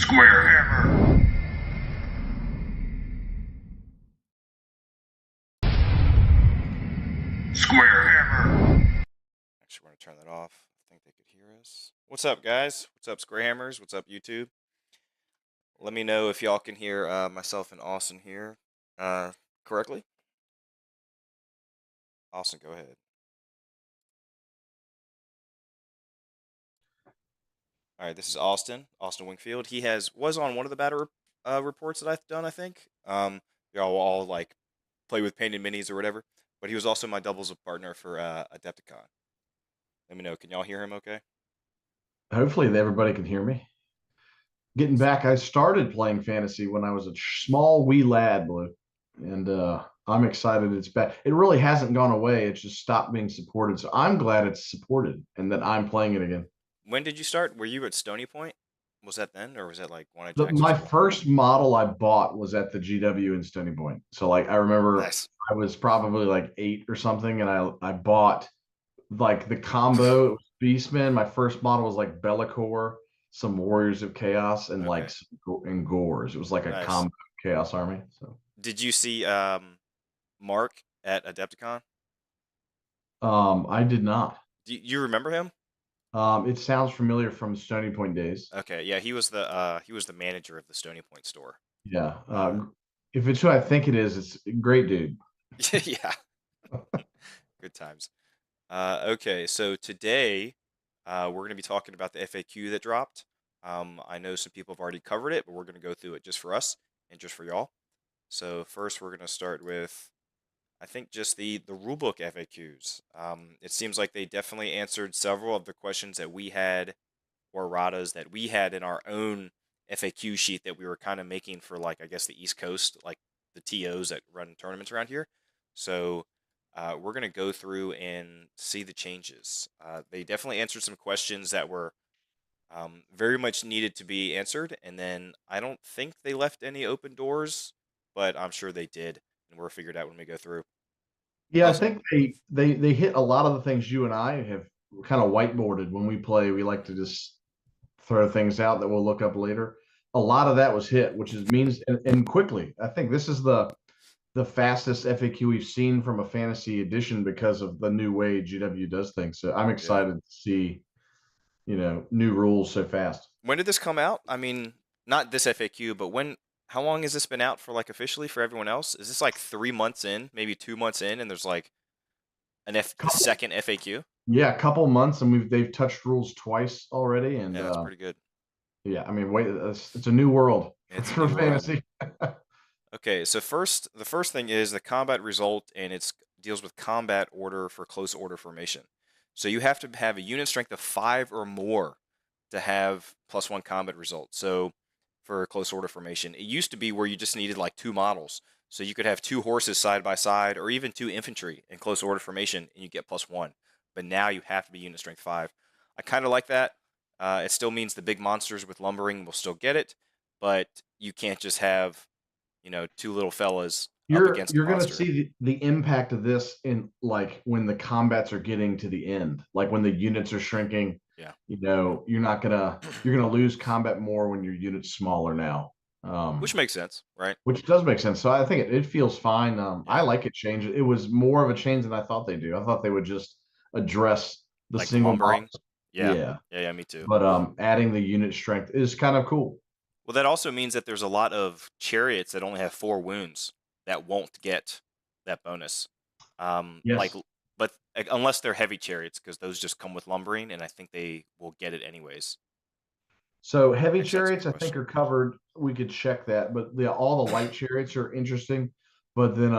Square hammer. Square hammer. Actually, we're going to turn that off. I think they could hear us. What's up, guys? What's up, Square Hammers? What's up, YouTube? Let me know if y'all can hear myself and Austin here correctly. Austin, go ahead. All right, this is Austin Wingfield. He was on one of the batter reports that I've done, I think. Y'all all like play with painted minis or whatever. But he was also my doubles partner for Adepticon. Let me know. Can y'all hear him okay? Hopefully everybody can hear me. Getting back, I started playing fantasy when I was a small wee lad, Blue, and I'm excited it's back. It really hasn't gone away. It's just stopped being supported. So I'm glad it's supported and that I'm playing it again. When did you start? Were you at Stony Point? Was that then, or was that like one of My Jackson's? first model I bought was at the GW in Stony Point. So like I remember Nice. I was probably like 8 or something, and I bought like the combo. It was Beastman. My first model was like Be'lakor, some Warriors of Chaos, and Okay. like and Gores. It was like a Nice. combo Chaos Army. So Did you see Mark at Adepticon? I did not. Do you remember him? It sounds familiar from Stony Point days. Okay, yeah, he was the manager of the Stony Point store. Yeah. Uh, If it's who I think it is, it's a great dude. yeah, good times. Okay, so today we're going to be talking about the FAQ that dropped. I know some people have already covered it, but we're going to go through it just for us and just for y'all. So first, we're going to start with, I think, just the rulebook FAQs. It seems like they definitely answered several of the questions that we had, or erratas that we had in our own FAQ sheet that we were kind of making for, like, I guess the East Coast, like the TOs that run tournaments around here. So we're going to go through and see the changes. They definitely answered some questions that were very much needed to be answered, and then I don't think they left any open doors, but I'm sure they did, and we're figured out when we go through. Yeah, I Also, think they hit a lot of the things you and I have kind of whiteboarded when we play. We like to just throw things out that we'll look up later. A lot of that was hit, which is means and quickly. I think this is the fastest FAQ we've seen from a fantasy edition because of the new way GW does things. So I'm yeah. excited to see, new rules so fast. When did this come out? I mean, not this FAQ, but when? How long has this been out for, like, officially for everyone else? Is this like 3 months in, maybe 2 months in, and there's like the Couple, second FAQ? yeah, a couple months, and they've touched rules twice already, and Yeah, that's pretty good. yeah, I mean, wait, it's a new world It's a for new world. fantasy. Okay, so the first thing is the combat result, and it deals with combat order for close order formation. So you have to have a unit strength of 5 or more to have +1 combat result. So for close order formation, it used to be where you just needed like 2 models. So you could have 2 horses side by side, or even 2 infantry in close order formation, and you get +1. But now you have to be unit strength 5. I kind of like that. It still means the big monsters with lumbering will still get it, but you can't just have, 2 little fellas up against a You're gonna monster. see the impact of this in like when the combats are getting to the end, like when the units are shrinking. Yeah. You're gonna lose combat more when your unit's smaller now. Which makes sense, right? Which does make sense. So I think it feels fine. I Yeah. like it change. It was more of a change than I thought they do. I thought they would just address the Like the single lumbering. models. Yeah. Yeah. Yeah, yeah, me too. But adding the unit strength is kind of cool. Well, that also means that there's a lot of chariots that only have 4 wounds that won't get that bonus. Like, Yes. but unless they're heavy chariots, because those just come with lumbering, and I think they will get it anyways. So heavy Actually, that's a chariots, good I think, question. are covered. We could check that, but all the light chariots are interesting. But then,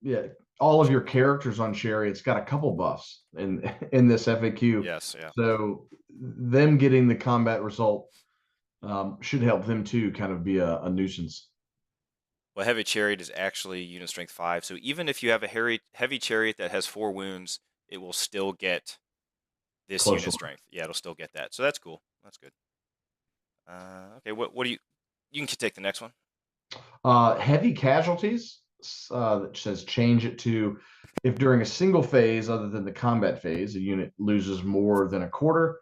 yeah, all of your characters on chariots got a couple buffs in in this FAQ. Yes, yeah. So them getting the combat result should help them too, kind of be a nuisance. Well, heavy chariot is actually unit strength 5, so even if you have a heavy chariot that has 4 wounds, it will still get this Close unit one. strength. Yeah, it'll still get that. So that's cool. That's good. Okay, what do you can take the next one. Heavy casualties that says change it to if during a single phase other than the combat phase, a unit loses more than a quarter,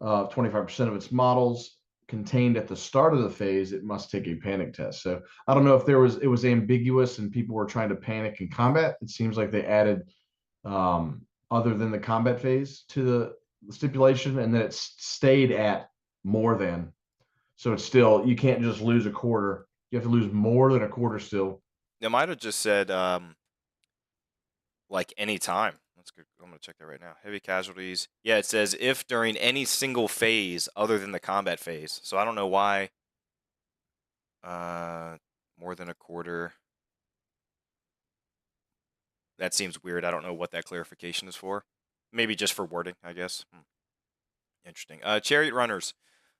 25% of its models contained at the start of the phase, it must take a panic test. So I don't know if it was ambiguous and people were trying to panic in combat. It seems like they added other than the combat phase to the stipulation, and then it stayed at more than. So it's still, you can't just lose a quarter. You have to lose more than a quarter still. They might have just said like any time. That's good. I'm gonna check that right now. Heavy casualties. Yeah, it says if during any single phase other than the combat phase. So I don't know why. More than a quarter. That seems weird. I don't know what that clarification is for. Maybe just for wording, I guess. Interesting. Chariot Runners.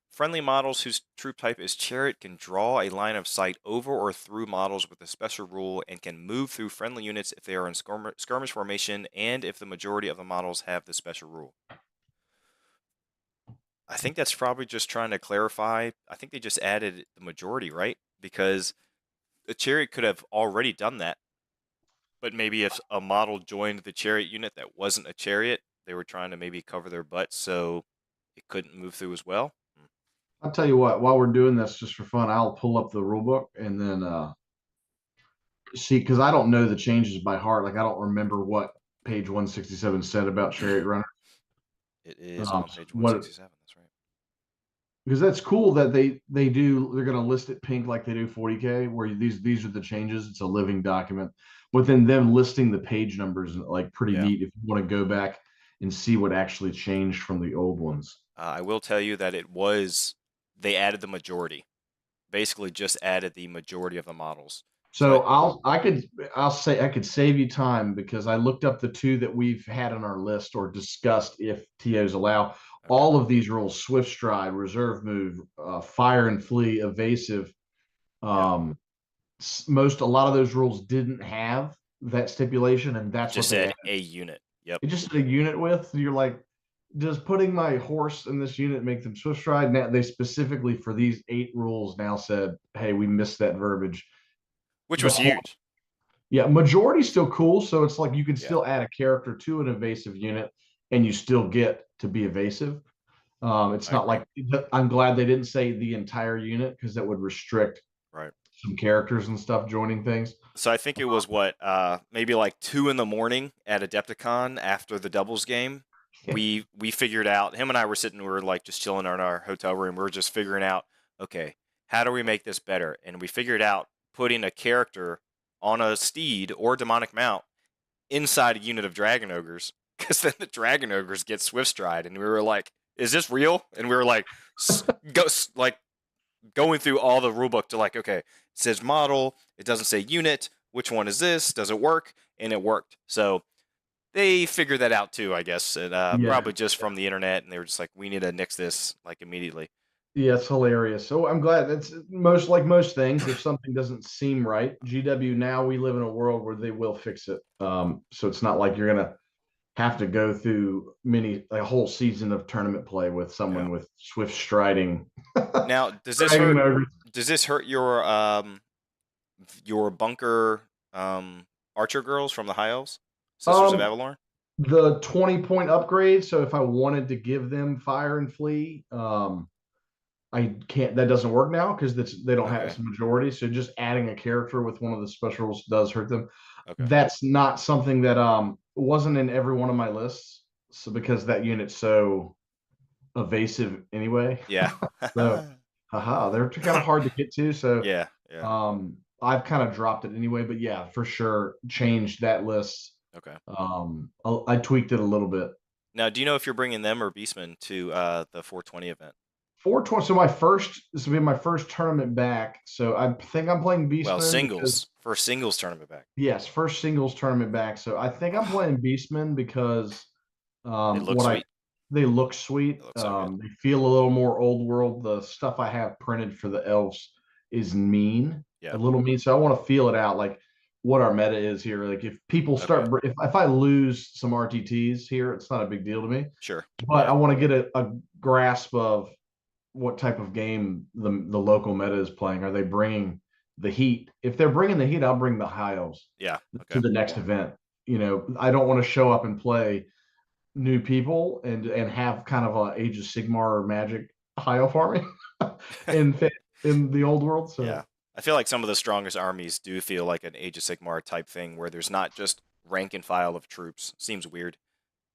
Friendly models whose troop type is Chariot can draw a line of sight over or through models with a special rule and can move through friendly units if they are in skirmish formation and if the majority of the models have the special rule. I think that's probably just trying to clarify. I think they just added the majority, right? Because the Chariot could have already done that. But maybe if a model joined the Chariot unit that wasn't a Chariot, they were trying to maybe cover their butts so it couldn't move through as well. I'll tell you what, while we're doing this just for fun, I'll pull up the rule book and then see, because I don't know the changes by heart. Like I don't remember what page 167 said about Chariot Runner. It is on page 167. That's right. Because that's cool that they're going to list it pink like they do 40K, where these are the changes. It's a living document. But then them listing the page numbers, like pretty neat if you want to go back and see what actually changed from the old ones. I will tell you that they added the majority. Basically just added the majority of the models. So I'll say I could save you time because I looked up the two that we've had on our list or discussed if TOs allow. Okay. All of these rules: swift stride, reserve move, fire and flee, evasive. A lot of those rules didn't have that stipulation, and that's just what they said a unit. Yep. It just said a unit width. You're like, does putting my horse in this unit make them swift stride? Now they specifically for these 8 rules now said, hey, we missed that verbiage. Which was huge. Yeah, majority's still cool. So it's like you can still add a character to an evasive unit and you still get to be evasive. It's not like, I'm glad they didn't say the entire unit because that would restrict some characters and stuff joining things. So I think it was maybe like 2 a.m. at Adepticon after the doubles game. We figured out, him and I were sitting, we were like just chilling in our hotel room. We were just figuring out, okay, how do we make this better? And we figured out putting a character on a steed or demonic mount inside a unit of dragon ogres, because then the dragon ogres get swift stride, and we were like, is this real? And we were like going through all the rulebook to like, okay, it says model, it doesn't say unit, which one is this, does it work? And it worked. So they figured that out too, I guess, and probably just from the internet, and they were just like, we need to nix this like immediately. Yeah, it's hilarious. So I'm glad. That's most things. If something doesn't seem right, GW, now we live in a world where they will fix it. So it's not like you're gonna have to go through a whole season of tournament play with someone with swift striding. Now, does this hurt your bunker archer girls from the High Elves, Sisters of Avalor? The 20-point upgrade. So if I wanted to give them fire and flee, I can't. That doesn't work now because they don't have a majority. So just adding a character with one of the specials does hurt them. Okay. That's not something that wasn't in every one of my lists. So because that unit's so evasive anyway. Yeah. So they're kind of hard to get to. So yeah. I've kind of dropped it anyway. But yeah, for sure, changed that list. Okay. I tweaked it a little bit. Now, do you know if you're bringing them or Beastmen to the 420 event? 420. So this will be my first tournament back. So I think I'm playing Beastmen. Well, singles. First singles tournament back. Yes, first singles tournament back. So I think I'm playing Beastmen because they look sweet. They look sweet. They feel a little more old world. The stuff I have printed for the elves is mean. A little mean. So I want to feel it out, like what our meta is here. Like if people start, if I lose some RTTs here, it's not a big deal to me. Sure. But I want to get a grasp of what type of game the local meta is playing. Are they bringing the heat? If they're bringing the heat, I'll bring the High Elves to the next event. You know, I don't want to show up and play new people and have kind of a Age of Sigmar or Magic High Elf army. in in the old world. So Yeah. I feel like some of the strongest armies do feel like an Age of Sigmar type thing where there's not just rank and file of troops. Seems weird.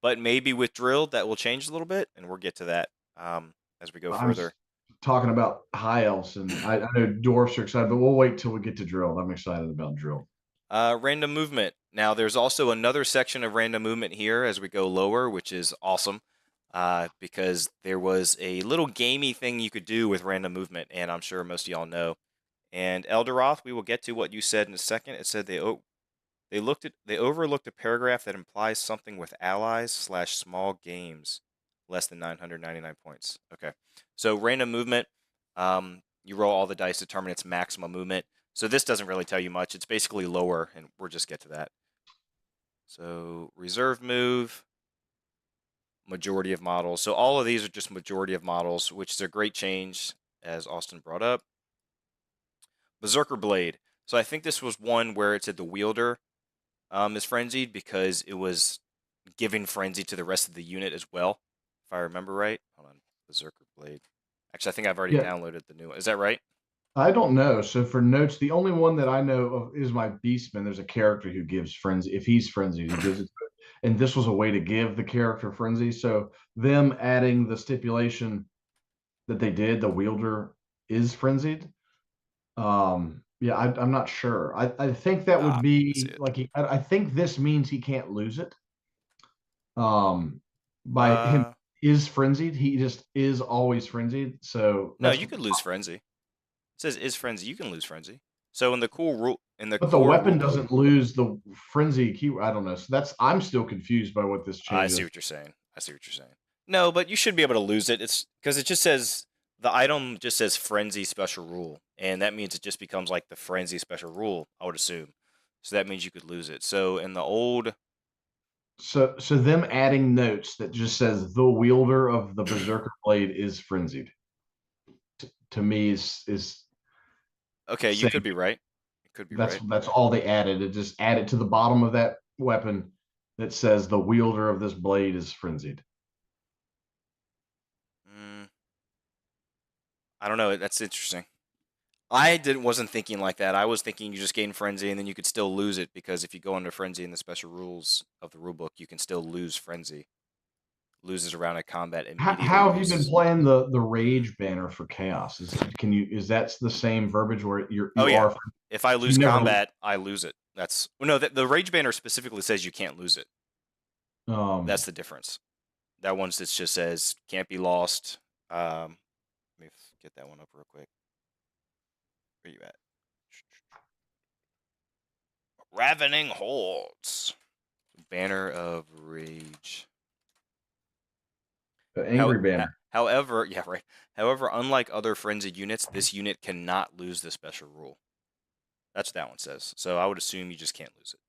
But maybe with drilled that will change a little bit, and we'll get to that as we go I'm further. talking about high elves, and I know dwarfs are excited, but we'll wait till we get to drilled. I'm excited about drilled. Random movement. Now, there's also another section of random movement here as we go lower, which is awesome because there was a little gamey thing you could do with random movement, and I'm sure most of y'all know. And Elderoth, we will get to what you said in a second. It said they overlooked a paragraph that implies something with allies / small games less than 999 points. Okay, so random movement. You roll all the dice, determine its maximum movement. So this doesn't really tell you much. It's basically lower, and we'll just get to that. So reserve move, majority of models. So all of these are just majority of models, which is a great change, as Austin brought up. Berserker Blade. So I think this was one where it said the wielder is frenzied because it was giving frenzy to the rest of the unit as well, if I remember right. Hold on, Berserker Blade. Actually, I think I've already Yeah. downloaded the new one. Is that right? I don't know. So for notes, the only one that I know of is my Beastman. There's a character who gives frenzy. If he's frenzied, he gives it. And this was a way to give the character frenzy. So them adding the stipulation that they did, the wielder is frenzied. Yeah, I'm not sure. I think that would I see be it. like I think this means he can't lose it. By him Uh, is frenzied. He just is always frenzied. So no, that's you could lose frenzy. It says is frenzy. You can lose frenzy. So in the but the core weapon rule book, doesn't lose the frenzy key. I don't know. So that's I'm still confused by what this I change see is. what you're saying. I see what you're saying. No, but you should be able to lose it. It's because it just says the item just says frenzy special rule, and that means it just becomes like the frenzy special rule. I would assume. So that means you could lose it. So in the old, So them adding notes that just says the wielder of the berserker blade is frenzied to me is okay, you could saying be right. You could be right. that's all they added. It just added to the bottom of that weapon that says the wielder of this blade is frenzied. Mm, I don't know. That's interesting. I wasn't thinking like that. I was thinking you just gain frenzy and then you could still lose it because if you go under frenzy in the special rules of the rulebook, you can still lose frenzy. Loses around a combat immediately How have you been loses. playing the rage banner for chaos? Is that's the same verbiage where Oh you yeah. are If I you lose never combat, I lose it. That's well, no. The rage banner specifically says you can't lose it. um That's the difference. That one just says can't be lost. Let me get that one up real quick. Where you at? Ravening hordes. Banner of rage. the angry banner. However, yeah, right. However, unlike other frenzied units, this unit cannot lose the special rule. That's what that one says. So I would assume you just can't lose it.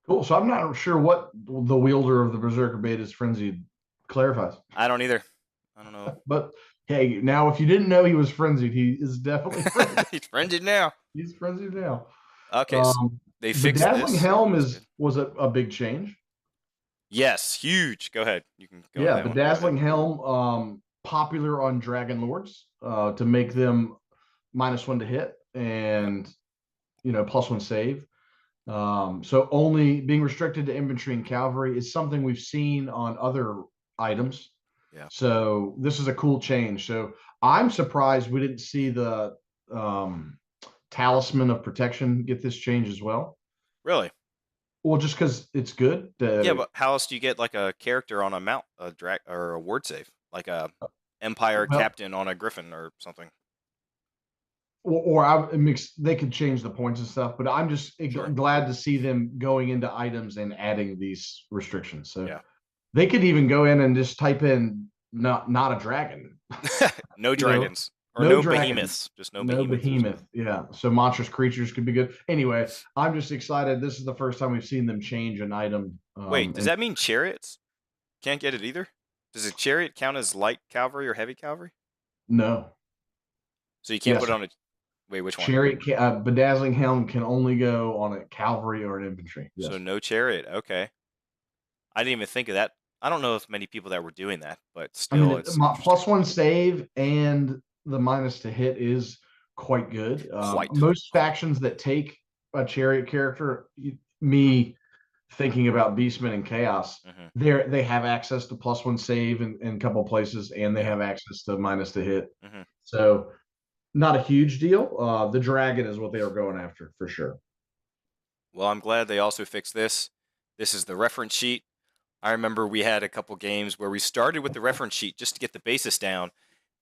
Cool. So I'm not sure what the wielder of the berserker blade is frenzied clarifies. I don't either. I don't know. But hey, now if you didn't know he was frenzied, he is definitely frenzied. He's frenzied now. He's frenzied now. Okay, so they The fixed dazzling this. helm That's good. was a big change. Yes, huge. Go ahead. You can go into Yeah, that the one. Go ahead. dazzling helm, popular on dragon lords, to make them -1 to hit and +1 save. So only being restricted to infantry and cavalry is something we've seen on other items. Yeah. So this is a cool change. So I'm surprised we didn't see the talisman of protection get this change as well. Really? Well, just because it's good. Yeah, but how else do you get like a character on a mount, a drag, or a ward save, like a Empire Well, captain on a Griffin or something? they could change the points and stuff, but I'm just Sure. glad to see them going into items and adding these restrictions. So Yeah. they could even go in and just type in not a dragon. No dragons or no no dragons. behemoths. Just no No behemoths. behemoth. Yeah. So monstrous creatures could be good. Anyway, I'm just excited. This is the first time we've seen them change an item. Wait, does And that mean chariots? Can't get it either? Does a chariot count as light cavalry or heavy cavalry? no. So you can't Yes. put it on a. Wait, which one? Chariot, bedazzling helm can only go on a cavalry or an infantry. Yes. So no chariot. Okay. I didn't even think of that I don't know if many people that were doing that, but I mean, still, it's interesting. +1 save and the minus to hit is quite good. Quite. Most factions that take a chariot character, me thinking about Beastmen and Chaos, Hmm. they have access to +1 save in a couple places, and they Yeah. have access to minus to hit. Hmm. So not a huge deal. The dragon is what they are going after for sure. Well, I'm glad they also fixed this. This is the reference sheet. I remember we had a couple games where we started with the reference sheet just to get the basis down,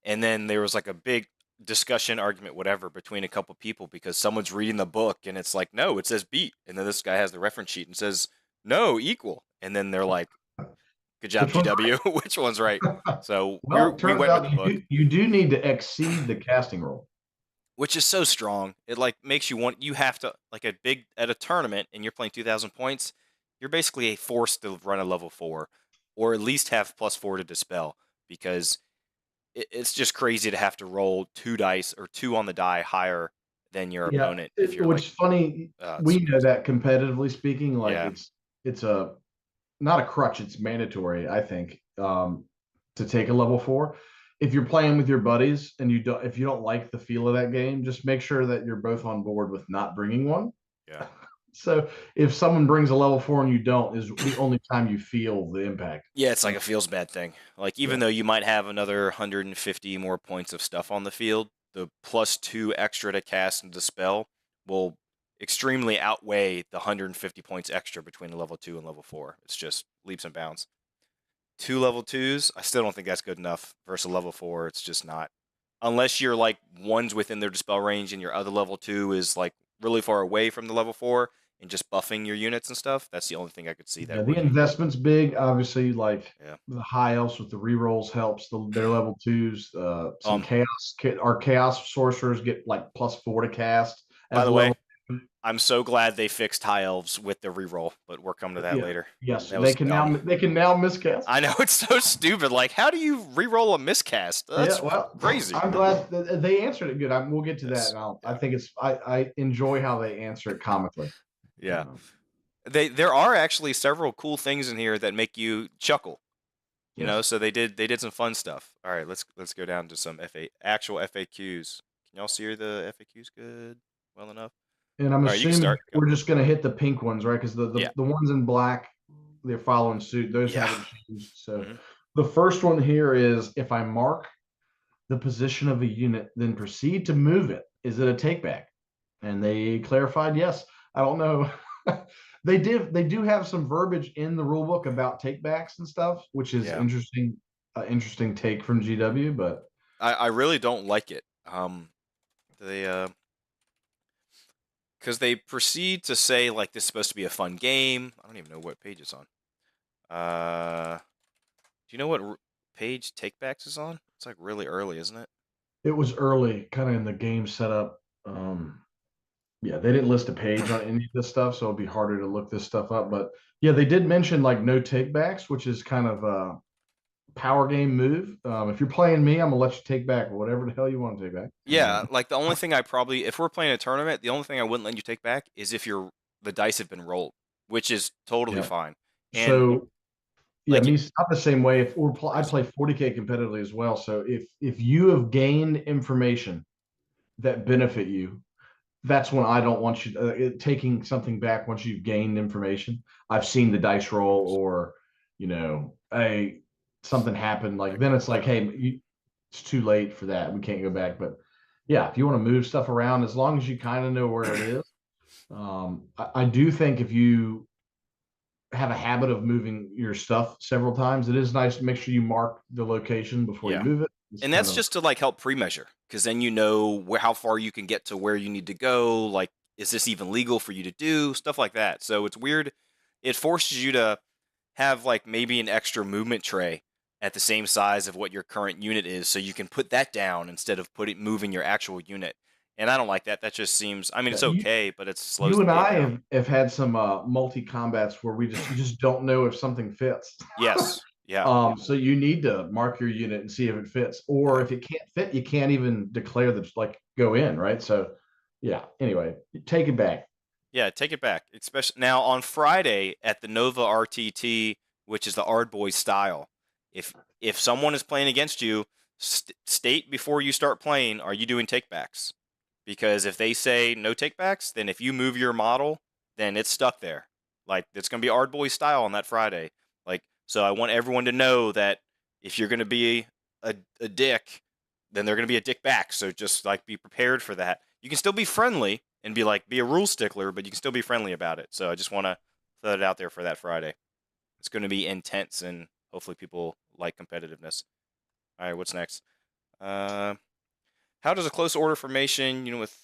and then there was like a big discussion, argument, whatever, between a couple people because someone's reading the book and it's like, no, it says beat, and then this guy has the reference sheet and says, no, equal, and then they're like, good job, Which one's GW, which one's right? So Well, it we turns went with out the book, you do need to exceed the casting roll. which is so strong. It like makes you want, you have to, like at a tournament and you're playing 2,000 points, you're basically forced to run a level 4 or at least have +4 to dispel because it's just crazy to have to roll 2 dice or 2 on the die higher than your Yeah, opponent if you're what's like, funny, it's we know that competitively speaking, like yeah, it's a not a crutch, it's mandatory, I think, to take a level 4. If you're playing with your buddies and if you don't like the feel of that game, just make sure that you're both on board with not bringing one. yeah. So if someone brings a level 4 and you don't, is the only time you feel the impact. Yeah, it's like a feels bad thing. Like even Yeah. though you might have another 150 more points of stuff on the field, the +2 extra to cast and dispel will extremely outweigh the 150 points extra between a level 2 and level 4. It's just leaps and bounds. 2 level 2s, I still don't think that's good enough versus a level 4. It's just not. Unless you're like one's within their dispel range and your other level 2 is like really far away from the level 4 and just buffing your units and stuff. That's the only thing I could see Yeah, that the would. investment's big. Obviously, like Yeah. the high elves with the rerolls helps. Their level 2s. Some Um. chaos. Our chaos sorcerers get like +4 to cast By as the a way, level. I'm so glad they fixed high elves with the reroll, but we're coming to that Yeah. later. Yes, That was dumb. they can now miscast. I know it's so stupid. Like, how do you reroll a miscast? Yeah, That's well, crazy. I'm glad they answered it good. We'll get to that, Yes. and I Yeah. think I enjoy how they answer it comically. Yeah. Um, There are actually several cool things in here that make you chuckle. yes, So they did some fun stuff. All right, let's go down to some actual FAQs. Can y'all see the FAQs good? Well enough. and I'm All right, you can assuming start. Go. we're just going to hit the pink ones, right? Because Yeah. the ones in black, they're following suit. Those Yeah. haven't changed. So Hmm. the first one here is if I mark the position of a unit, then proceed to move it. Is it a takeback? And they clarified, yes. I don't know. They do have some verbiage in the rule book about takebacks and stuff, which is Yeah. interesting. Interesting take from GW, but I really don't like it. They because they proceed to say like this is supposed to be a fun game. I don't even know what page it's on. Do you know what page Takebacks is on? It's like really early, isn't it? it was early, kind of in the game setup. Yeah, they didn't list a page on any of this stuff, so it'd be harder to look this stuff up. But yeah, they did mention like no takebacks, which is kind of a power game move. If you're playing me, I'm gonna let you take back whatever the hell you want to take back. Yeah, like the only thing I probably, if we're playing a tournament, the only thing I wouldn't let you take back is if the dice have been rolled, which is totally Yeah. fine. And So yeah, like, me I'm the same way. If I crazy. play 40K competitively as well. So if you have gained information that benefit you, that's when I don't want you taking something back once you've gained information. I've seen the dice roll, or a something happened. Like then it's like, hey, it's too late for that. We can't go back. But yeah, if you want to move stuff around, as long as you kind of know where it is. I do think if you have a habit of moving your stuff several times, it is nice to make sure you mark the location before you Yeah. move it. It's And kind that's of just to like help pre-measure, because then you know how far you can get to where you need to go. Like, is this even legal for you to do? Stuff like that. So it's weird. It forces you to have like maybe an extra movement tray at the same size of what your current unit is, so you can put that down instead of moving your actual unit. And I don't like that. That just seems. I mean, yeah, it's okay, but it slows you the and game I down. have had some multi combats where you just don't know if something fits. Yes. Yeah. So you need to mark your unit and see if it fits, or Yeah. if it can't fit, you can't even declare that like go in, right? So yeah. Anyway, take it back. Yeah. Take it back. Especially now on Friday at the Nova RTT which is the Ard Boy style. If someone is playing against you, state before you start playing, are you doing takebacks? Because if they say no takebacks, then if you move your model, then it's stuck there. Like, it's going to be Ard Boy style on that Friday. Like, so I want everyone to know that if you're going to be a dick, then they're going to be a dick back. So just like be prepared for that. You can still be friendly and be a rule stickler, but you can still be friendly about it. So I just want to throw it out there for that Friday. It's going to be intense, and hopefully people like competitiveness. All right, what's next? How does a close order formation, with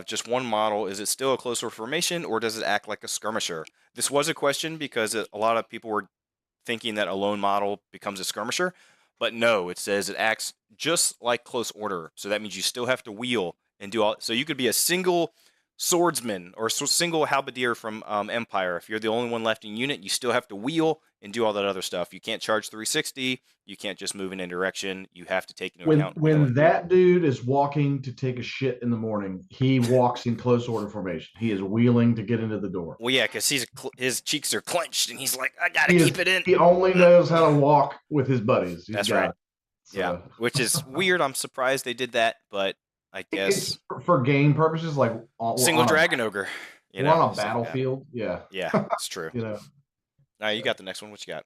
just one model, is it still a close order formation, or does it act like a skirmisher? This was a question because a lot of people were thinking that a lone model becomes a skirmisher, but no, it says it acts just like close order. So that means you still have to wheel and do all. So you could be a single swordsman or single halberdier from Empire. If you're the only one left in unit, you still have to wheel and do all that other stuff. You can't charge 360. You can't just move in any direction. You have to take into account when that dude is walking to take a shit in the morning, he walks in close order formation. He is wheeling to get into the door. Well, yeah, because his cheeks are clenched, and he's like, I gotta keep it in. He only knows how to walk with his buddies. That's right. So. Yeah, which is weird. I'm surprised they did that, but I guess it's for game purposes, like single dragon ogre. We're on a battlefield. Yeah, it's true. All right, you got the next one. What you got?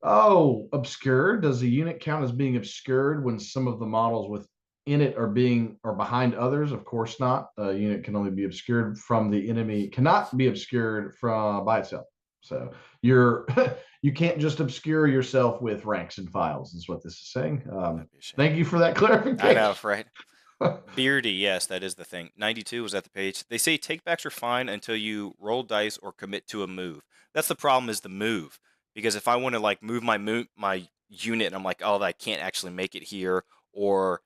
Oh, obscured. Does a unit count as being obscured when some of the models within it are behind others? Of course not. A unit can only be obscured from the enemy. Cannot be obscured from by itself. So you can't just obscure yourself with ranks and files. Is what this is saying. Thank you for that clarification. I know, right? Beardy, yes, that is the thing. 92 was at the page. They say takebacks are fine until you roll dice or commit to a move. That's the problem, is the move. Because if I want to move my unit and I'm like, oh, I can't actually make it here, or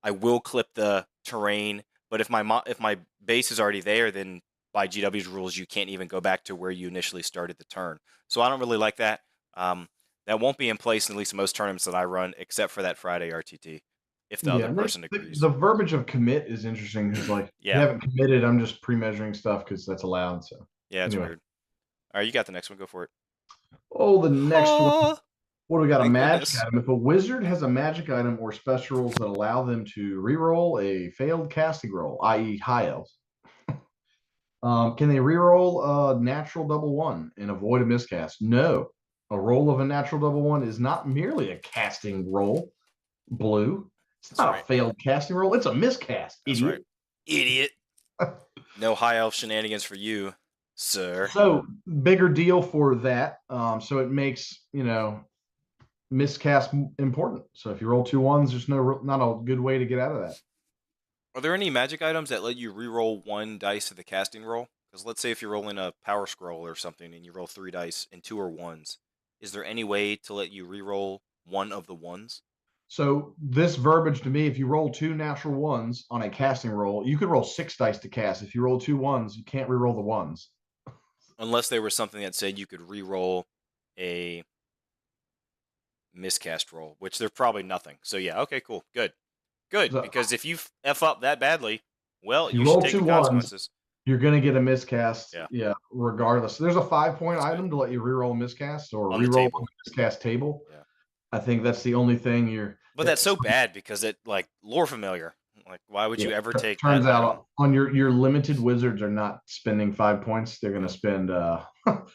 I will clip the terrain, but if my base is already there, then by GW's rules you can't even go back to where you initially started the turn. So I don't really like that. That won't be in place in at least most tournaments that I run, except for that Friday RTT. If the other person agrees. The verbiage of commit is interesting because you haven't committed. I'm just pre-measuring stuff because that's allowed. So yeah, it's weird. All right, you got the next one. Go for it. Oh, the next one. What do we got? A magic item. If a wizard has a magic item or special rules that allow them to reroll a failed casting roll, i.e., high elves, can they reroll a natural double one and avoid a miscast? No. A roll of a natural double one is not merely a casting roll. Blue. It's not a failed casting roll. It's a miscast. That's idiot. Right. Idiot. No high elf shenanigans for you, sir. So bigger deal for that. So it makes miscast important. So if you roll 2 1s, there's not a good way to get out of that. Are there any magic items that let you re-roll 1 dice of the casting roll? Because let's say if you're rolling a power scroll or something and you roll 3 dice and 2 are 1s, is there any way to let you re-roll 1 of the 1s? So this verbiage to me, if you roll 2 natural 1s on a casting roll, you could roll 6 dice to cast. If you roll 2 1s, you can't re-roll the 1s. Unless there was something that said you could re-roll a miscast roll, which there's probably nothing. So yeah, okay, cool, good, because if you f up that badly, well, you should take the consequences. You're gonna get a miscast, regardless. There's a 5-point item to let you re-roll a miscast or re-roll a miscast table. Yeah, I think that's the only thing But that's so bad because it lore familiar. Why would you ever take? Turns out on your limited wizards are not spending 5 points. They're going to spend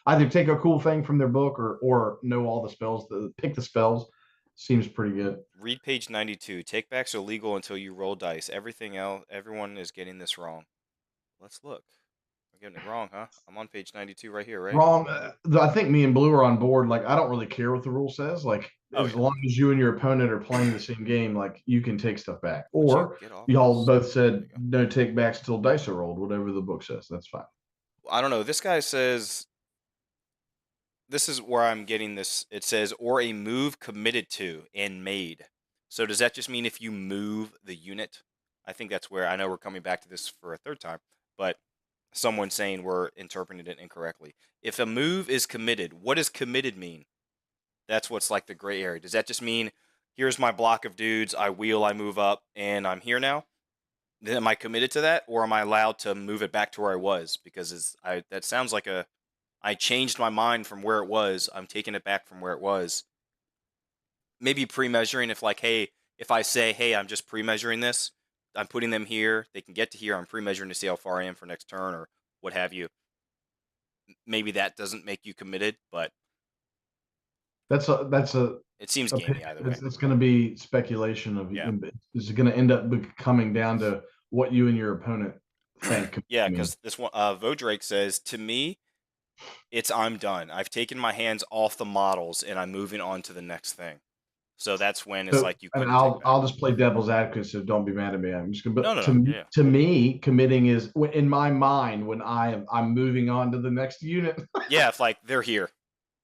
either take a cool thing from their book or know all the spells. Pick the spells. Seems pretty good. Read page 92. Takebacks are legal until you roll dice. Everything else, everyone is getting this wrong. Let's look. I'm getting it wrong, huh? I'm on page 92 right here, right? Wrong. I think me and Blue are on board. I don't really care what the rule says. As long as you and your opponent are playing the same game, you can take stuff back. Or y'all both said no takebacks until dice are rolled, whatever the book says. That's fine. I don't know. This guy says, this is where I'm getting this. It says, or a move committed to and made. So does that just mean if you move the unit? I think that's where, I know we're coming back to this for a third time, but someone saying we're interpreting it incorrectly. If a move is committed, what does committed mean? That's what's the gray area. Does that just mean, here's my block of dudes, I wheel, I move up, and I'm here now? Then am I committed to that, or am I allowed to move it back to where I was? Because that sounds like I I changed my mind from where it was. I'm taking it back from where it was. Maybe pre-measuring if like, hey, if I say, hey, I'm just pre-measuring this, I'm putting them here, they can get to here, I'm pre-measuring to see how far I am for next turn or what have you. Maybe that doesn't make you committed, but That's a it seems opinion. gamey either way. It's going to be speculation of Yeah. it's going to end up coming down to what you and your opponent think. Yeah, because this one, Vodrake says, to me, it's I'm done. I've taken my hands off the models and I'm moving on to the next thing. So that's when it's So, like you and couldn't take back. I'll just play devil's advocate, so don't be mad at me. I'm just gonna. No, But no, no. Yeah. to me, committing is in my mind when I'm moving on to the next unit. Yeah, if like they're here.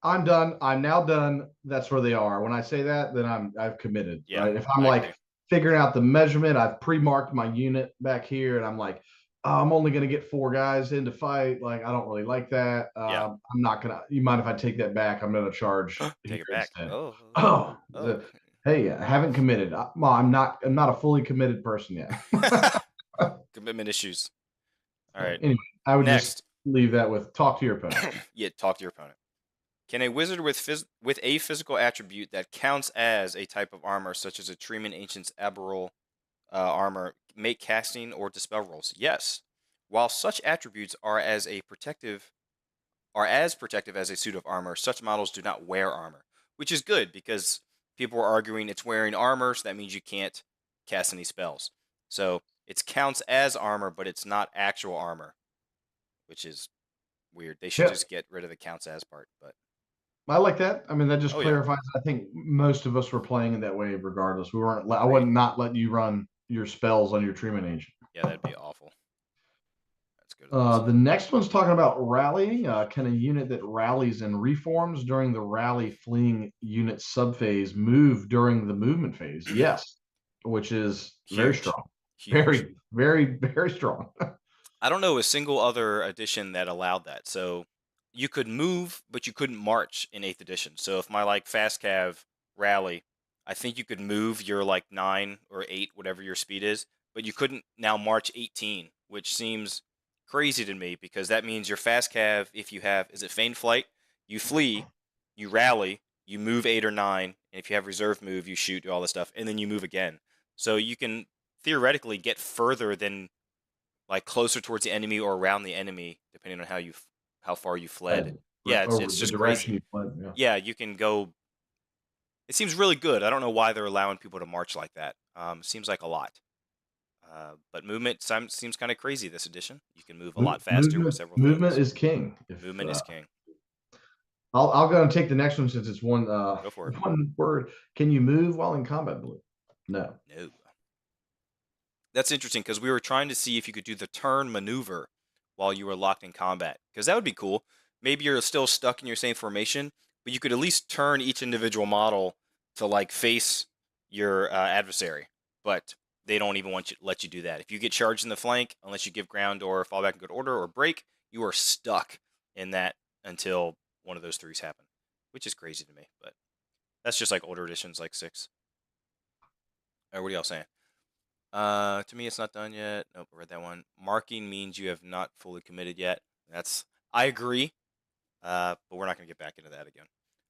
I'm done. I'm now done. That's where they are. When I say that, then I've committed. Yeah, Right. If I'm I like agree. figuring out the measurement, I've pre-marked my unit back here, and I'm like, oh, I'm only gonna get 4 guys in to fight. Like I don't really like that. Yeah. I'm not gonna. You mind if I take that back? I'm gonna charge Take here it back. instead. Oh. Oh. Hey, I haven't committed. Well, I'm not a fully committed person yet. Commitment issues. All right. Anyway, I would Next. just leave that with talk to your opponent. Yeah, talk to your opponent. Can a wizard with a physical attribute that counts as a type of armor, such as a Treeman Ancient's Aberral armor, make casting or dispel rolls? Yes. While such attributes are as protective as a suit of armor, such models do not wear armor, which is good because people are arguing it's wearing armor, so that means you can't cast any spells. So it counts as armor, but it's not actual armor, which is weird. They should just get rid of the counts as part. But I like that. I mean, that just Oh, yeah. clarifies. I think most of us were playing it that way, regardless. We weren't. I would not let you run your spells on your Treeman Ancient. yeah, that'd be awful. Let's go to The next one's talking about rallying. Can a unit that rallies and reforms during the rally fleeing unit subphase move during the movement phase? Yes, which is very Huge. strong. Huge. Very, very, very strong. I don't know a single other edition that allowed that. So you could move, but you couldn't march in 8th edition. So if my like fast cav rally, I think you could move your like 9 or 8, whatever your speed is, but you couldn't now march 18, which seems crazy to me because that means your fast cav, if you have, is it feigned flight? You flee, you rally, you move 8 or 9, and if you have reserve move, you shoot, do all this stuff, and then you move again. So you can theoretically get further than like closer towards the enemy or around the enemy, depending on how far you fled. Yeah, it's just crazy. Yeah, you can go. It seems really good. I don't know why they're allowing people to march like that. Seems like a lot. But movement seems kind of crazy this edition. You can move a lot faster with several movement things. is king. Movement is king. I'll go and take the next one since it's one Go for it. one word. Can you move while in combat, Blue? No. No. That's interesting because we were trying to see if you could do the turn maneuver while you were locked in combat, because that would be cool. Maybe you're still stuck in your same formation, but you could at least turn each individual model to like face your adversary. But they don't even let you do that. If you get charged in the flank, unless you give ground or fall back in good order or break, you are stuck in that until one of those 3s happen, which is crazy to me. But that's just like older editions, like 6. Or what are y'all saying? To me, it's not done yet. Nope, I read that one. Marking means you have not fully committed yet. I agree, but we're not going to get back into that again.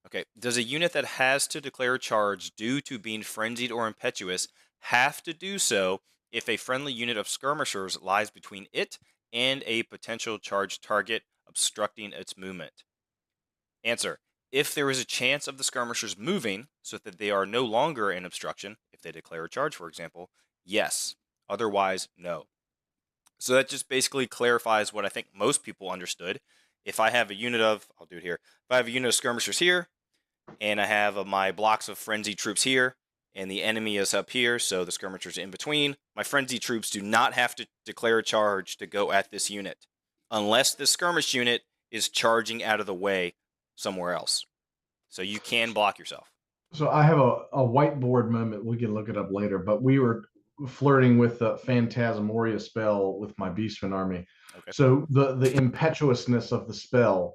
Okay, does a unit that has to declare a charge due to being frenzied or impetuous have to do so if a friendly unit of skirmishers lies between it and a potential charge target, obstructing its movement? Answer: if there is a chance of the skirmishers moving so that they are no longer an obstruction, if they declare a charge, for example, yes. Otherwise, no. So that just basically clarifies what I think most people understood. If I have a unit of, I'll do it here. If I have a unit of skirmishers here, and I have my blocks of frenzied troops here, and the enemy is up here, so the skirmishers are in between, my frenzied troops do not have to declare a charge to go at this unit, unless the skirmish unit is charging out of the way somewhere else. So you can block yourself. So I have a whiteboard moment. We can look it up later, but we were flirting with the Phantasmagoria spell with my Beastman army. Okay. So the impetuousness of the spell,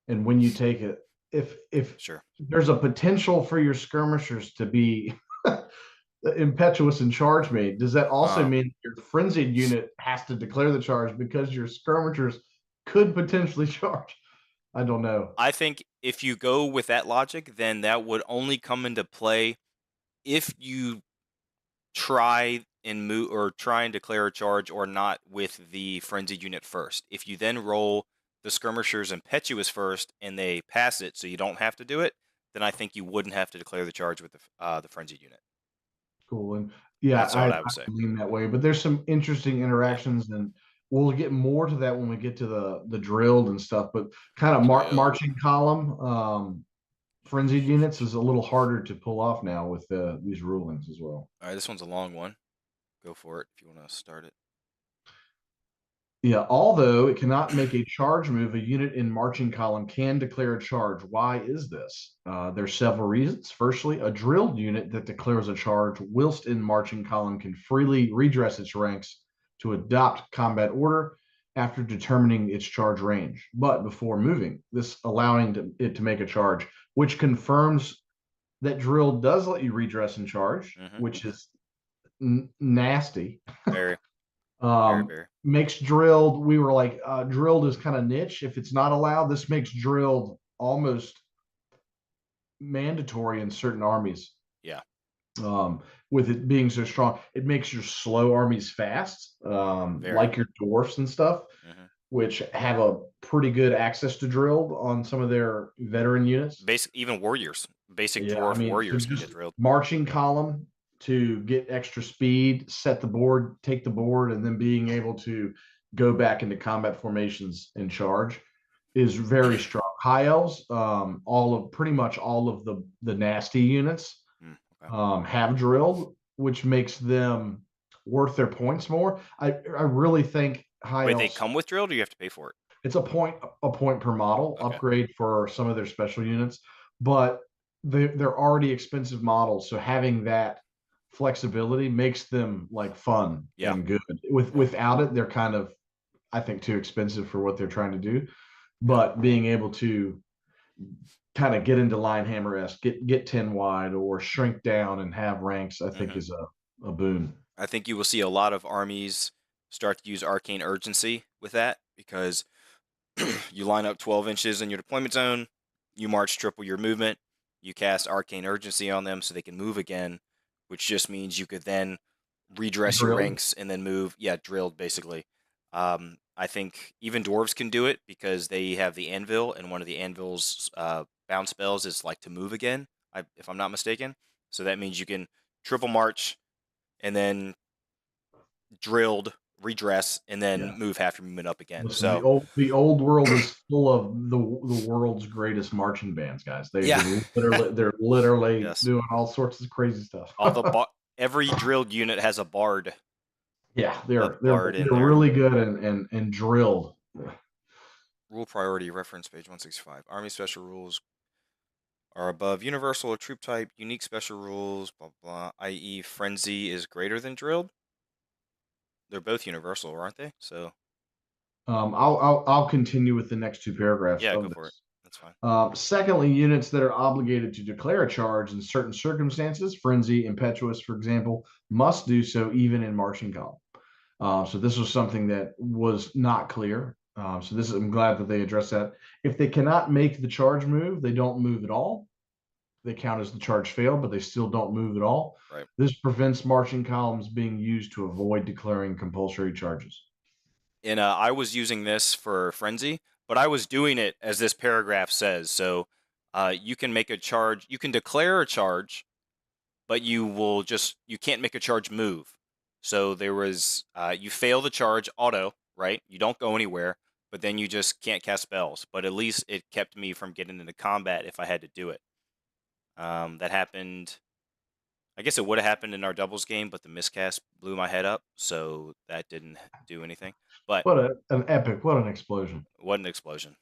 and when you take it, if Sure. there's a potential for your skirmishers to be impetuous and charge me, does that also mean your frenzied unit has to declare the charge because your skirmishers could potentially charge? I don't know. I think if you go with that logic, then that would only come into play if you try and move or try and declare a charge or not with the frenzied unit first. If you then roll the skirmishers impetuous first and they pass it, so you don't have to do it, then I think you wouldn't have to declare the charge with the frenzied unit. Cool. And yeah, That's what I I would say. lean that way. But there's some interesting interactions, and we'll get more to that when we get to the drilled and stuff. But kind of Drilled. marching column, frenzied units is a little harder to pull off now with these rulings as well. All right, this one's a long one. Go for it if you want to start it. Yeah, although it cannot make a charge move, a unit in marching column can declare a charge. Why is this? There's several reasons. Firstly, a drilled unit that declares a charge whilst in marching column can freely redress its ranks to adopt combat order after determining its charge range, but before moving, this allowing it to make a charge, which confirms that drill does let you redress and charge, which is nasty. Very, very, very. Makes drilled, we were like, drilled is kind of niche. If it's not allowed, this makes drilled almost mandatory in certain armies. Yeah. With it being so strong, it makes your slow armies fast, like your dwarfs and stuff, which have a pretty good access to drilled on some of their veteran units. Even warriors, dwarf warriors can get drilled. Marching column to get extra speed, set the board, take the board, and then being able to go back into combat formations and charge is very strong. High elves, pretty much all of the nasty units have drilled, which makes them worth their points more. I really think high elves. Wait, they come with drilled, or you have to pay for it? It's a point per model upgrade for some of their special units, but they're already expensive models, so having that flexibility makes them like fun and good. Without it, they're kind of, I think, too expensive for what they're trying to do. But being able to kind of get into Linehammer-esque, get 10 wide or shrink down and have ranks, I think is a boon. I think you will see a lot of armies start to use Arcane Urgency with that, because you line up 12 inches in your deployment zone, you march triple your movement, you cast Arcane Urgency on them so they can move again, which just means you could then redress your ranks and then move. Yeah, drilled, basically. I think even dwarves can do it because they have the anvil, and one of the anvil's bound spells is like to move again, if I'm not mistaken. So that means you can triple march and then drilled, redress, and then move half your movement up again. Listen, so the old world is full of the world's greatest marching bands, guys. They're literally doing all sorts of crazy stuff. Every drilled unit has a bard. Yeah, they're really good and drilled. Rule priority, reference page 165. Army special rules are above universal or troop type. Unique special rules, blah blah, i.e. frenzy is greater than drilled. They're both universal, aren't they? So I'll continue with the next two paragraphs. Yeah, go for it. That's fine. Secondly, units that are obligated to declare a charge in certain circumstances, frenzy, impetuous, for example, must do so even in marching column. So this was something that was not clear. I'm glad that they addressed that. If they cannot make the charge move, they don't move at all. They count as the charge failed, but they still don't move at all. Right. This prevents marching columns being used to avoid declaring compulsory charges. And I was using this for frenzy, but I was doing it as this paragraph says. So you can make a charge, you can declare a charge, but you can't make a charge move. So there was, you fail the charge auto, right? You don't go anywhere, but then you just can't cast spells. But at least it kept me from getting into combat if I had to do it. That happened, I guess it would have happened in our doubles game, but the miscast blew my head up, so that didn't do anything. But what an explosion. What an explosion.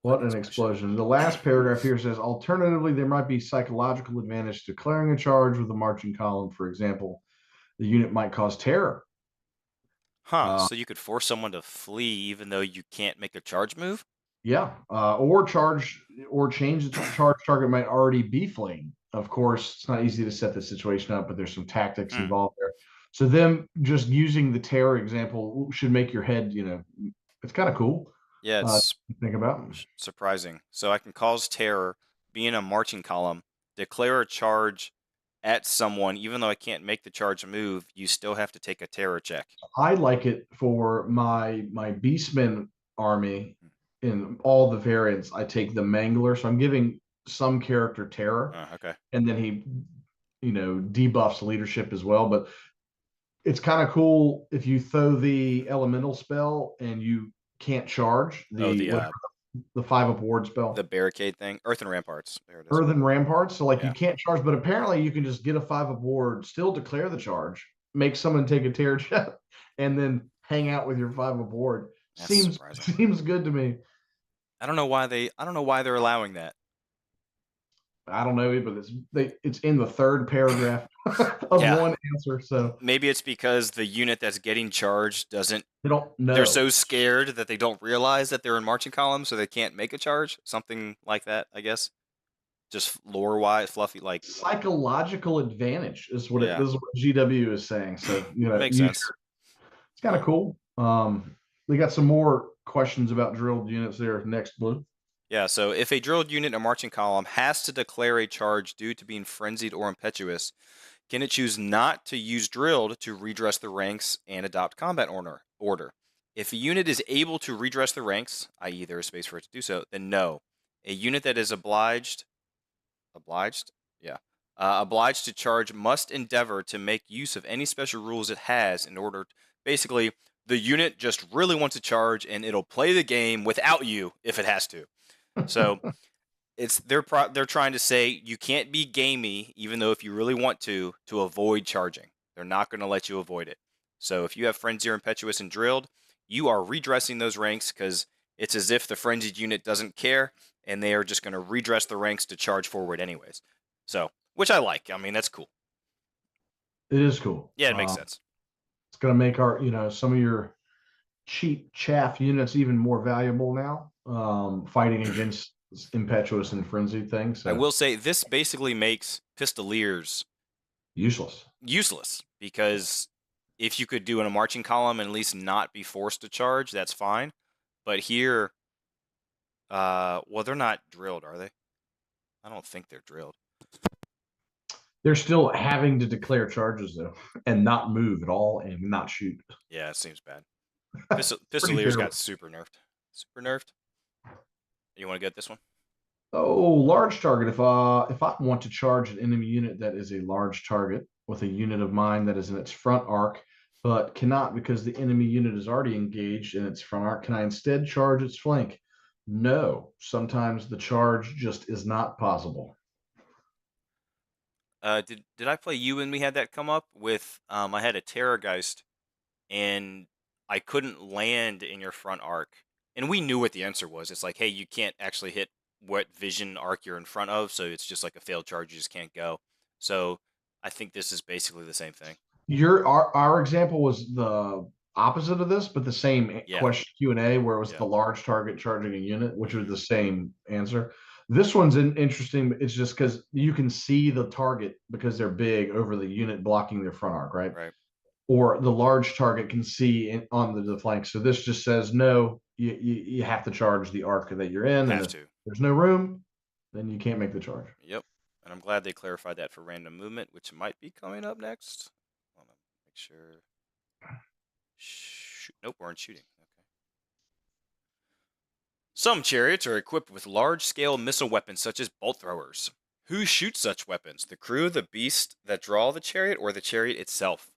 What an explosion. The last paragraph here says, alternatively, there might be psychological advantage to declaring a charge with a marching column. For example, the unit might cause terror. So you could force someone to flee even though you can't make a charge move? Yeah, or change the charge target might already be fleeing. Of course, it's not easy to set the situation up, but there's some tactics involved there. So them just using the terror example should make your head, it's kind of cool. Yeah, it's Think about. surprising. So I can cause terror, be in a marching column, declare a charge at someone, even though I can't make the charge move. You still have to take a terror check. I like it for my Beastmen army in all the variants. I take the Mangler, so I'm giving some character terror, Okay. and then he, debuffs leadership as well. But it's kind of cool if you throw the elemental spell and you can't charge Oh, the 5-up ward spell. the barricade thing, Earthen Ramparts. There it is. Earthen Ramparts. So like Yeah. you can't charge, but apparently you can just get a 5-up ward, still declare the charge, make someone take a terror check, and then hang out with your 5-up ward. That's surprising. Seems good to me. I don't know why they're allowing that. I don't know, but it's in the third paragraph of Yeah. one answer. So Maybe it's because the unit that's getting charged doesn't. they don't know. They're so scared that they don't realize that they're in marching column, so they can't make a charge. Something like that, I guess. Just lore-wise, fluffy, like psychological advantage is what Yeah. this is what GW is saying. So makes sense. It's kind of cool. We got some more questions about drilled units there next, Blue. Yeah, so if a drilled unit in marching column has to declare a charge due to being frenzied or impetuous, can it choose not to use drilled to redress the ranks and adopt combat order? If a unit is able to redress the ranks, i.e. there is space for it to do so, then no. A unit that is obliged to charge must endeavor to make use of any special rules it has in order basically, the unit just really wants to charge and it'll play the game without you if it has to. So they're trying to say you can't be gamey, even though if you really want to avoid charging. They're not going to let you avoid it. So if you have Frenzy or Impetuous and Drilled, you are redressing those ranks because it's as if the Frenzied unit doesn't care, and they are just going to redress the ranks to charge forward anyways. So, which I like. I mean, that's cool. It is cool. Yeah, it makes sense. It's going to make some of your cheap chaff units even more valuable now, fighting against impetuous and frenzied things. So I will say this basically makes Pistoliers useless because if you could do in a marching column and at least not be forced to charge, that's fine. But here, well, they're not drilled, are they? I don't think they're drilled. They're still having to declare charges though, and not move at all, and not shoot. Yeah, it seems bad. Pistoliers got super nerfed. Super nerfed. You want to get this one? Oh, large target. If I want to charge an enemy unit that is a large target with a unit of mine that is in its front arc, but cannot because the enemy unit is already engaged in its front arc, can I instead charge its flank? No. Sometimes the charge just is not possible. Did I play you when we had that come up with? I had a Terrorgeist, and I couldn't land in your front arc, and we knew what the answer was. It's like, hey, you can't actually hit what vision arc you're in front of, so it's just like a failed charge. You just can't go. So I think this is basically the same thing. Our example was the opposite of this, but the same question Q&A where it was the large target charging a unit, which was the same answer. This one's interesting. It's just because you can see the target because they're big over the unit blocking their front arc, right? Right. Or the large target can see on the flank. So this just says no. You have to charge the arc that you're in. And if there's no room, then you can't make the charge. Yep. And I'm glad they clarified that for random movement, which might be coming up next. Hold on, make sure. Nope, we're in shooting. Okay. Some chariots are equipped with large-scale missile weapons such as bolt throwers. Who shoots such weapons? The crew, the beast that draw the chariot, or the chariot itself?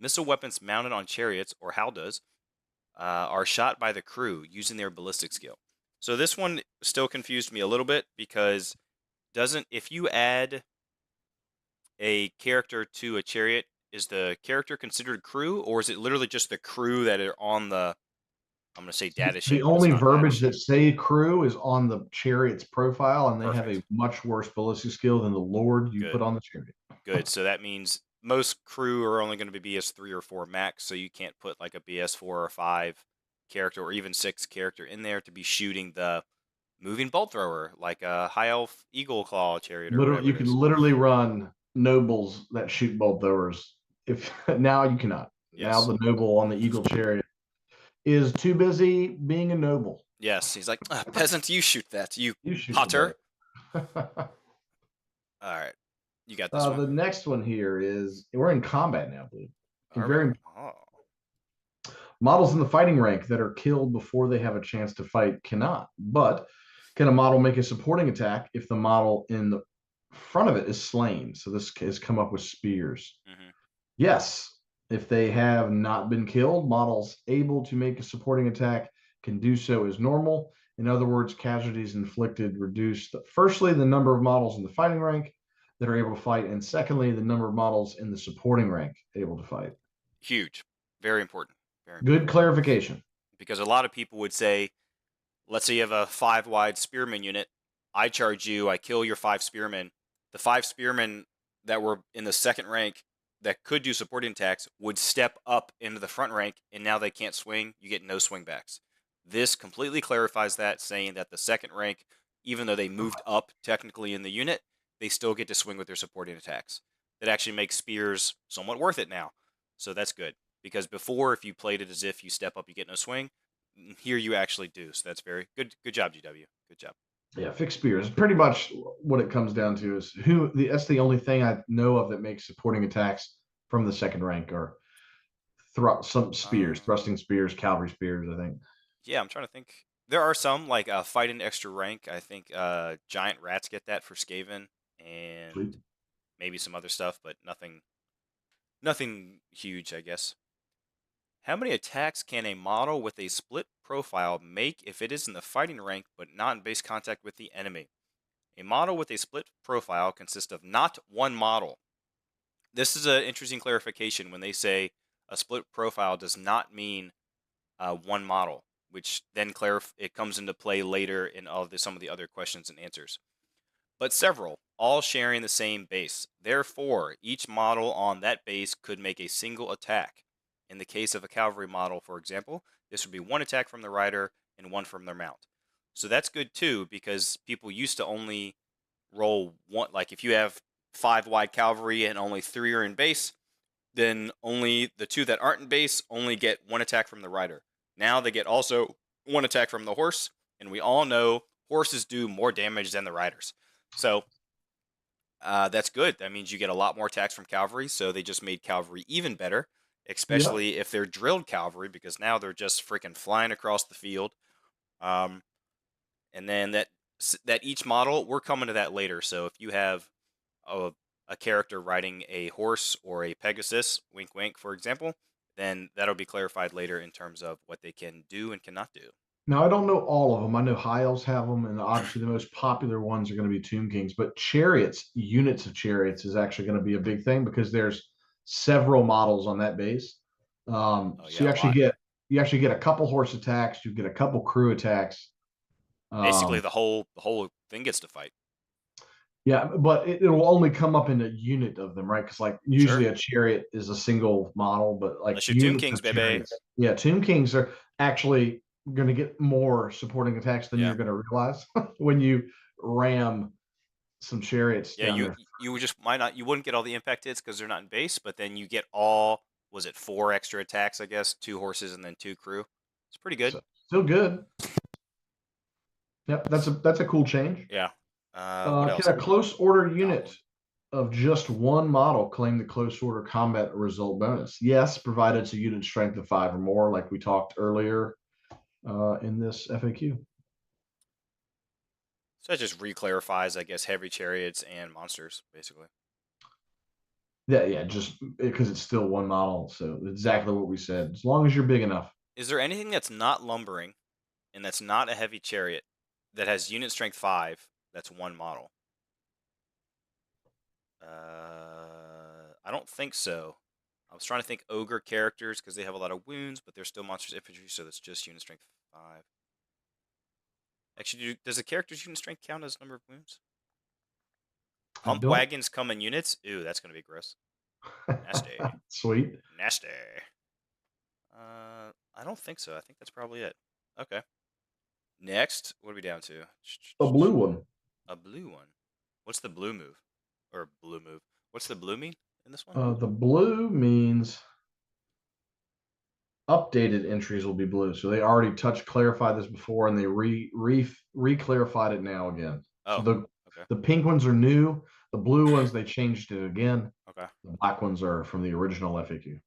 Missile weapons mounted on chariots, or howdahs, are shot by the crew using their ballistic skill. So this one still confused me a little bit because if you add a character to a chariot, is the character considered crew, or is it literally just the crew that are on the, I'm going to say data sheet? The only verbiage that say crew is on the chariot's profile, and they have a much worse ballistic skill than the Lord you put on the chariot. Good. So that means most crew are only going to be BS 3 or 4 max, so you can't put like a BS 4 or 5 character or even 6 character in there to be shooting the moving bolt thrower, like a high elf eagle claw chariot. You can literally run nobles that shoot bolt throwers. If now you cannot. Yes. Now the noble on the eagle chariot is too busy being a noble. Yes, he's like, peasant, you shoot that, you You shoot potter. the bow. All right, you got this one. The next one here is we're in combat now, Blue. Are we? Very Oh, models in the fighting rank that are killed before they have a chance to fight cannot. But can a model make a supporting attack if the model in the front of it is slain? So this has come up with spears. mm-hmm. Yes, if they have not been killed, models able to make a supporting attack can do so as normal. In other words, casualties inflicted reduce, firstly, the number of models in the fighting rank that are able to fight, and secondly, the number of models in the supporting rank able to fight. Huge, very important, very Good important. clarification. Because a lot of people would say, let's say you have a 5-wide spearman unit. I charge you, I kill your 5 spearmen. The 5 spearmen that were in the second rank that could do supporting attacks would step up into the front rank, and now they can't swing. You get no swing backs. This completely clarifies that, saying that the second rank, even though they moved up technically in the unit, they still get to swing with their supporting attacks. That actually makes spears somewhat worth it now. So that's good. Because before, if you played it as if you step up, you get no swing. Here you actually do. So that's very good. Good job, GW. Good job. Yeah, fixed spears. Pretty much what it comes down to is that's the only thing I know of that makes supporting attacks from the second rank, or some spears, thrusting spears, cavalry spears, I think. Yeah, I'm trying to think. There are some like fight in extra rank. I think giant rats get that for Skaven, and Sweet. maybe some other stuff, but nothing huge, I guess. How many attacks can a model with a split profile make if it is in the fighting rank but not in base contact with the enemy? A model with a split profile consists of not one model. This is an interesting clarification when they say a split profile does not mean one model, which then it comes into play later in some of the other questions and answers. But several, all sharing the same base. Therefore, each model on that base could make a single attack. In the case of a cavalry model, for example, this would be one attack from the rider and one from their mount. So that's good too, because people used to only roll one. Like if you have 5 wide cavalry and only 3 are in base, then only the 2 that aren't in base only get one attack from the rider. Now they get also one attack from the horse, and we all know horses do more damage than the riders. So that's good. That means you get a lot more attacks from cavalry, so they just made cavalry even better, especially if they're drilled cavalry, because now they're just freaking flying across the field. And then that each model, we're coming to that later. So if you have a character riding a horse or a Pegasus, wink wink, for example, then that'll be clarified later in terms of what they can do and cannot do. Now, I don't know all of them. I know High Elves have them, and obviously the most popular ones are going to be Tomb Kings. But chariots, units of chariots, is actually going to be a big thing because there's several models on that base. So you actually get a couple horse attacks, you get a couple crew attacks. Basically, the whole thing gets to fight. Yeah, but it will only come up in a unit of them, right? Because like usually Sure. a chariot is a single model, but like Unless you're Tomb units Kings, of baby. chariots, yeah, Tomb Kings are actually going to get more supporting attacks than Yeah. you're going to realize when you ram some chariots Yeah, down there. you just you wouldn't get all the impact hits because they're not in base, but then you get was it 4 extra attacks, I guess, 2 horses and then 2 crew. It's pretty good. So, still good. Yep, that's a cool change. Yeah. What else? Can a close order unit of just one model claim the close order combat result bonus? Yes, provided it's a unit strength of 5 or more, like we talked earlier in this FAQ. So that just reclarifies, I guess, heavy chariots and monsters, basically. Yeah, just because it's still one model. So exactly what we said. As long as you're big enough. Is there anything that's not lumbering and that's not a heavy chariot that has unit strength 5 that's one model? I don't think so. I was trying to think ogre characters because they have a lot of wounds, but they're still monsters infantry, so that's just unit strength 5. Actually, does the character's unit strength count as number of wounds? Hump wagons come in units? Ooh, that's going to be gross. Nasty. Sweet. Nasty. I don't think so. I think that's probably it. Okay. Next, what are we down to? A blue one. A blue one. What's the blue move? Or blue move. What's the blue mean in this one? The blue means updated entries will be blue. So they already clarified this before, and they re-clarified it now again. So Oh, okay, the pink ones are new. The blue ones, they changed it again. okay. The black ones are from the original FAQ.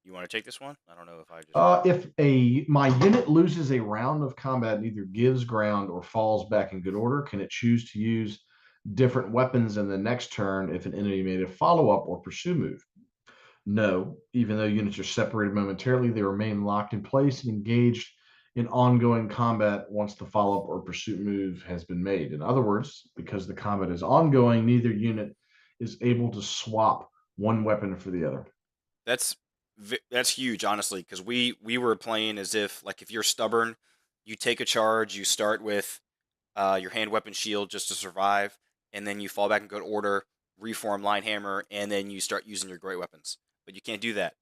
You want to take this one? I don't know if I just. If my unit loses a round of combat and either gives ground or falls back in good order, can it choose to use different weapons in the next turn if an enemy made a follow-up or pursue move? No, even though units are separated momentarily, they remain locked in place and engaged in ongoing combat once the follow-up or pursuit move has been made. In other words, because the combat is ongoing, neither unit is able to swap one weapon for the other. That's huge, honestly, because we were playing as if, like, if you're stubborn, you take a charge, you start with your hand weapon shield just to survive, and then you fall back in good order, reform line hammer, and then you start using your great weapons. But you can't do that.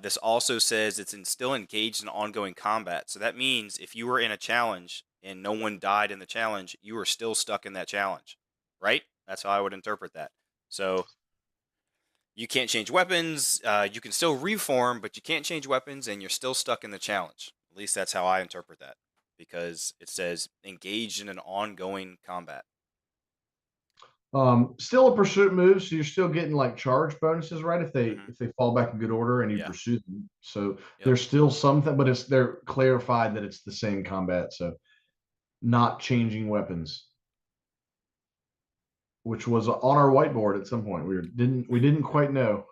This also says still engaged in ongoing combat. So that means if you were in a challenge and no one died in the challenge, you were still stuck in that challenge, right? That's how I would interpret that. So you can't change weapons. You can still reform, but you can't change weapons, and you're still stuck in the challenge. At least that's how I interpret that, because it says engaged in an ongoing combat. Still a pursuit move, so you're still getting like charge bonuses, right? If they Mhm. if they fall back in good order and you Yeah. pursue them. So Yep. there's still something, but they're clarified that it's the same combat. So not changing weapons, which was on our whiteboard at some point. We didn't quite know.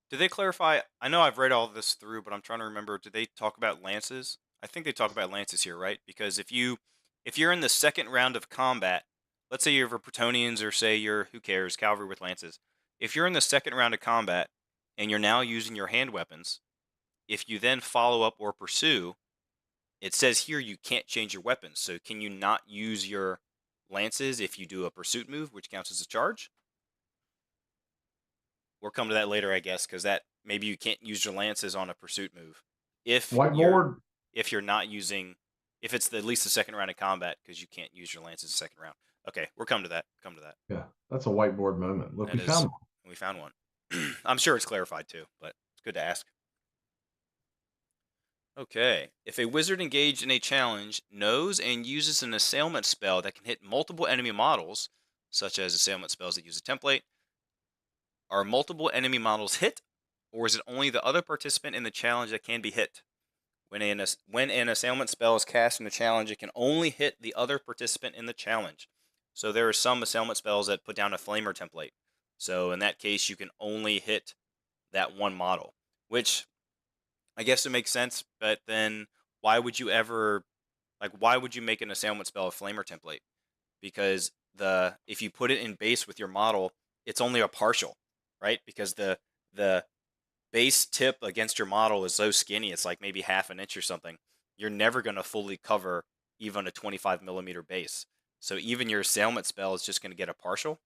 Did they clarify? I know I've read all this through, but I'm trying to remember. Did they talk about lances? I think they talk about lances here, right? Because if you're in the second round of combat, let's say you're Bretonnians, or say you're, who cares, cavalry with lances. If you're in the second round of combat and you're now using your hand weapons, if you then follow up or pursue, it says here you can't change your weapons. So can you not use your lances if you do a pursuit move, which counts as a charge? We'll come to that later, I guess, because that maybe you can't use your lances on a pursuit move if Whiteboard. you're not using, if it's at least the second round of combat, because you can't use your lances the second round. Okay, we're coming to that. Come to that. Yeah, that's a whiteboard moment. Look, That we is, found one. we found one. I'm sure it's clarified too, but it's good to ask. Okay, if a wizard engaged in a challenge knows and uses an assailment spell that can hit multiple enemy models, such as assailment spells that use a template, are multiple enemy models hit, or is it only the other participant in the challenge that can be hit? When an assailment spell is cast in the challenge, it can only hit the other participant in the challenge. So there are some assailment spells that put down a flamer template. So in that case, you can only hit that one model, which I guess it makes sense. But then why would you make an assailment spell a flamer template? Because if you put it in base with your model, it's only a partial, right? Because the base tip against your model is so skinny, it's like maybe half an inch or something. You're never going to fully cover even a 25 millimeter base. So even your assailment spell is just going to get a partial,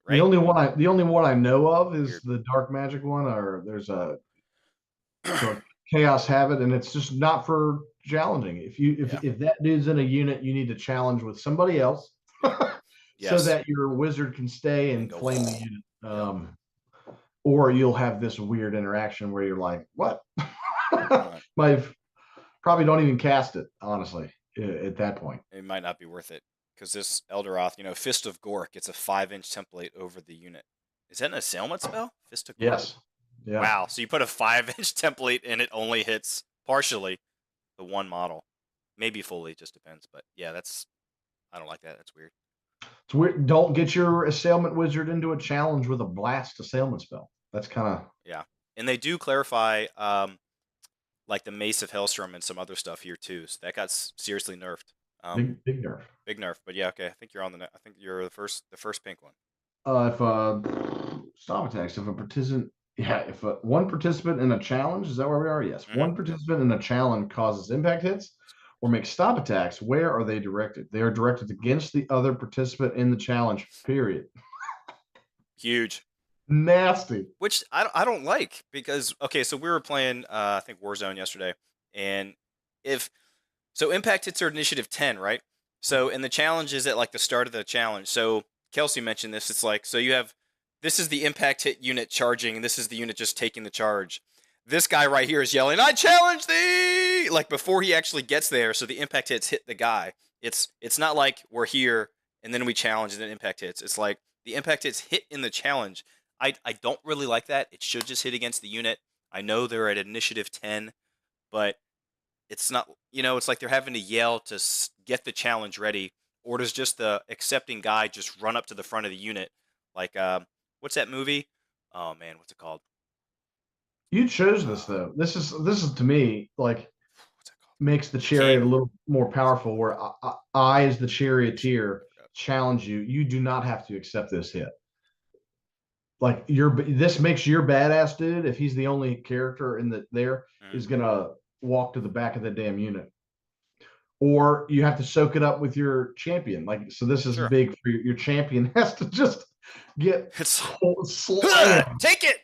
right? The only one I know of is Weird. the dark magic one, or there's a chaos habit, and it's just not for challenging. If that dude's in a unit, you need to challenge with somebody else, so that your wizard can stay and go flame the unit. Or you'll have this weird interaction where you're like, "What?" My probably don't even cast it, honestly, at that point. It might not be worth it, because this Elderoth, Fist of Gork, it's a 5-inch template over the unit. Is that an assailment spell? Fist of Gork? Yes. Yeah. Wow. So you put a 5-inch template and it only hits partially the one model. Maybe fully, just depends. But yeah, I don't like that. That's weird. It's weird. Don't get your assailment wizard into a challenge with a blast assailment spell. That's kind of. Yeah. And they do clarify like the Mace of Hellstrom and some other stuff here too. So that got seriously nerfed. Big nerf. Big nerf. But yeah, okay. I think you're on I think you're the first pink one. If stop attacks, if a participant, if one participant in a challenge, is that where we are? Yes. One participant in a challenge causes impact hits or makes stop attacks. Where are they directed? They are directed against the other participant in the challenge. Period. Huge. Nasty. Which I don't like, because okay, so we were playing I think Warzone yesterday, and impact hits are initiative 10, right? So and the challenge is at like the start of the challenge. So Kelsey mentioned this. It's like, so you have, this is the impact hit unit charging, and this is the unit just taking the charge. this guy right here is yelling, "I challenge thee!" Like before he actually gets there, so the impact hits hit the guy. It's not like we're here and then we challenge and then impact hits. It's like the impact hits hit in the challenge. I don't really like that. It should just hit against the unit. I know they're at initiative 10, but it's not, it's like they're having to yell to get the challenge ready, or does just the accepting guy just run up to the front of the unit? Like, what's that movie? Oh man, what's it called? You chose this though. This is to me like What's that called? makes the The chariot a King. little more powerful. Where I as the charioteer Yep. challenge you, you do not have to accept this hit. Like this makes your badass dude, if he's the only character in is gonna walk to the back of the damn unit. Or you have to soak it up with your champion. Like, so this is Sure. big for your champion has to just get It's slammed. take it.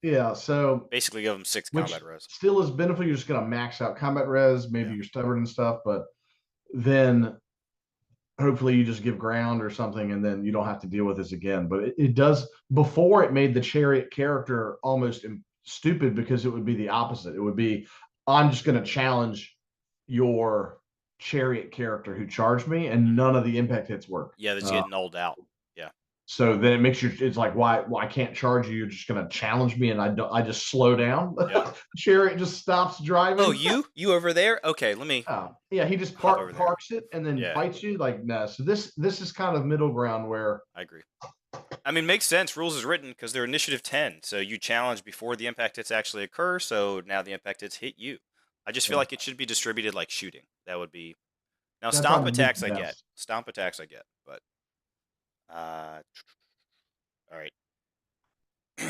Yeah, so Basically, give him 6 which combat res. still is beneficial. You're just gonna max out combat res. Maybe Yeah. you're stubborn and stuff, but then hopefully you just give ground or something, and then you don't have to deal with this again. But it does. Before, it made the chariot character almost stupid because it would be the opposite. It would be, I'm just going to challenge your chariot character who charged me, and none of the impact hits work. Yeah, that's getting nulled out. Yeah. So then it makes it's like, why I can't charge you? You're just going to challenge me, and I just slow down. Yeah. Chariot just stops driving. Oh, you over there? Okay, let me. Yeah, he just Hop over there. parks it and then Yeah. fights you. Like, no. So this is kind of middle ground where I agree. I mean, makes sense. Rules is written because they're initiative 10, so you challenge before the impact hits actually occur. So now the impact hits hit you. I just feel like it should be distributed like shooting. That would be. Now That's stomp probably attacks the I get. best. Stomp attacks I get, but all right.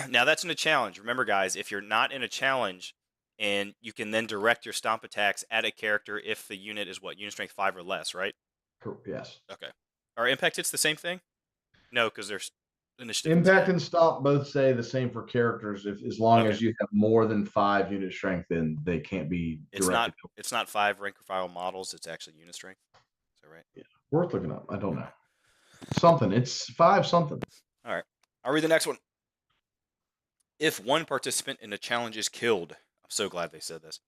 Now that's in a challenge. Remember, guys, if you're not in a challenge, and you can then direct your stomp attacks at a character if the unit is what? Unit strength 5 or less, right? Yes. Okay. Are impact hits the same thing? No, because there's initiative Impact 10. and stomp both say the same for characters. If as long as you have more than 5 unit strength, then they can't be directed. It's not 5 rank or file models. It's actually unit strength. Is that right? Yeah. Worth looking up. I don't know. Something. It's 5 something. All right. I'll read the next one. If one participant in a challenge is killed, I'm so glad they said this,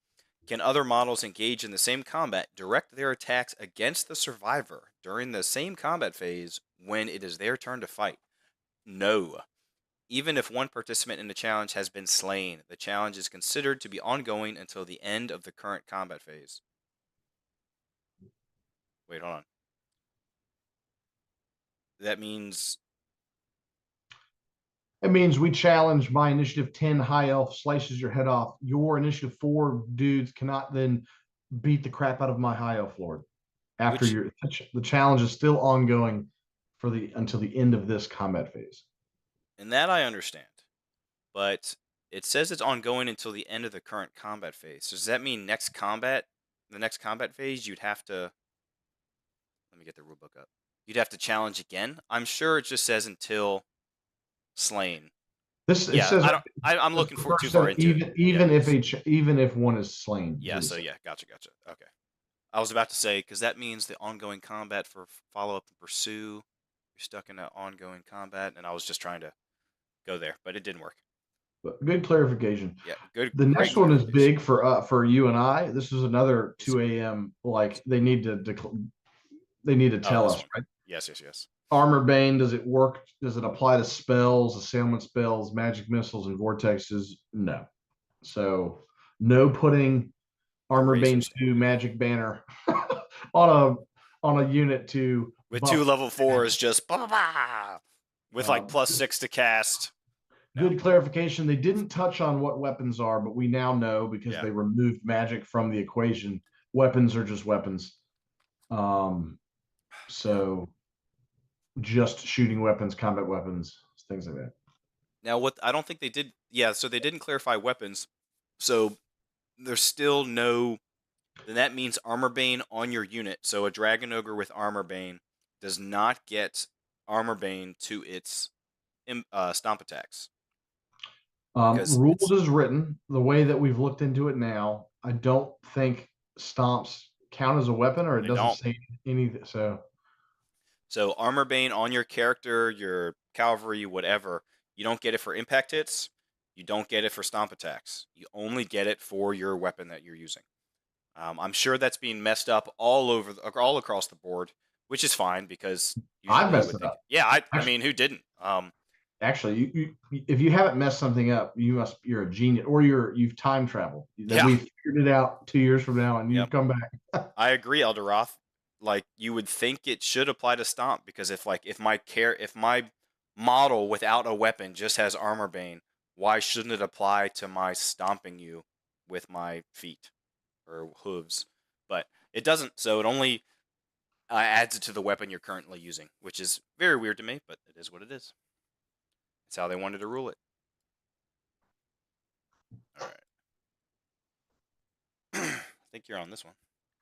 can other models engaged in the same combat direct their attacks against the survivor during the same combat phase when it is their turn to fight? No. Even if one participant in the challenge has been slain, the challenge is considered to be ongoing until the end of the current combat phase. Wait, hold on. That means... It means we challenge my initiative 10 high elf slices your head off. Your initiative 4 dudes cannot then beat the crap out of my high elf lord. After the challenge is still ongoing until the end of this combat phase. And that I understand. But it says it's ongoing until the end of the current combat phase. So does that mean the next combat phase, you'd have to... Let me get the rulebook up. You'd have to challenge again? I'm sure it just says until slain. It says, I'm looking for too far into it. Even if one is slain. Yeah, so yeah, gotcha. Okay. I was about to say, because that means the ongoing combat for follow-up and pursue. You're stuck in an ongoing combat, and I was just trying to go there, but it didn't work. Good clarification. Yeah, good. The next one is big for you and I. This is another 2 a.m. Like they need to tell us, right? Yes. Armor Bane, does it work? Does it apply to spells, assailment spells, magic missiles, and vortexes? No. So no putting Armor Bane 2 Magic Banner on a unit to with 2 level 4s just with like +6 to cast. Good clarification. They didn't touch on what weapons are, but we now know because they removed magic from the equation. Weapons are just weapons. So just shooting weapons, combat weapons, things like that. Now, what I don't think they did, so they didn't clarify weapons. So there's still no, then that means Armor Bane on your unit. So a Dragon Ogre with Armor Bane does not get Armor Bane to its stomp attacks. Rules is written the way that we've looked into it now. I don't think stomps count as a weapon, or it doesn't say anything. So Armor Bane on your character, your cavalry, whatever, you don't get it for impact hits. You don't get it for stomp attacks. You only get it for your weapon that you're using. I'm sure that's being messed up all across the board, which is fine because I usually you messed would it think, up. yeah, I Actually, mean, who didn't? Actually, if you haven't messed something up, you're a genius, or you've time traveled. That Yeah. we figured it out 2 years from now, and you've Yep. come back. I agree, Elderoth. Like you would think it should apply to stomp because if my model without a weapon just has armor bane, why shouldn't it apply to my stomping you with my feet or hooves? But it doesn't, so it only adds it to the weapon you're currently using, which is very weird to me, but it is what it is. It's how they wanted to rule it. All right. I think you're on this one.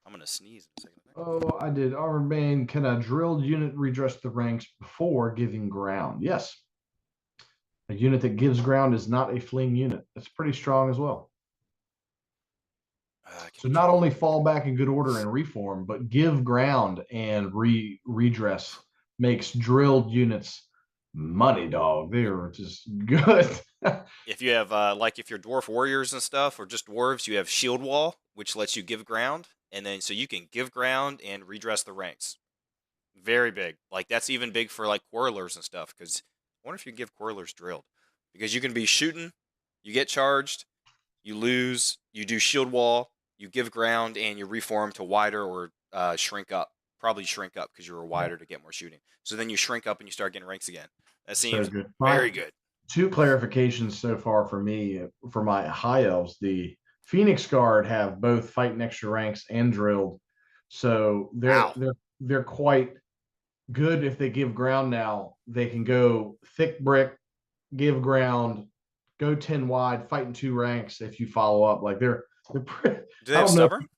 I'm gonna sneeze in a second. Oh, I did. Armor Bane. Can a drilled unit redress the ranks before giving ground? Yes. A unit that gives ground is not a fleeing unit. That's pretty strong as well. So not only fall back in good order and reform, but give ground and redress makes drilled units money, dog. They're just good. If you have if you're dwarf warriors and stuff, or just dwarves, you have shield wall, which lets you give ground, and then so you can give ground and redress the ranks. Very big. Like that's even big for like quarrelers and stuff. Because I wonder if you can give quarrelers drilled, because you can be shooting, you get charged, you lose, you do shield wall, you give ground, and you reform to wider or shrink up. Probably shrink up because you were wider to get more shooting. So then you shrink up and you start getting ranks again. That seems So good. very good. 2 clarifications so far for me for my high elves. The Phoenix Guard have both fighting extra ranks and drilled, so Wow. they're quite good. If they give ground now, they can go thick brick, give ground, go 10 wide, fighting 2 ranks. If you follow up, like they're pretty, Do they have stubborn?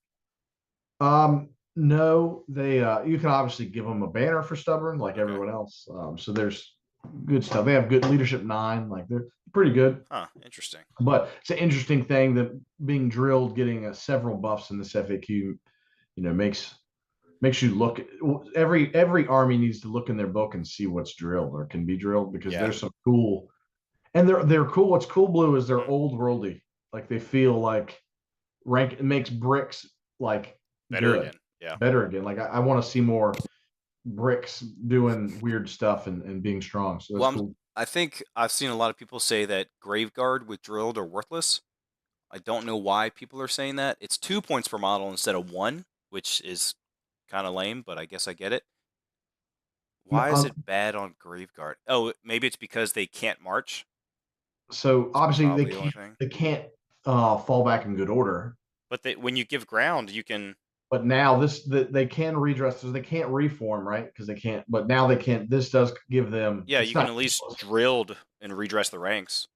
No, they you can obviously give them a banner for stubborn like everyone else. So there's good stuff. They have good leadership 9, like they're pretty good. Huh, interesting. But it's an interesting thing that being drilled, getting several buffs in this FAQ, makes you look. Every army needs to look in their book and see what's drilled or can be drilled, because there's some cool, and they're cool. What's cool, Blue, is they're old worldy. Like they feel like rank. It makes bricks like better good. Again. Yeah, better again. Like I want to see more bricks doing weird stuff and being strong. So that's cool. I think I've seen a lot of people say that Graveguard with drilled are worthless. I don't know why people are saying that. It's 2 points per model instead of 1, which is kind of lame, but I guess I get it. Why is it bad on Graveguard? Oh, maybe it's because they can't march. So obviously they can't fall back in good order. But when you give ground, you can. But now they can redress, so they can't reform, right? Because they can't. But now they can't. This does give them. Yeah, you can at least drilled and redress the ranks.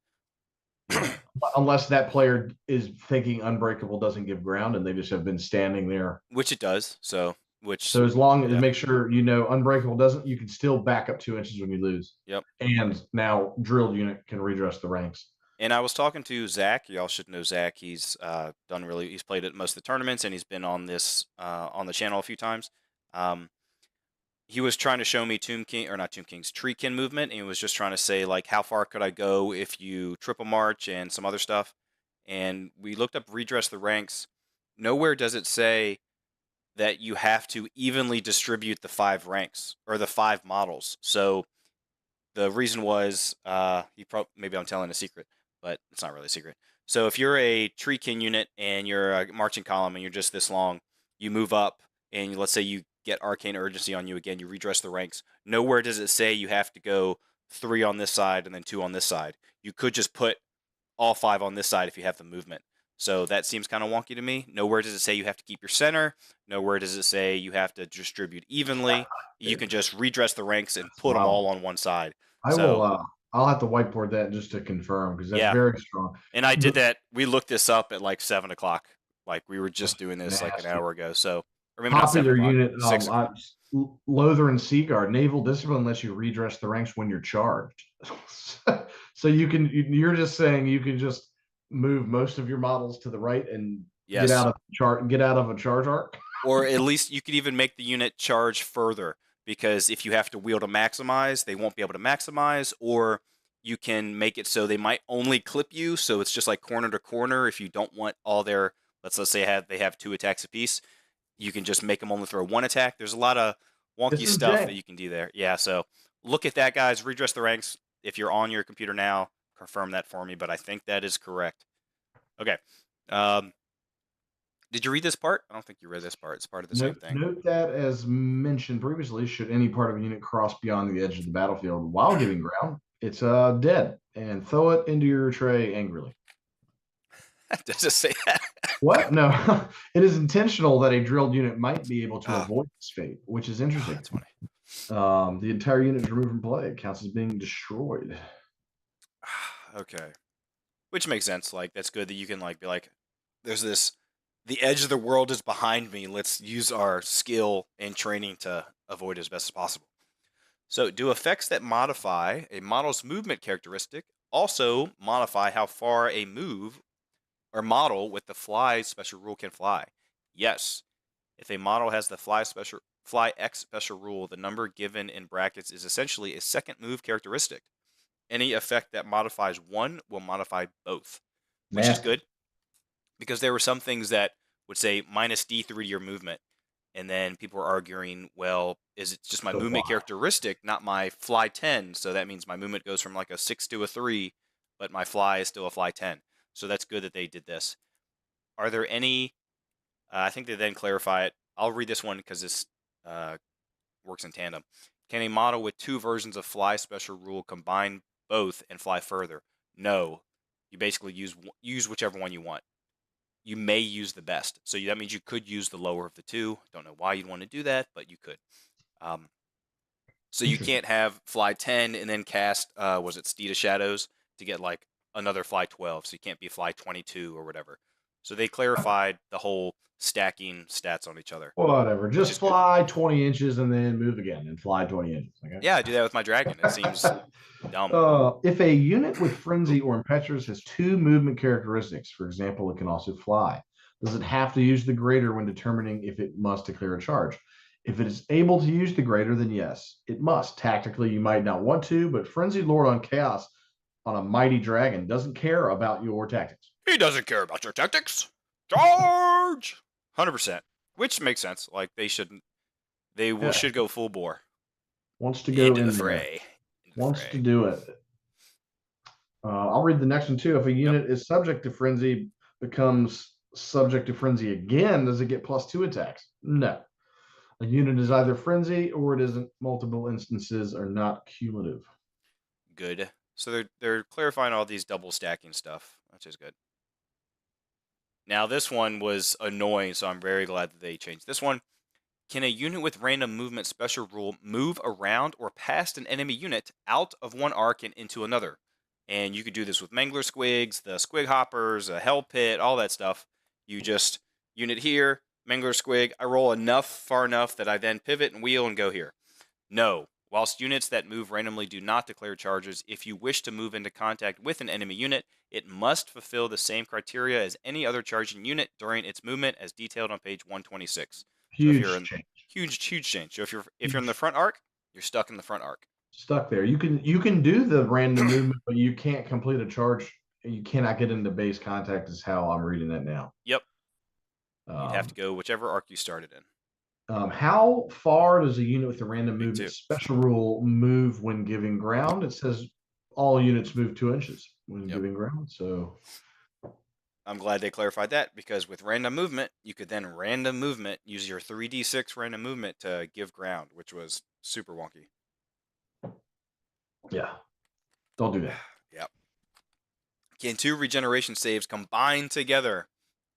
Unless that player is thinking Unbreakable doesn't give ground, and they just have been standing there. Which it does. So as long as make sure Unbreakable doesn't, you can still back up 2 inches when you lose. Yep. And now drilled unit can redress the ranks. And I was talking to Zach. Y'all should know Zach. He's he's played at most of the tournaments, and he's been on this on the channel a few times. He was trying to show me Treekin movement, and he was just trying to say like how far could I go if you triple march and some other stuff. And we looked up redress the ranks. Nowhere does it say that you have to evenly distribute the 5 ranks or the 5 models. So the reason was maybe I'm telling a secret, but it's not really a secret. So if you're a Treekin unit and you're a marching column and you're just this long, you move up and let's say you get Arcane Urgency on you again, you redress the ranks. Nowhere does it say you have to go 3 on this side and then 2 on this side. You could just put all 5 on this side if you have the movement. So that seems kind of wonky to me. Nowhere does it say you have to keep your center. Nowhere does it say you have to distribute evenly. You can just redress the ranks and put them all on one side. I'll have to whiteboard that just to confirm, because that's very strong. And I did that. We looked this up at like 7 o'clock. Like we were just doing this like an hour ago. So popular unit, Lothar and Seaguard. Naval Discipline lets you redress the ranks when you're charged. So you're just saying you can just move most of your models to the right and get out of a charge arc. Or at least you could even make the unit charge further, because if you have to wheel to maximize, they won't be able to maximize, or you can make it so they might only clip you, so it's just like corner to corner. If you don't want all their, let's say they have 2 attacks apiece, you can just make them only throw 1 attack. There's a lot of wonky This is stuff Jay. that you can do there. Yeah, so look at that, guys. Redress the ranks. If you're on your computer now, confirm that for me, but I think that is correct. Okay. Did you read this part? I don't think you read this part. It's part of the same thing. Note that, as mentioned previously, should any part of a unit cross beyond the edge of the battlefield while giving ground, it's dead, and throw it into your tray angrily. Does it say that? What? No. It is intentional that a drilled unit might be able to avoid this fate, which is interesting. That's funny. The entire unit is removed from play. It counts as being destroyed. Okay. Which makes sense. Like, that's good that you can, like, be like, there's this, the edge of the world is behind me. Let's use our skill and training to avoid it as best as possible. So, do effects that modify a model's movement characteristic also modify how far a move or model with the fly special rule can fly? Yes. If a model has the fly X special rule, the number given in brackets is essentially a second move characteristic. Any effect that modifies one will modify both, which is good, because there were some things that would say minus D3 to your movement, and then people were arguing, well, is it just my movement characteristic, not my fly 10? So that means my movement goes from like a 6 to a 3, but my fly is still a fly 10. So that's good that they did this. Are there any, I think they then clarify it. I'll read this one because this works in tandem. Can a model with 2 versions of fly special rule combine both and fly further? No. You basically use whichever one you want. You may use the best. So that means you could use the lower of the 2. Don't know why you'd want to do that, but you could. So you can't have fly 10 and then cast, was it Steed of Shadows, to get like another fly 12. So you can't be fly 22 or whatever. So they clarified the whole stacking stats on each other. Whatever. Just fly 20 inches and then move again and fly 20 inches. Okay? Yeah, I do that with my dragon. It seems dumb. If a unit with Frenzy or Impetuous has 2 movement characteristics, for example, it can also fly, does it have to use the greater when determining if it must declare a charge? If it is able to use the greater, then yes, it must. Tactically, you might not want to, but Frenzied Lord on Chaos on a Mighty Dragon doesn't care about your tactics. He doesn't care about your tactics. Charge! 100%. Which makes sense. Like, they shouldn't. They should go full bore. Wants to go into the fray. Wants to do it. I'll read the next one too. If a unit is subject to frenzy, becomes subject to frenzy again, does it get +2 attacks? No. A unit is either frenzy or it isn't. Multiple instances are not cumulative. Good. So they're clarifying all these double stacking stuff, which is good. Now this one was annoying, so I'm very glad that they changed this one. Can a unit with random movement special rule move around or past an enemy unit out of one arc and into another? And you could do this with Mangler Squigs, the Squig Hoppers, a Hell Pit, all that stuff. You just, unit here, Mangler Squig, I roll far enough that I then pivot and wheel and go here. No. Whilst units that move randomly do not declare charges, if you wish to move into contact with an enemy unit, it must fulfill the same criteria as any other charging unit during its movement as detailed on page 126. Huge change. Huge change. So if you're in the front arc, you're stuck in the front arc. Stuck there. You can do the random movement, but you can't complete a charge. You cannot get into base contact is how I'm reading that now. Yep. You'd have to go whichever arc you started in. How far does a unit with a random movement special rule move when giving ground? It says all units move 2 inches when giving ground. So I'm glad they clarified that, because with random movement, you could then random movement, use your 3d6 random movement to give ground, which was super wonky. Yeah. Don't do that. Yep. Can 2 regeneration saves combine together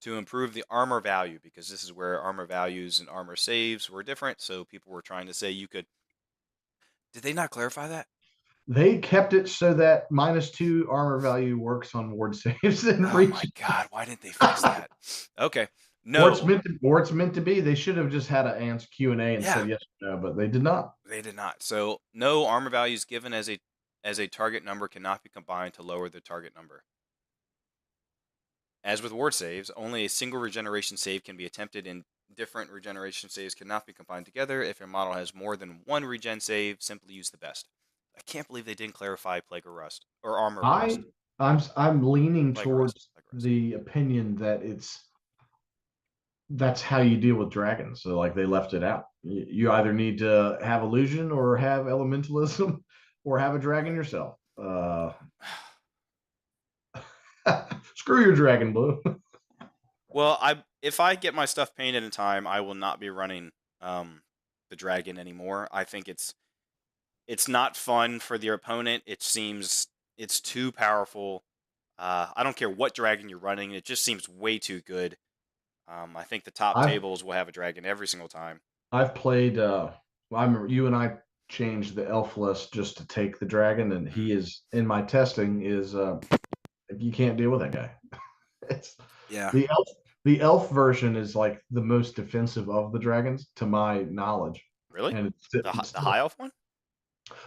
to improve the armor value? Because this is where armor values and armor saves were different. So people were trying to say you could. Did they not clarify that? They kept it so that -2 armor value works on ward saves. And oh my god! Why didn't they fix that? Okay, no. Or it's meant to be. They should have just had an answer Q&A and said yes or no, but they did not. They did not. So no armor values given as a target number cannot be combined to lower the target number. As with ward saves, only a single regeneration save can be attempted, and different regeneration saves cannot be combined together. If your model has more than 1 regen save, simply use the best. I can't believe they didn't clarify Plague of Rust or Armor of Rust. I'm leaning Plague of Rust. towards Plague of Rust. the opinion that that's how you deal with dragons. So like they left it out. You either need to have illusion or have elementalism or have a dragon yourself. Screw your dragon, Blue. Well, if I get my stuff painted in time, I will not be running the dragon anymore. I think it's not fun for the opponent. It seems it's too powerful. I don't care what dragon you're running. It just seems way too good. I think the top tables will have a dragon every single time. I've played. Well, I remember you and I changed the elf list just to take the dragon, and he is in my testing. Is you can't deal with that guy. It's Yeah. The elf version is like the most defensive of the dragons, to my knowledge. Really? And the high elf one?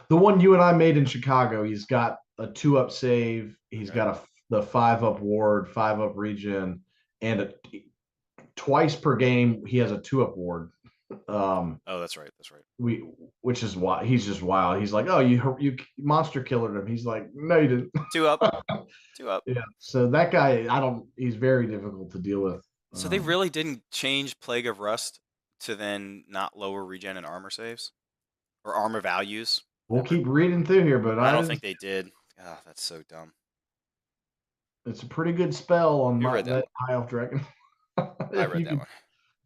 The one you and I made in Chicago. He's got a 2-up save. He's Okay. got the 5-up ward, 5-up regen, and twice per game he has a 2-up ward. Oh, that's right. That's right. Which is why he's just wild. He's like, oh, you monster killered him. He's like, no, you didn't. 2 up. 2 up. Yeah. So that guy, he's very difficult to deal with. So they really didn't change Plague of Rust to then not lower regen and armor saves? Or armor values? We'll keep reading through here, but I don't think they did. Oh, that's so dumb. It's a pretty good spell on that high elf dragon. I read that one.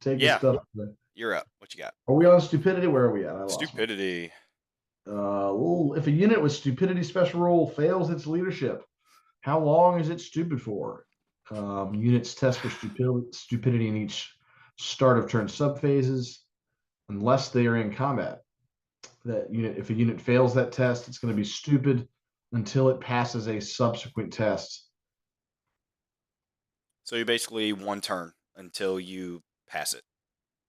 Take the stuff. You're up. What you got? Are we on stupidity? Where are we at? Stupidity. If a unit with stupidity special rule fails its leadership, how long is it stupid for? Units test for stupidity in each start of turn subphases, unless they are in combat. If a unit fails that test, it's going to be stupid until it passes a subsequent test. So you basically one turn until you pass it.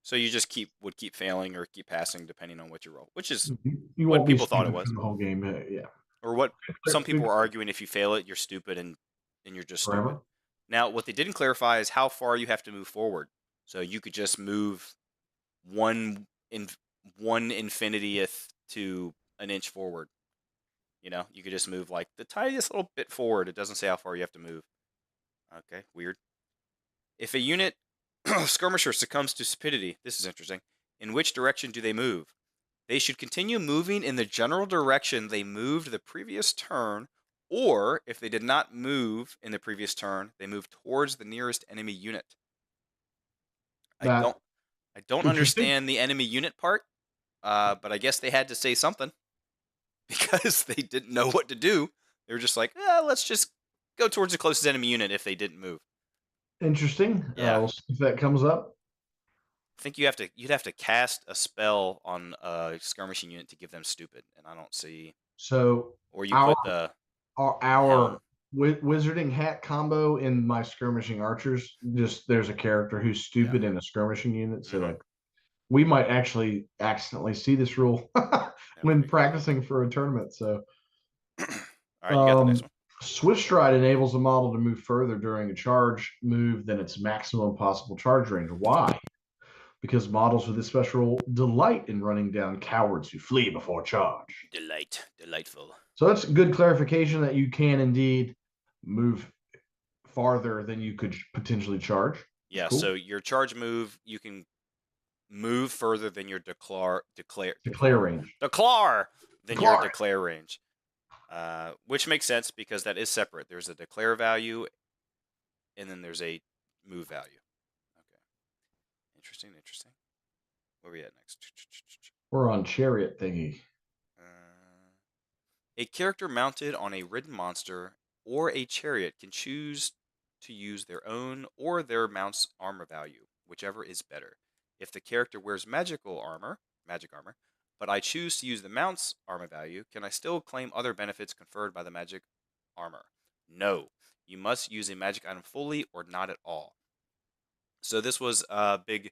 So you just would keep failing or keep passing depending on what you roll, which is what people thought it was. The whole game, yeah. Or what some people were arguing: if you fail it, you're stupid and you're just forever. Stupid. Now, what they didn't clarify is how far you have to move forward. So you could just move one infinitieth to an inch forward. You could just move like the tiniest little bit forward. It doesn't say how far you have to move. Okay, weird. If a unit skirmisher succumbs to stupidity, this is interesting. In which direction do they move? They should continue moving in the general direction they moved the previous turn, or if they did not move in the previous turn, they move towards the nearest enemy unit. I don't understand the enemy unit part, but I guess they had to say something because they didn't know what to do. They were just like, let's just go towards the closest enemy unit if they didn't move. Interesting. Yeah. We'll see if that comes up. I think you'd have to cast a spell on a skirmishing unit to give them stupid, and I don't see. So or you put our wizarding hat combo in my skirmishing archers. Just there's a character who's stupid in a skirmishing unit, so like we might actually accidentally see this rule when practicing for a tournament. So, all right, you got the next one. Swift Stride enables a model to move further during a charge move than its maximum possible charge range. Why? Because models with this special rule delight in running down cowards who flee before charge. Delightful. So that's good clarification that you can indeed move farther than you could potentially charge. Yeah, cool. So your charge move, you can move further than your declare range. Your declare range. Which makes sense because that is separate. There's a declare value, and then there's a move value. Okay. Interesting. Where are we at next? We're on Chariot thingy. A character mounted on a ridden monster or a chariot can choose to use their own or their mount's armor value, whichever is better. If the character wears magic armor, but I choose to use the mount's armor value, can I still claim other benefits conferred by the magic armor? No. You must use a magic item fully or not at all. So this was a big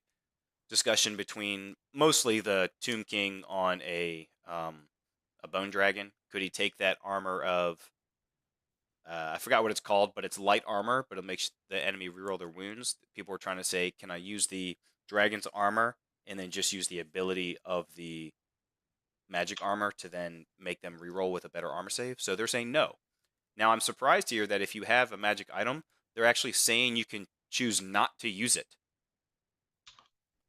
discussion between mostly the Tomb King on a bone dragon. Could he take that armor of I forgot what it's called, but it's light armor, but it makes the enemy reroll their wounds. People were trying to say, can I use the dragon's armor and then just use the ability of the magic armor to then make them reroll with a better armor save. So they're saying no. Now I'm surprised here that if you have a magic item, they're actually saying you can choose not to use it.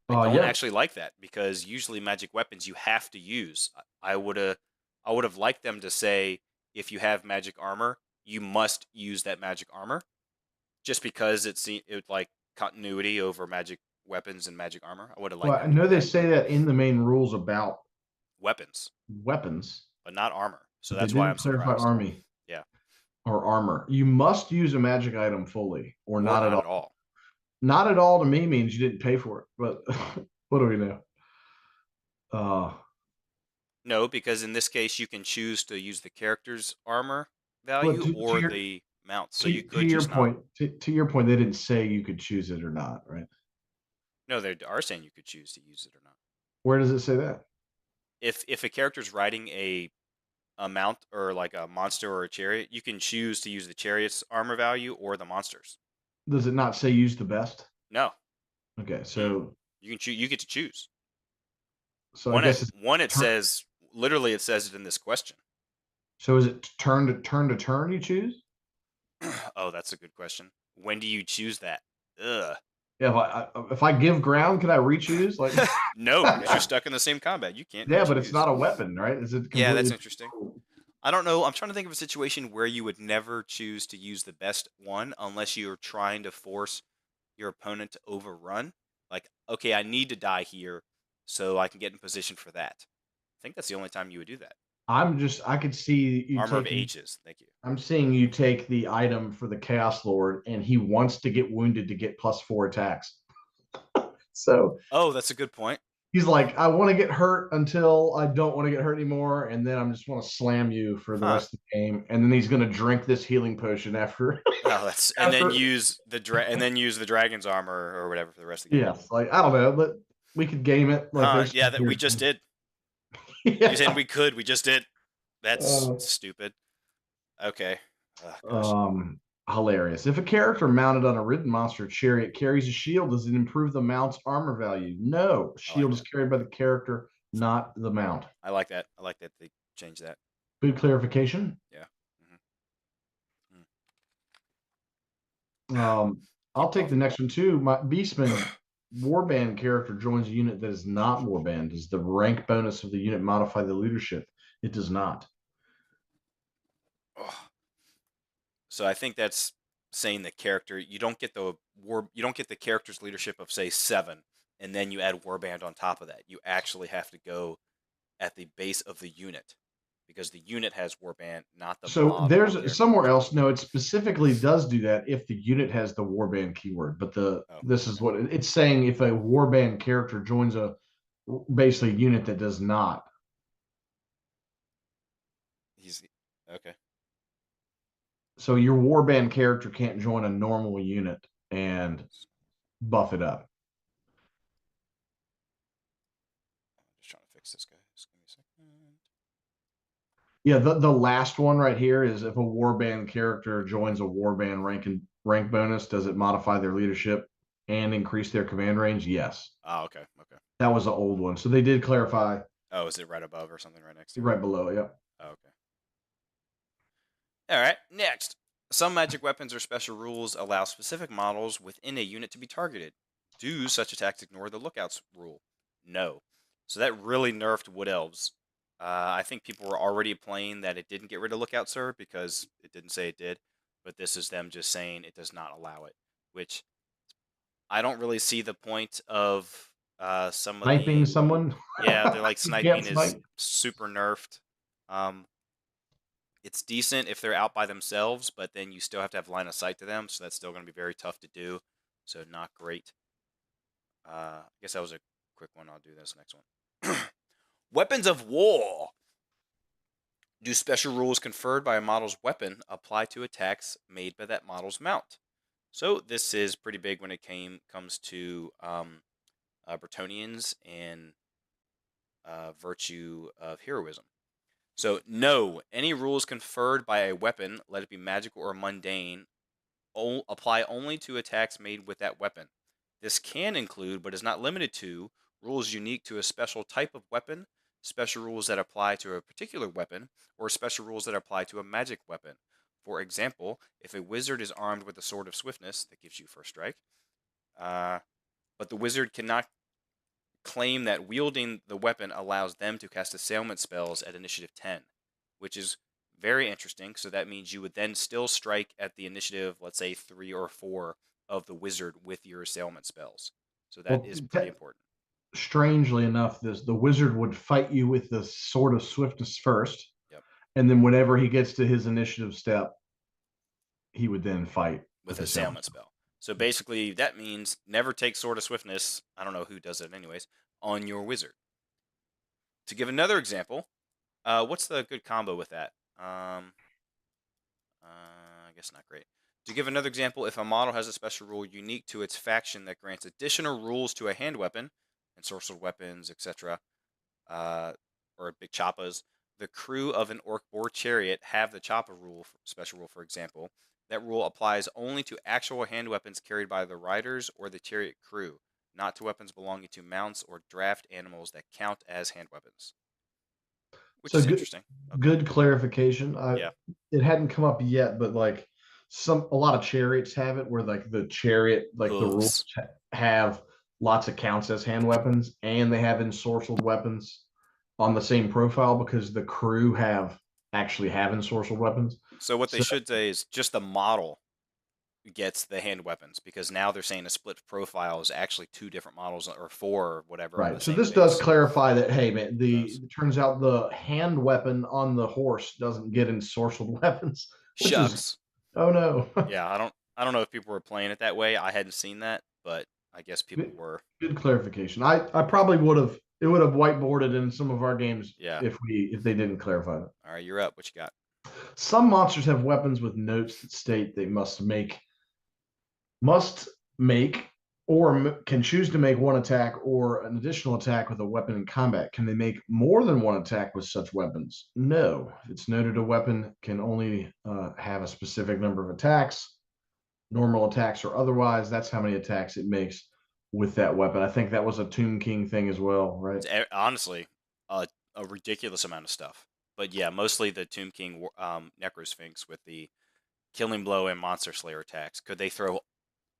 I don't Yeah. actually like that because usually magic weapons you have to use. I would have liked them to say if you have magic armor, you must use that magic armor, just because it like continuity over magic weapons and magic armor. I would have liked Well, I them to know do they that. say that in the main rules about Weapons, weapons, but not armor. So but they that's why didn't I'm clarify surprised. army Yeah, or armor. You must use a magic item fully or or not at not all. at all. Not at all to me means you didn't pay for it, but what do we know? No, because in this case you can choose to use the character's armor But value to or your the mount. So you to could your just not. point, to your point, they didn't say you could choose it or not, right? No, they are saying you could choose to use it or not. Where does it say that? If a character's riding a mount or like a monster or a chariot, you can choose to use the chariot's armor value or the monster's. Does it not say use the best? No, Okay, so you can choose. You get to choose. I guess it's It says literally it says it in this question. so is it turn to turn you choose? Oh, that's a good question. When do you choose that? Ugh. Yeah, if I give ground, can I re-choose? Like No, because you're stuck in the same combat. You can't. yeah, but it's choose. not a weapon, right? Is it completely? Yeah, that's interesting. I don't know. I'm trying to think of a situation where you would never choose to use the best one unless you're trying to force your opponent to overrun. Like, okay, I need to die here so I can get in position for that. I think that's the only time you would do that. I could see you Armor of taking. Ages. Thank you. I'm seeing you take the item for the Chaos Lord, and he wants to get wounded to get +4 attacks. So Oh, that's a good point. he's like, I want to get hurt until I don't want to get hurt anymore, and then I'm just want to slam you for the rest of the game. And then he's gonna drink this healing potion after. Oh, that's and then use the dragon's armor or whatever for the rest of the game. Yes, like I don't know, but we could game it. Like Yeah, that we just did. Yeah. You're saying we could? We just did. That's stupid. Okay. Hilarious. If a character mounted on a ridden monster chariot carries a shield, does it improve the mount's armor value? No. Shield is carried by the character, not the mount. I like that. I like that they changed that. Good clarification. Yeah. I'll take the next one too. My Beastman warband character joins a unit that is not warband. Does the rank bonus of the unit modify the leadership? It does not. So I think that's saying the character you don't get the character's leadership of say 7, and then you add warband on top of that. You actually have to go at the base of the unit because the unit has warband, not the. So there's somewhere else. No, it specifically does do that if the unit has the warband keyword. But this is what it's saying: if a warband character joins a basically unit that does not. He's okay. So your warband character can't join a normal unit and buff it up. I'm just trying to fix this guy. Just give me a second. Yeah, the last one right here is if a warband character joins a warband rank bonus, does it modify their leadership and increase their command range? Yes. Oh, okay. Okay. That was the old one. So they did clarify. Oh, is it right above or something right next to it? Right below, yep. Oh, okay. All right, next. Some magic weapons or special rules allow specific models within a unit to be targeted. Do such attacks ignore the lookouts rule? No. So that really nerfed Wood Elves. I think people were already playing that it didn't get rid of Lookout Sir because it didn't say it did, but this is them just saying it does not allow it, which I don't really see the point of some of sniping someone. Yeah, they're like sniping is super nerfed. It's decent if they're out by themselves, but then you still have to have line of sight to them, so that's still going to be very tough to do. So not great. I guess that was a quick one. I'll do this next one. Weapons of war. Do special rules conferred by a model's weapon apply to attacks made by that model's mount? So this is pretty big when it comes to Bretonnians and virtue of heroism. So no, any rules conferred by a weapon, let it be magical or mundane, apply only to attacks made with that weapon. This can include, but is not limited to, rules unique to a special type of weapon, special rules that apply to a particular weapon, or special rules that apply to a magic weapon. For example, if a wizard is armed with a sword of swiftness that gives you first strike, but the wizard cannot claim that wielding the weapon allows them to cast assailment spells at initiative 10, which is very interesting. So that means you would then still strike at the initiative, let's say 3 or 4 of the wizard with your assailment spells. So that Well, is pretty important. strangely enough, the wizard would fight you with the sword of swiftness first, Yep. and then whenever he gets to his initiative step, he would then fight With assailment spell. So basically, that means never take Sword of Swiftness, I don't know who does it anyways, on your wizard. To give another example, what's the good combo with that? I guess not great. To give another example, if a model has a special rule unique to its faction that grants additional rules to a hand weapon, and sorcered weapons, etc., or big choppas, the crew of an orc boar chariot have the choppa rule, special rule, for example. That rule applies only to actual hand weapons carried by the riders or the chariot crew, not to weapons belonging to mounts or draft animals that count as hand weapons. Which is interesting. Okay. Good clarification. Yeah. It hadn't come up yet, but like a lot of chariots have it where like the chariot, like the rules have lots of counts as hand weapons, and they have ensorcelled weapons on the same profile because the crew actually have ensorcelled weapons. So what they should say is just the model gets the hand weapons, because now they're saying a split profile is actually 2 different models or 4 or whatever. Right. So this does clarify that, hey man, it turns out the hand weapon on the horse doesn't get ensorcelled weapons. Shucks. Oh no. Yeah, I don't know if people were playing it that way. I hadn't seen that, but I guess people were. Good clarification. I probably would have whiteboarded in some of our games, yeah, if they didn't clarify that. All right, you're up. What you got? Some monsters have weapons with notes that state they must make or can choose to make one attack or an additional attack with a weapon in combat. Can they make more than one attack with such weapons? No. It's noted a weapon can only have a specific number of attacks, normal attacks or otherwise. That's how many attacks it makes with that weapon. I think that was a Tomb King thing as well, right? It's honestly a ridiculous amount of stuff. But yeah, mostly the Tomb King Necrosphinx with the Killing Blow and Monster Slayer attacks. Could they throw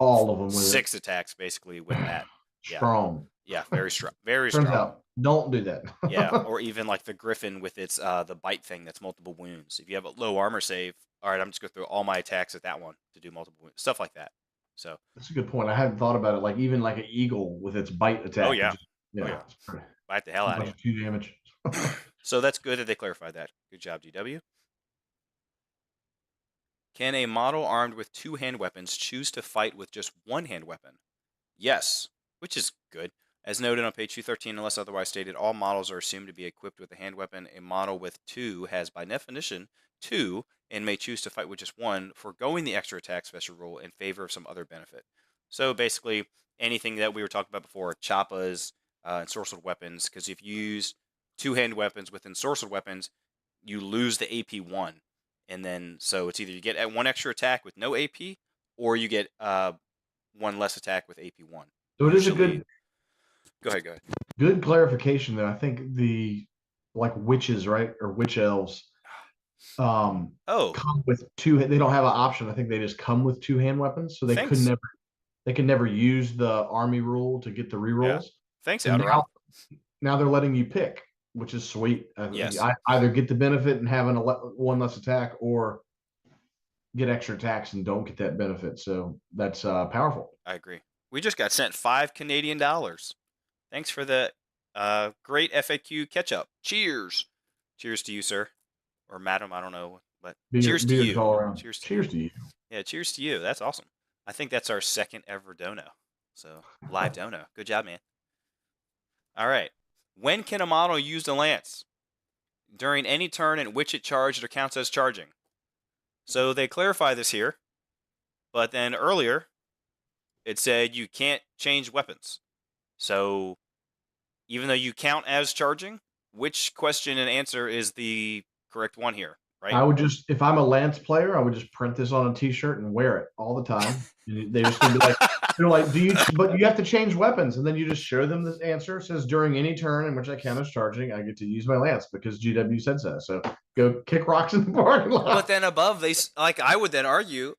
all of them with 6 attacks basically with that? Strong. Yeah, very strong. Very Turns strong. out, don't do that. Yeah, or even like the Griffin with its the bite thing that's multiple wounds. If you have a low armor save, all right, I'm just going to throw all my attacks at that one to do multiple wounds. Stuff like that. So that's a good point. I hadn't thought about it. Like even like an eagle with its bite attack. Oh yeah. Bite the hell out of you. 2 damage. So that's good that they clarified that. Good job, DW. Can a model armed with 2 hand weapons choose to fight with just 1 hand weapon? Yes, which is good. As noted on page 213, unless otherwise stated, all models are assumed to be equipped with a hand weapon. A model with 2 has, by definition, 2 and may choose to fight with just 1, foregoing the extra attack special rule in favor of some other benefit. So basically, anything that we were talking about before, choppas, ensorcelled weapons, because if you use 2 hand weapons with ensorcelled weapons, you lose the AP 1. And then, so it's either you get 1 extra attack with no AP, or you get 1 less attack with AP 1. So it is a good. Go ahead. Good clarification there. I think the witches, right, or witch elves, come with 2. They don't have an option. I think they just come with 2 hand weapons, so they could never use the army rule to get the rerolls. Yeah. Thanks, Alderaan. Now they're letting you pick, which is sweet. Yes. I either get the benefit and having 1 less attack, or get extra attacks and don't get that benefit. So that's powerful. I agree. We just got sent $5 Canadian. Thanks for the great FAQ catch-up. Cheers. Cheers to you, sir. Or madam, I don't know. But cheers to you. All around. Cheers to you. Yeah, cheers to you. That's awesome. I think that's our 2nd ever dono. So, live dono. Good job, man. All right. When can a model use the lance? During any turn in which it charged or counts as charging. So they clarify this here. But then earlier, it said you can't change weapons. So, even though you count as charging, which question and answer is the correct one here, right? I would just, if I'm a Lance player, I would just print this on a T-shirt and wear it all the time. They're just gonna be like, They're like, but you have to change weapons, and then you just show them this answer. It says during any turn in which I count as charging, I get to use my lance because GW said so. So go kick rocks in the parking lot. But then above, I would then argue,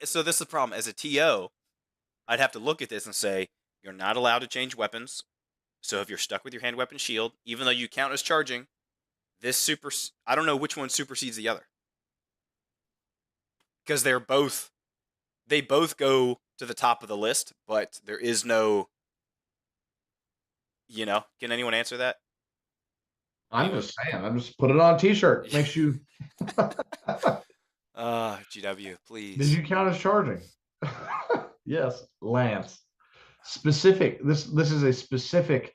so this is the problem. As a TO, I'd have to look at this and say, you're not allowed to change weapons. So if you're stuck with your hand weapon shield, even though you count as charging, I don't know which one supersedes the other. Because they both go to the top of the list, but there is no, can anyone answer that? I'm just saying. I'm just put it on a T-shirt. Makes you. GW, please. Did you count as charging? Yes, lance. Specific. This is a specific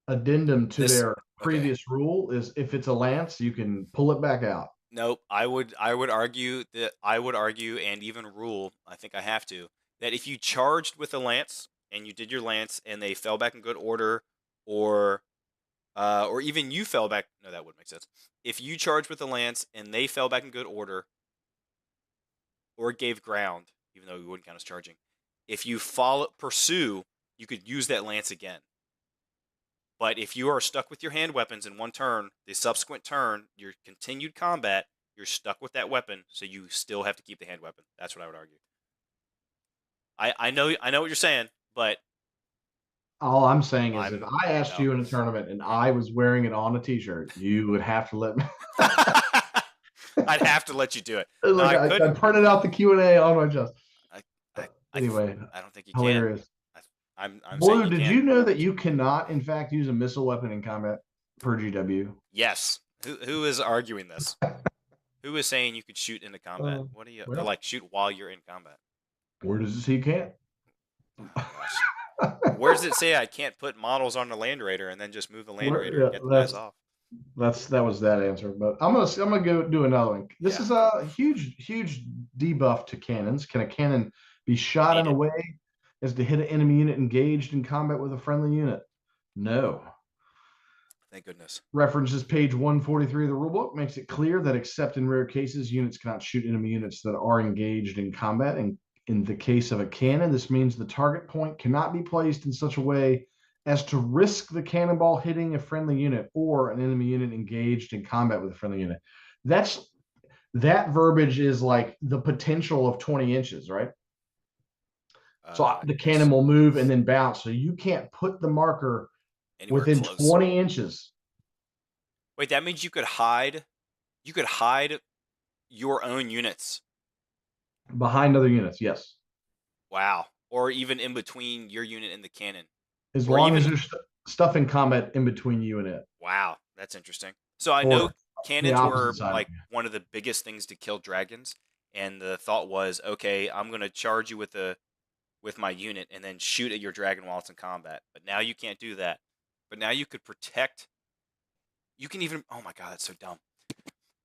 addendum to their previous rule. Is if it's a lance, you can pull it back out. Nope. I would argue and even rule, I think I have to, that if you charged with a lance and you did your lance and they fell back in good order, or even you fell back, no, that wouldn't make sense. If you charged with a lance and they fell back in good order, or gave ground, even though you wouldn't count as charging, if you pursue, you could use that lance again. But if you are stuck with your hand weapons in one turn, the subsequent turn, your continued combat, you're stuck with that weapon, so you still have to keep the hand weapon. That's what I would argue. I know what you're saying, but all I'm saying is, if I asked you in a tournament and I was wearing it on a T-shirt, you would have to let me. I'd have to let you do it. Like, I printed out the Q&A on my chest. Anyway, I don't think you hilarious. can. I'm Blue, did you know that you cannot, in fact, use a missile weapon in combat per GW? Yes. Who is arguing this? Who is saying you could shoot into combat? What do you or shoot while you're in combat? Where does it say you can't? Oh, where does it say I can't put models on the Land Raider and then just move the Land Raider and get the guys off? That was that answer. But I'm gonna go do another one. This is a huge debuff to cannons. Can a cannon be shot in a way as to hit an enemy unit engaged in combat with a friendly unit? No. Thank goodness. References page 143 of the rulebook, makes it clear that except in rare cases, units cannot shoot enemy units that are engaged in combat. And in the case of a cannon, this means the target point cannot be placed in such a way as to risk the cannonball hitting a friendly unit or an enemy unit engaged in combat with a friendly unit. That verbiage is like the potential of 20 inches, right? So the cannon will move and then bounce. So you can't put the marker anywhere within close. 20 inches. Wait, that means you could hide your own units behind other units, yes. Wow. Or even in between your unit and the cannon. As long as there's stuff in combat in between you and it. Wow, that's interesting. So I know cannons were like one of the biggest things to kill dragons, and the thought was, okay, I'm going to charge you with my unit and then shoot at your dragon while it's in combat. But now you can't do that. But now you could protect. You can even, oh my god, that's so dumb.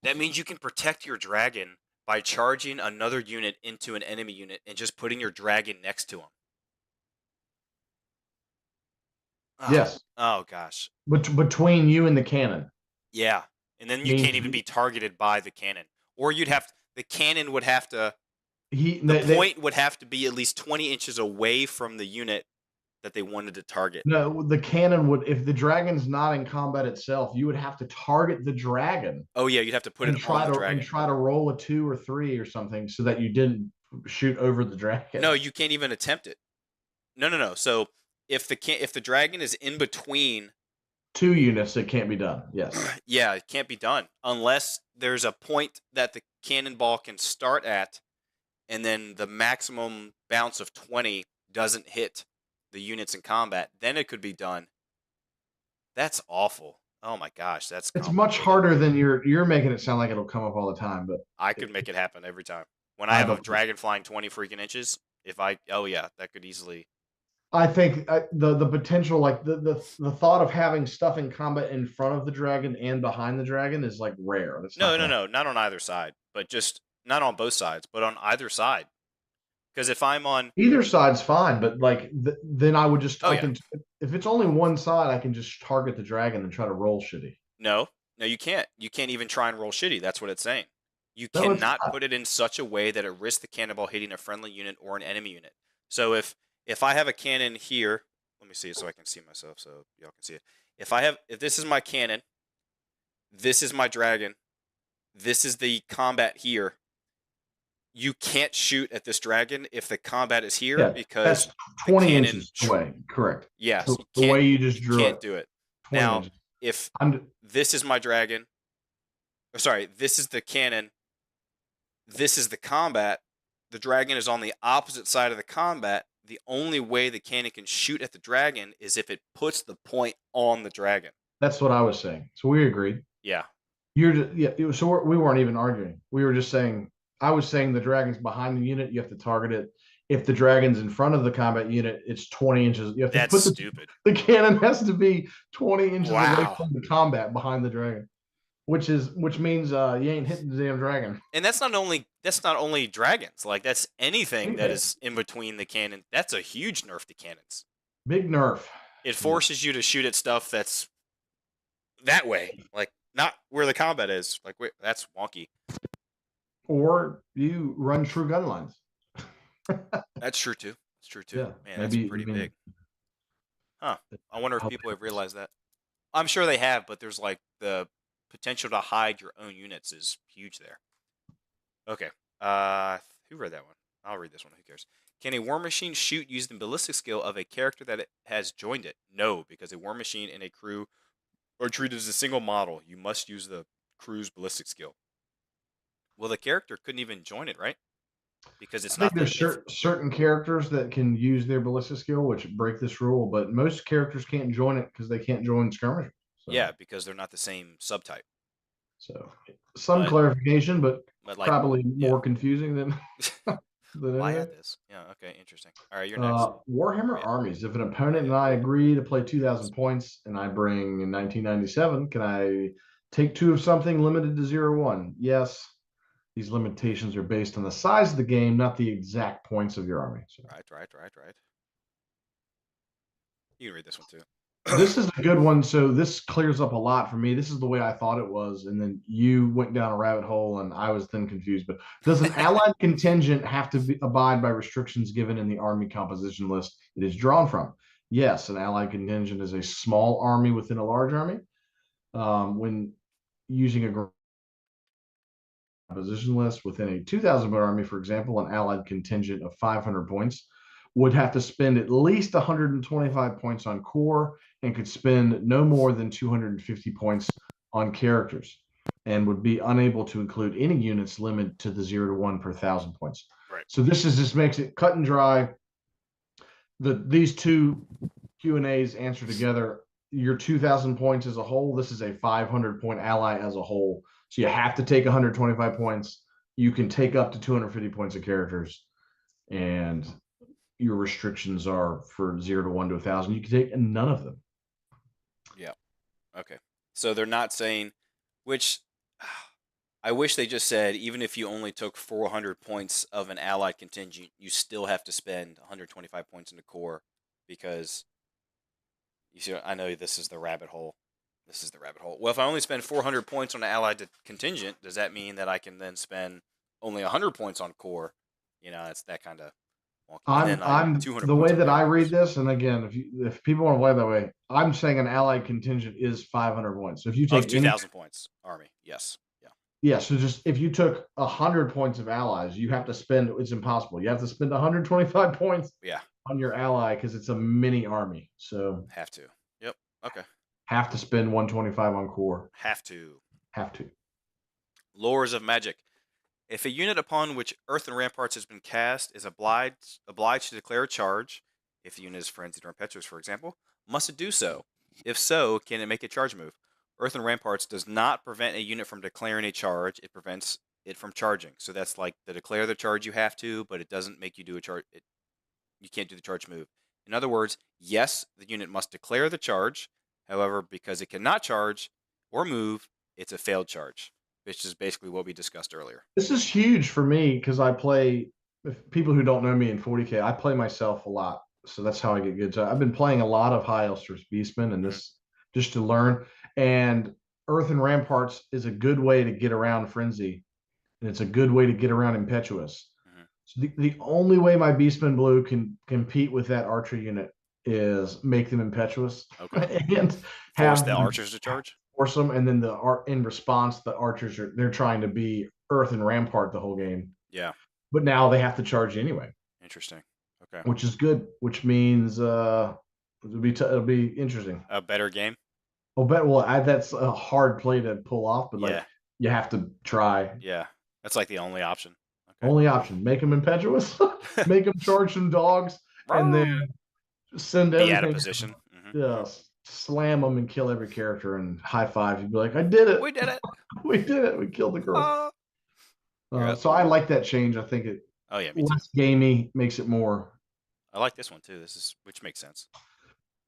That means you can protect your dragon by charging another unit into an enemy unit and just putting your dragon next to him. Oh, yes. Oh gosh. Between you and the cannon. Yeah, and then you can't even be targeted by the cannon, or the cannon would have to. The point would have to be at least 20 inches away from the unit that they wanted to target. No, the cannon would, if the dragon's not in combat itself, you would have to target the dragon. Oh yeah, you'd have to put it on the dragon. And try to roll a 2 or 3 or something so that you didn't shoot over the dragon. No, you can't even attempt it. No. So if the dragon is in between 2 units, it can't be done. Yes. Yeah, it can't be done unless there's a point that the cannonball can start at, and then the maximum bounce of 20 doesn't hit the units in combat. Then it could be done. That's awful. Oh my gosh, it's much harder than you're making it sound like it'll come up all the time. But I could make it happen every time when I have a dragon flying 20 freaking inches. That could easily. I think the potential, like the thought of having stuff in combat in front of the dragon and behind the dragon is like rare. No, not on either side, but just not on both sides, but on either side. Because if I'm on either side's fine, but like then I would just if it's only one side, I can just target the dragon and try to roll shitty. No, you can't. You can't even try and roll shitty. That's what it's saying. You cannot put it in such a way that it risks the cannonball hitting a friendly unit or an enemy unit. So if if I have a cannon here, let me see it so I can see myself so y'all can see it. If this is my cannon, this is my dragon, this is the combat here. You can't shoot at this dragon if the combat is here Yeah, because that's 20 cannon inches away. Correct. Yes, So the way you just drew can't it. do it. 20 Now, inches. if I'm this is my dragon, or sorry, this is the cannon, this is the combat, the dragon is on the opposite side of the combat. The only way the cannon can shoot at the dragon is if it puts the point on the dragon. That's what I was saying. So we agreed. Yeah. You're just, yeah. So we weren't even arguing. We were just saying. I was saying the dragon's behind the unit. You have to target it. If the dragon's in front of the combat unit, it's 20 inches. You have to That's put stupid. The cannon has to be 20 inches away Wow. from the combat behind the dragon, which means you ain't hitting the damn dragon. And that's not only dragons. Like that's anything that is in between the cannon. That's a huge nerf to cannons. Big nerf. It forces you to shoot at stuff that's that way, like not where the combat is. Like that's wonky. Or you run true gun lines. That's true too. It's true too. Yeah, Man, that's pretty big. Huh. I wonder if people have realized that. I'm sure they have, but there's like the potential to hide your own units is huge there. Okay. Who read that one? I'll read this one. Who cares? Can a war machine shoot using the ballistic skill of a character that it has joined it? No, because a war machine and a crew are treated as a single model. You must use the crew's ballistic skill. Well, the character couldn't even join it, right? Because it's not. There's certain characters that can use their ballistic skill, which break this rule, but most characters can't join it because they can't join skirmishers. So. Yeah, because they're not the same subtype. So some clarification, but like, probably more confusing than. Well, I had this. Yeah. Okay. Interesting. All right. You're next. Warhammer armies. If an opponent and I agree to play 2,000 points, and I bring in 1997, can I take 2 of something limited to 0-1? Yes. These limitations are based on the size of the game, not the exact points of your army. So. Right. You can read this one too. This is a good one. So this clears up a lot for me. This is the way I thought it was, and then you went down a rabbit hole, and I was then confused. But does an allied contingent have to abide by restrictions given in the army composition list it is drawn from? Yes, an allied contingent is a small army within a large army. When using a composition list within a 2,000 point army, for example, an allied contingent of 500 points would have to spend at least 125 points on core and could spend no more than 250 points on characters, and would be unable to include any units limited to the 0-1 per 1,000 points. Right. So this makes it cut and dry. These two Q&As answer together. Your 2,000 points as a whole. This is a 500 point ally as a whole. So you have to take 125 points. You can take up to 250 points of characters, and your restrictions are for 0-1 to 1,000. You can take none of them. Yeah. Okay. So they're not saying, which I wish they just said, even if you only took 400 points of an allied contingent, you still have to spend 125 points in the core, because you see, I know this is the rabbit hole. This is the rabbit hole. Well, if I only spend 400 points on an allied contingent, does that mean that I can then spend only 100 points on core? You know, it's that kind of. I'm the way that I read this, and again, if people want to play that way, I'm saying an allied contingent is 500 points. So if you take 2,000 points army, yes, yeah. So just if you took 100 points of allies, you have to spend. It's impossible. You have to spend 125 points. Yeah. On your ally, because it's a mini army. So have to. Yep. Okay. Have to spend 125 on core. Have to. Lores of magic. If a unit upon which Earthen Ramparts has been cast is obliged to declare a charge, if the unit is frenzied or impetuous, for example, must it do so? If so, can it make a charge move? Earthen Ramparts does not prevent a unit from declaring a charge. It prevents it from charging. So that's like the declare the charge you have to, but it doesn't make you do a charge. You can't do the charge move. In other words, yes, the unit must declare the charge. However, because it cannot charge or move, it's a failed charge, which is basically what we discussed earlier. This is huge for me because I play, if people who don't know me in 40K, I play myself a lot. So that's how I get good. So I've been playing a lot of High Elster's Beastmen, and this just to learn. And Earthen Ramparts is a good way to get around Frenzy, and it's a good way to get around Impetuous. So the only way my Beastman Blue can compete with that archer unit is make them impetuous Okay. and Force have the them archers to charge. force them, and then the art in response, the archers they're trying to be Earth and Rampart the whole game, Yeah. but now they have to charge anyway, Interesting. Okay. which is good. Which means it'll be interesting. A better game. That's a hard play to pull off, but like Yeah. you have to try. Yeah. That's like the only option. Okay. Only option: make them impetuous, make them charge some dogs, and then send Be out of everything. position. Yeah, slam them and kill every character and high five. You'd be like, I did it. We did it. We did it. We killed the girl. So I like that change. I think it Oh yeah, me too. less gamey, makes it more. I like this one too. Which makes sense.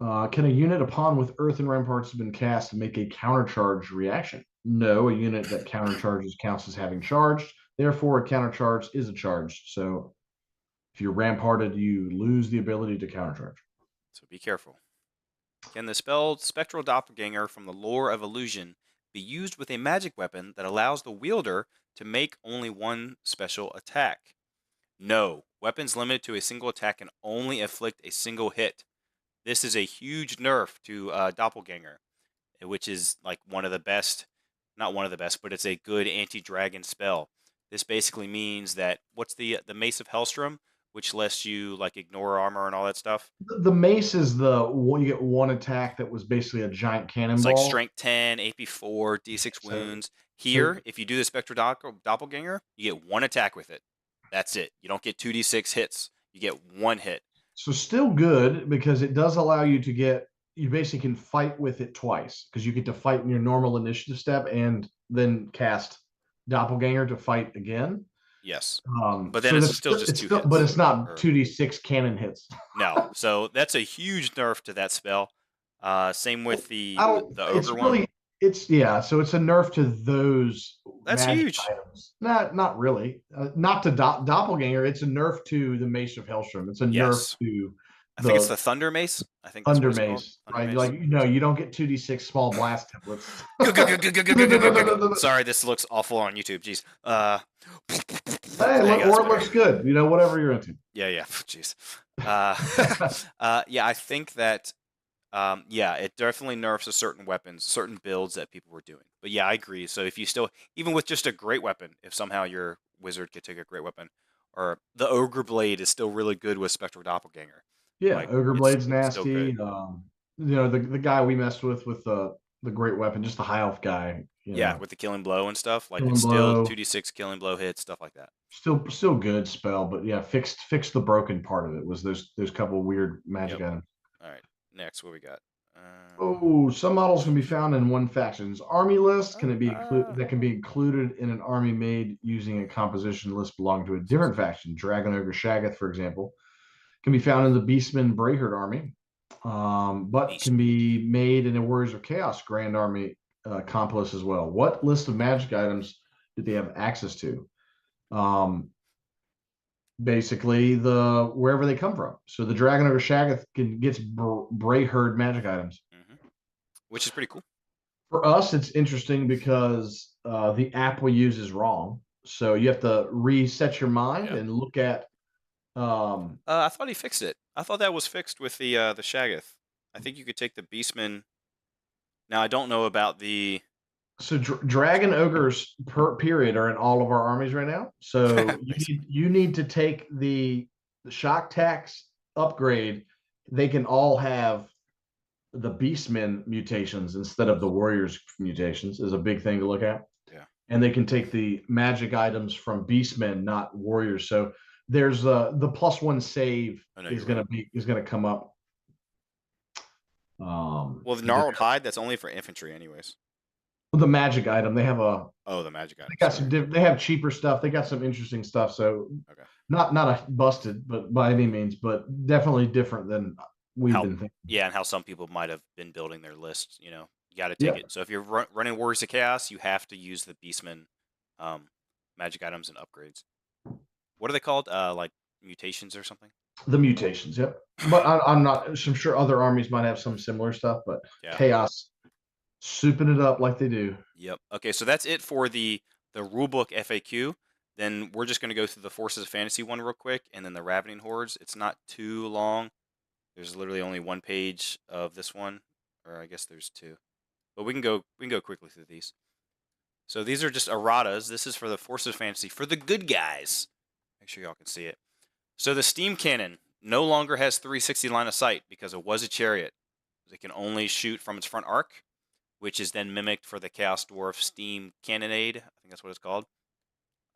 Can a unit upon with Earth and Ramparts have been cast make a countercharge reaction? No, a unit that countercharges counts as having charged. Therefore, a countercharge is a charge. So if you're ramparted, you lose the ability to countercharge. So be careful. Can the spell Spectral Doppelganger from the Lore of Illusion be used with a magic weapon that allows the wielder to make only one special attack? No. Weapons limited to a single attack can only inflict a single hit. This is a huge nerf to Doppelganger, which is like one of the best, not one of the best, but it's a good anti-dragon spell. This basically means that, what's the Mace of Hellstrom, which lets you like ignore armor and all that stuff? The mace is you get one attack that was basically a giant cannonball. It's like strength 10, AP 4, D6 wounds. Here, if you do the Spectral Doppelganger, you get one attack with it. That's it. You don't get 2d6 hits. You get one hit. So still good, because it does allow you to you basically can fight with it twice, because you get to fight in your normal initiative step and then cast Doppelganger to fight again. Yes. But then it's still just two hits. But it's not 2d6 cannon hits. No. So that's a huge nerf to that spell. Same with the ogre one. So it's a nerf to those. That's huge. Items. Not really. Not to Doppelganger. It's a nerf to the Mace of Hellstrom. It's a nerf to. I think it's the Thunder Mace. I think that's Thunder Mace. Right? Like you don't get 2d6 small blast templates. Sorry, this looks awful on YouTube. Jeez. Hey, or it looks good. Whatever you're into. Yeah. Jeez. Yeah, I think that. It definitely nerfs a certain weapons, certain builds that people were doing. But yeah, I agree. So if you still, even with just a great weapon, if somehow your wizard could take a great weapon, or the Ogre Blade is still really good with Spectral Doppelganger. Yeah, like, Ogre Blade's nasty. The guy we messed with the great weapon, just the high elf guy. With the Killing Blow and stuff. Like it's still 2d6 Killing Blow hits, stuff like that. Still good spell, but yeah, fixed the broken part of it. Was those couple weird magic items. All right. Next, what we got? Some models can be found in one faction's army list. Can be included in an army made using a composition list belonging to a different faction. Dragon Ogre Shaggoth, for example, can be found in the Beastman Brayherd army, but can be made in a Warriors of Chaos Grand Army comp list as well. What list of magic items do they have access to? Basically wherever they come from. So the Dragon Ogre Shaggoth gets Brayherd magic items, which is pretty cool. For us, it's interesting because the app we use is wrong. So you have to reset your mind and look at. I thought he fixed it. I thought that was fixed with the Shaggoth. I think you could take the Beastman. Now I don't know about the. So Dragon Ogres per period are in all of our armies right now. So you need to take the Shock Tax upgrade. They can all have the Beastmen mutations instead of the Warriors mutations, is a big thing to look at. Yeah. And they can take the magic items from Beastmen, not Warriors. So there's the +1 save is going to come up. Well, the Gnarled Hide, that's only for infantry anyways. The magic item, they have the magic item. They have cheaper stuff. They got some interesting stuff. So not a busted, but by any means, but definitely different than we've been thinking. Yeah, and how some people might have been building their list. You got to take it. So if you're running Warriors of Chaos, you have to use the Beastman magic items and upgrades. What are they called? Like mutations or something? The mutations, yep. But I'm not. I'm sure other armies might have some similar stuff, but Chaos souping it up like they do. Yep. Okay, so that's it for the rulebook FAQ. Then we're just going to go through the Forces of Fantasy one real quick, and then the Ravening Hordes. It's not too long. There's literally only 1 page of this one, or I guess there's 2. But we can go quickly through these. So these are just erratas. This is for the Forces of Fantasy, for the good guys. Make sure y'all can see it. So the Steam Cannon no longer has 360 line of sight because it was a chariot. It can only shoot from its front arc, which is then mimicked for the Chaos Dwarf Steam Cannonade. I think that's what it's called.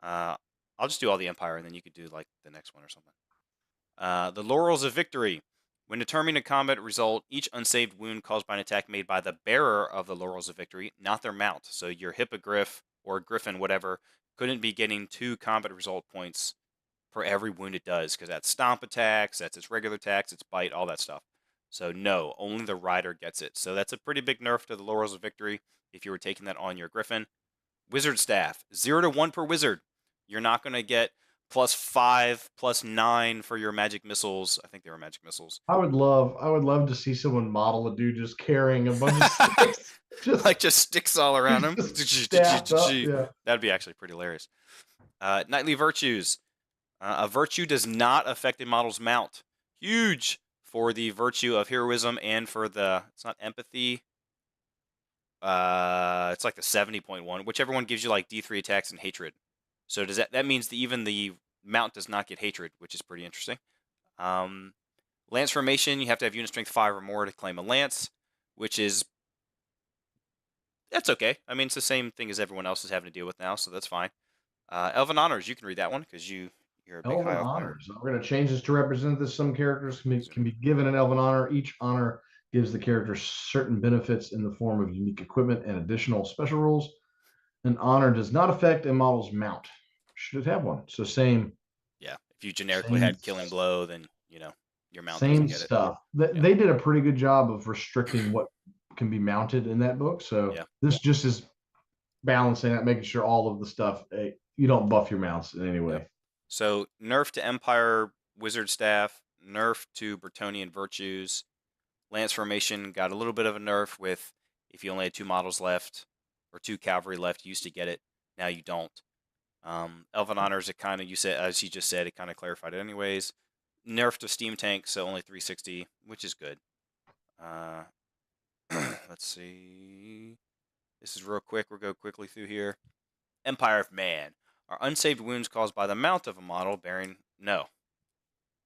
I'll just do all the Empire, and then you could do like the next one or something. The Laurels of Victory. When determining a combat result, each unsaved wound caused by an attack made by the bearer of the Laurels of Victory, not their mount. So your Hippogriff or Griffin, whatever, couldn't be getting 2 combat result points for every wound it does, because that's stomp attacks, that's its regular attacks, its bite, all that stuff. So no, only the rider gets it. So that's a pretty big nerf to the Laurels of Victory if you were taking that on your Griffin. Wizard Staff, 0 to 1 per wizard. You're not going to get +5, +9 for your magic missiles. I think they were magic missiles. I would love to see someone model a dude just carrying a bunch of sticks. Just sticks all around him. Yeah. That'd be actually pretty hilarious. Knightly Virtues. A virtue does not affect a model's mount. Huge for the virtue of heroism and for the, it's not empathy. It's like the 70.1, whichever one gives you like D3 attacks and hatred. So does that means that even the mount does not get hatred, which is pretty interesting. Lance formation, you have to have unit strength 5 or more to claim a lance, which is, that's okay. I mean, it's the same thing as everyone else is having to deal with now, so that's fine. Elven Honors, you can read that one because you're a big Elven high elf player. Honors. We're going to change this to represent this. Some characters can be given an Elven Honor. Each honor gives the character certain benefits in the form of unique equipment and additional special rules. An honor does not affect a model's mount. Should it have one? So same. Yeah, if you generically had Killing Blow, then your mount same doesn't get stuff. it. They did a pretty good job of restricting what can be mounted in that book. So this just is balancing that, making sure all of the stuff, you don't buff your mounts in any way. Yep. So nerf to Empire Wizard Staff, nerf to Bretonnian Virtues. Lance formation got a little bit of a nerf with if you only had 2 models left or 2 cavalry left, you used to get it. Now you don't. Elven Honors, it kind of, you said, as you just said, it kind of clarified it anyways. Nerf to Steam Tank, so only 360, which is good. Let's see. This is real quick. We'll go quickly through here. Empire of Man. Are unsaved wounds caused by the mount of a model bearing? No.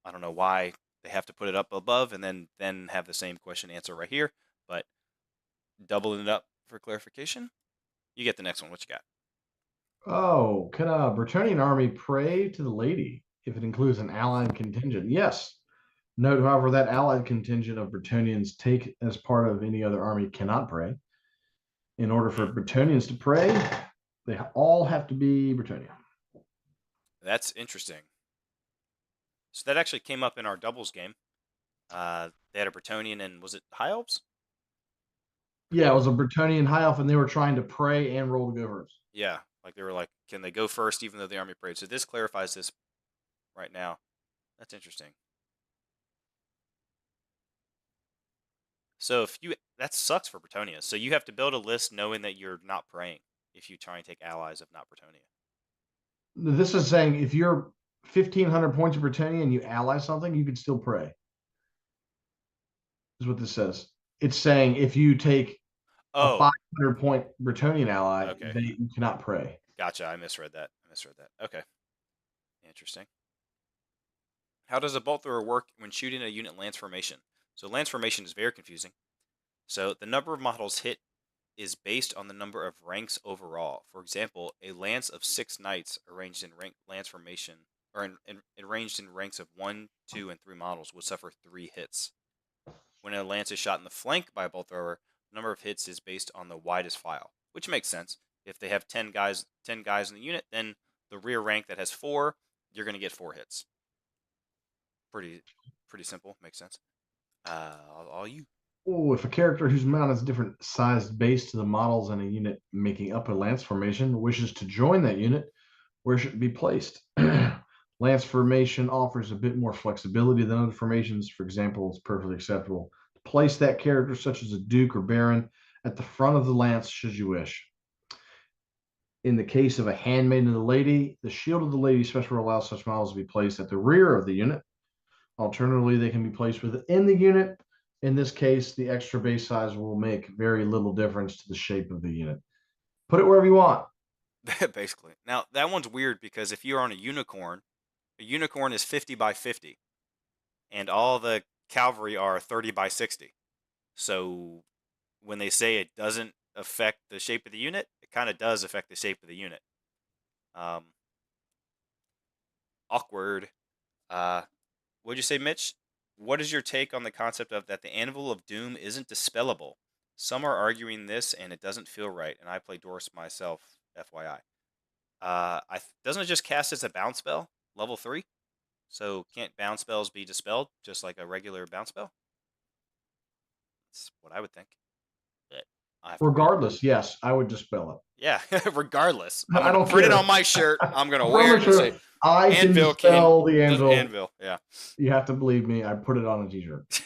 I don't know why they have to put it up above and then have the same question answer right here, but doubling it up for clarification. You get the next one. What you got? Oh, can a Bretonnian army pray to the lady if it includes an allied contingent? Yes. Note, however, that allied contingent of Bretonnians take as part of any other army cannot pray. In order for Bretonnians to pray, they all have to be Bretonnian. That's interesting. So that actually came up in our doubles game. They had a Bretonnian and was it High Elves? Yeah, it was a Bretonnian High Elf, and they were trying to pray and roll to go first. Yeah, like they were like, can they go first even though the army prayed? So this clarifies this right now. That's interesting. So that sucks for Bretonnia. So you have to build a list knowing that you're not praying if you try and take allies of not Bretonnia. This is saying if you're 1,500 points of Bretonnia and you ally something, you can still pray. Is what this says. It's saying if you take a 500-point Bretonnian ally, you cannot pray. Gotcha. I misread that. Okay. Interesting. How does a bolt thrower work when shooting a unit lance formation? So lance formation is very confusing. So the number of models hit is based on the number of ranks overall. For example, a lance of 6 knights arranged in lance formation, or arranged in ranks of 1, 2, and 3 models would suffer 3 hits. When a lance is shot in the flank by a bolt thrower, the number of hits is based on the widest file, which makes sense. If they have 10 guys in the unit, then the rear rank that has 4, you're going to get 4 hits. Pretty simple. Makes sense. All you. Oh, if a character whose mount is different sized base to the models in a unit making up a lance formation wishes to join that unit, where should it be placed? Lance formation offers a bit more flexibility than other formations. For example, it's perfectly acceptable to place that character, such as a duke or baron, at the front of the lance should you wish. In the case of a handmaiden of the lady, the shield of the lady special rule allows such models to be placed at the rear of the unit. Alternatively, they can be placed within the unit. In this case, the extra base size will make very little difference to the shape of the unit. Put it wherever you want. Basically. Now, that one's weird because if you're on a unicorn is 50 by 50, and all the cavalry are 30 by 60. So when they say it doesn't affect the shape of the unit, it kind of does affect the shape of the unit. Awkward. What'd you say, Mitch? What is your take on the concept of that the Anvil of Doom isn't dispellable? Some are arguing this, and it doesn't feel right. And I play Doris myself, FYI. Doesn't it just cast as a bounce spell, level 3? So can't bounce spells be dispelled just like a regular bounce spell? That's what I would think. But Regardless, yes, I would dispel it. Yeah, regardless. I I'm gonna don't print it care. on my shirt. I'm gonna I wear it promise and you, say I can Anvil dispel the anvil. Anvil, yeah. You have to believe me. I put it on a t-shirt.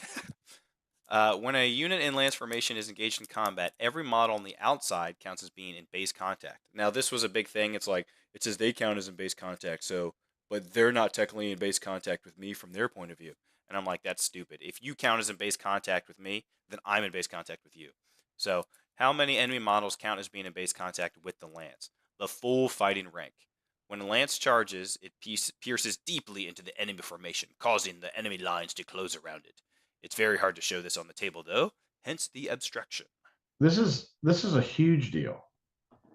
When a unit in lance formation is engaged in combat, every model on the outside counts as being in base contact. Now, this was a big thing. It's like, it says they count as in base contact, but they're not technically in base contact with me from their point of view. And I'm like, that's stupid. If you count as in base contact with me, then I'm in base contact with you. So, how many enemy models count as being in base contact with the lance? The full fighting rank. When a lance charges, it pierces deeply into the enemy formation, causing the enemy lines to close around it. It's very hard to show this on the table, though, hence the abstraction. This is a huge deal.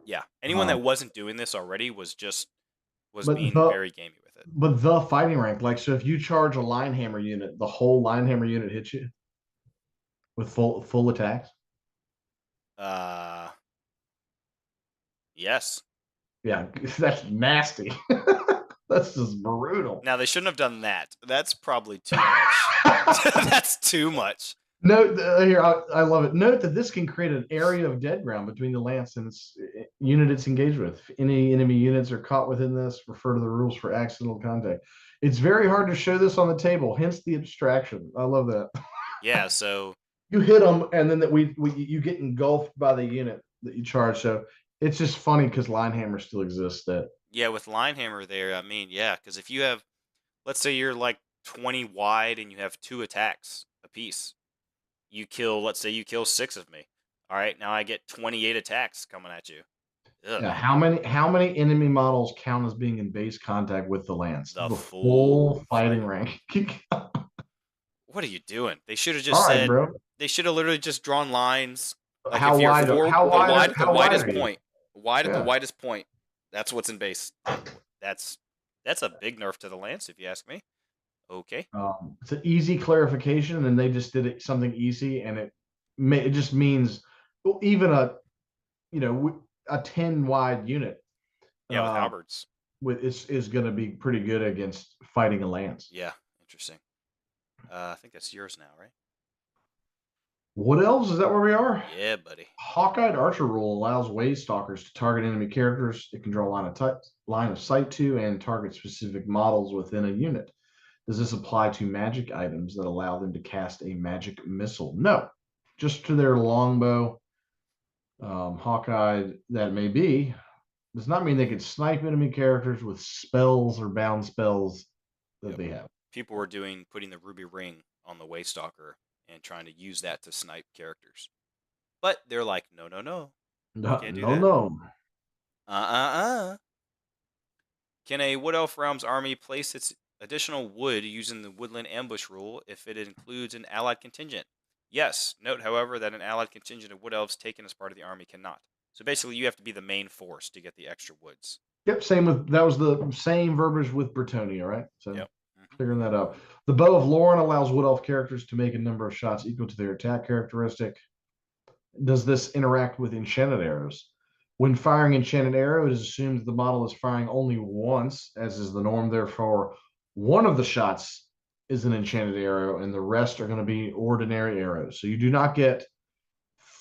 Yeah, anyone that wasn't doing this already was being very gamey with it. But the fighting rank, like, so if you charge a line hammer unit, the whole line hammer unit hits you with full attacks. Yes. Yeah, that's nasty. That's just brutal. Now, they shouldn't have done that. That's probably too much. That's too much. Note here, I love it. Note that this can create an area of dead ground between the lance and its unit it's engaged with. If any enemy units are caught within this, refer to the rules for accidental contact. It's very hard to show this on the table, hence the abstraction. I love that. Yeah, so you hit them, and then you get engulfed by the unit that you charge. So it's just funny because line hammer still exists. Yeah, with line hammer there, I mean, yeah, because if you have, let's say you're like 20 wide and you have 2 attacks apiece, let's say you kill 6 of me. All right, now I get 28 attacks coming at you. Ugh. Yeah, how many enemy models count as being in base contact with the lance? The full fighting rank. What are you doing? They should have just said. Bro. They should have literally just drawn lines. Like how wide? The widest point. The widest point. That's what's in base. That's a big nerf to the lance, if you ask me. Okay. It's an easy clarification, and they just did it something easy, and it just means even a 10 wide unit. Yeah, with halberds. Is going to be pretty good against fighting a lance. Yeah, interesting. I think that's yours now, right? What else? Is that where we are? Yeah, buddy. Hawk-eyed Archer rule allows Wave Stalkers to target enemy characters it can draw line of sight to and target specific models within a unit. Does this apply to magic items that allow them to cast a magic missile? No, just to their longbow. Hawk-eyed that may be does not mean they could snipe enemy characters with spells or bound spells that they have. People were putting the ruby ring on the Wave Stalker and trying to use that to snipe characters. But they're like, no. Can't do that. No. Can a Wood Elf Realms army place its additional wood using the Woodland Ambush rule if it includes an allied contingent? Yes. Note, however, that an allied contingent of Wood Elves taken as part of the army cannot. So basically, you have to be the main force to get the extra woods. Yep, that was the same verbiage with Bretonia, right? So yep. Figuring that out. The Bow of Lauren allows Wood Elf characters to make a number of shots equal to their attack characteristic. Does this interact with enchanted arrows? When firing enchanted arrow, it is assumed that the model is firing only once, as is the norm. Therefore, one of the shots is an enchanted arrow, and the rest are going to be ordinary arrows. So you do not get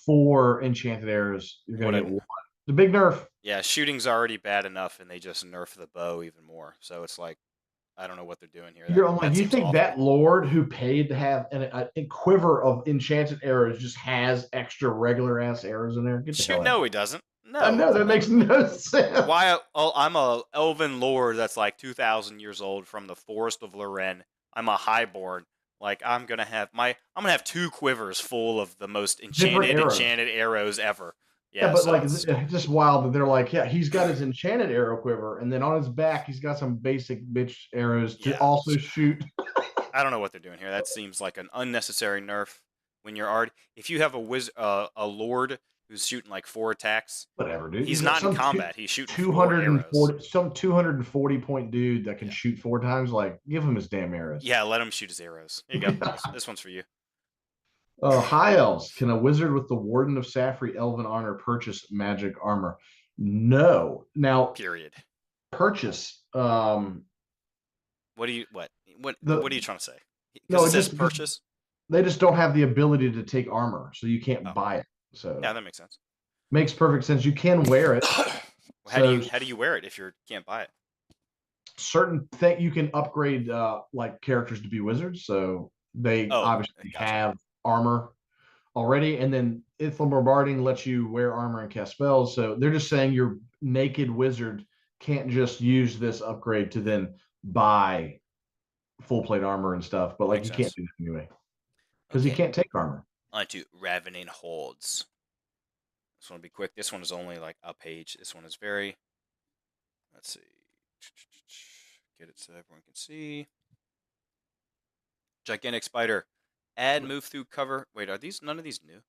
4 enchanted arrows. You're going to get 1. The big nerf. Yeah, shooting's already bad enough, and they just nerf the bow even more. So it's like, I don't know what they're doing here. You think awful. That Lord who paid to have a quiver of enchanted arrows just has extra regular ass arrows in there? No, he doesn't. I know that makes no sense. Why? Oh, I'm a elven lord that's like 2,000 years old from the forest of Loren. I'm a highborn. Like I'm gonna have 2 quivers full of the most Different arrows. enchanted arrows ever. Yeah, Yeah, but so like it's just wild that they're like, yeah, he's got his enchanted arrow quiver, and then on his back he's got some basic bitch arrows to Yeah. also shoot. I don't know what they're doing here. That seems like an unnecessary nerf. When you're already, if you have a lord who's shooting like 4 attacks, Whatever, dude. he's not in combat. He's shooting 4 arrows. 240 point dude that can Yeah. shoot 4 times. Like, give him his damn arrows. Yeah, let him shoot his arrows. Here you go. This one's for you. High elves. Can a wizard with the Warden of Safri Elven honor purchase magic armor? No. Now, Period. purchase. What are you trying to say? No, Because it says purchase. They just don't have the ability to take armor, so you can't buy it. So yeah, that makes sense. Makes perfect sense. You can wear it. Well, how do you wear it if you can't buy it? Certain thing you can upgrade like characters to be wizards, so they obviously have armor already, and then Ithil Bombarding lets you wear armor and cast spells. So they're just saying your naked wizard can't just use this upgrade to then buy full plate armor and stuff, but like you can't do that anyway because you can't take armor. On to Ravening Holds. This one will be quick. This one is only like a page. This one is very. Let's see. Get it so everyone can see. Gigantic Spider. Add move through cover. Wait, are these none of these new?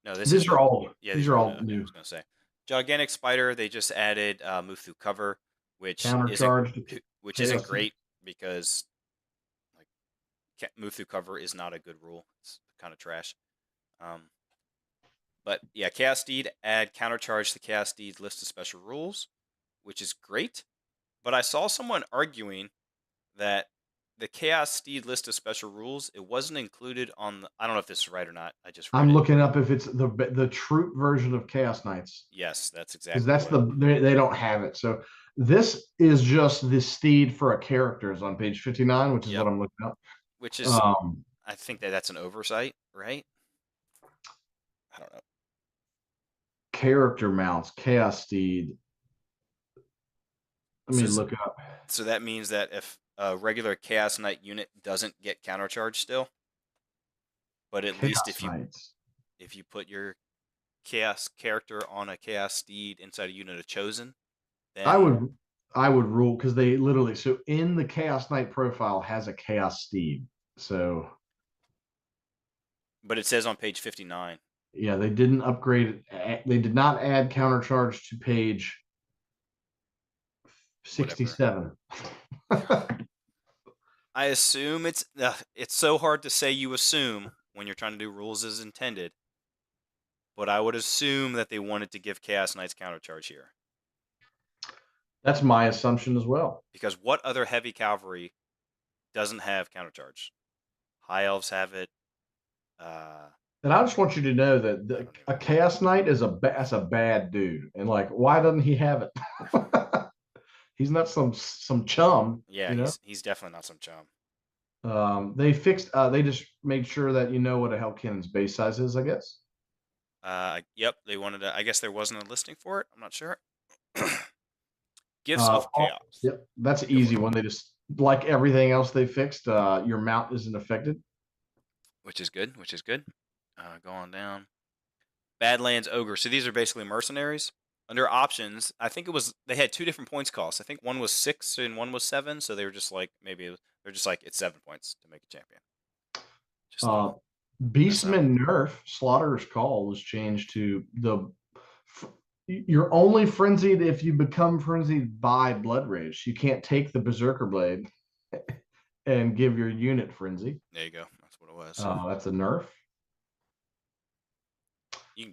No, these are all. Yeah, these are all new. I was gonna say. Gigantic Spider. They just added move through cover, which isn't great because like move through cover is not a good rule. It's kind of trash. But yeah, Chaos Steed, add countercharge to Chaos Steed's list of special rules, which is great. But I saw someone arguing that the Chaos Steed list of special rules, it wasn't included on the, I don't know if this is right or not. I'm looking up if it's the troop version of Chaos Knights. Yes, that's exactly. Because they don't have it. So this is just the steed for a character is on page 59, which is what I'm looking up. Which is I think that's an oversight, right? I don't know. Character mounts, Chaos Steed. Let me look up. So that means that if a regular Chaos Knight unit doesn't get countercharge still, but at least if you put your Chaos character on a Chaos Steed inside a unit of Chosen, then I would rule because they literally so in the Chaos Knight profile has a Chaos Steed. So, but it says on page 59. Yeah, they didn't upgrade it. They did not add countercharge to page 67. I assume it's so hard to say you assume when you're trying to do rules as intended, but I would assume that they wanted to give Chaos Knights countercharge here. That's my assumption as well. Because what other heavy cavalry doesn't have countercharge? High Elves have it. And I just want you to know that a Chaos Knight is that's a bad dude, and like, why doesn't he have it? He's not some chum. Yeah, he's definitely not some chum. They fixed. They just made sure that you know what a Hellcannon's base size is. I guess. Yep. They wanted to. I guess there wasn't a listing for it. I'm not sure. Gifts of Chaos. Yep, that's an easy one. They just like everything else they fixed. Your mount isn't affected, which is good. Going down. Badlands Ogre. So these are basically mercenaries. Under options, I think they had 2 different points costs. I think one was 6 and one was 7. So they were just like it's 7 points to make a champion. Beastman nerf Slaughterer's Call was changed to you're only frenzied if you become frenzied by Blood Rage. You can't take the Berserker Blade and give your unit frenzy. There you go. That's what it was. That's a nerf.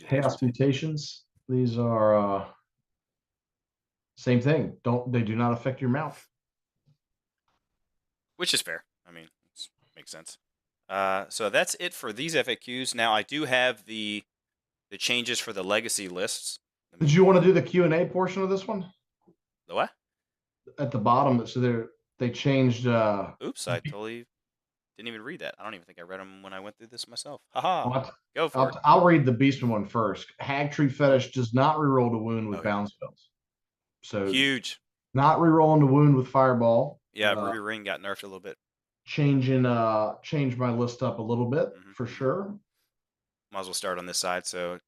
Chaos Mutations. These are same thing. They do not affect your mouth. Which is fair. I mean, makes sense. So that's it for these FAQs. Now I do have the changes for the legacy lists. Did you want to do the Q&A portion of this one? The what? At the bottom, so they changed. Oops, I totally didn't even read that. I don't even think I read them when I went through this myself. Haha. I'll, Go for it. I'll read the Beastman one first. Hagtree Fetish does not reroll to wound with Okay. bound spells. So Huge. not rerolling to wound with Fireball. Yeah, Ruby Ring got nerfed a little bit. Change my list up a little bit for sure. Might as well start on this side. So,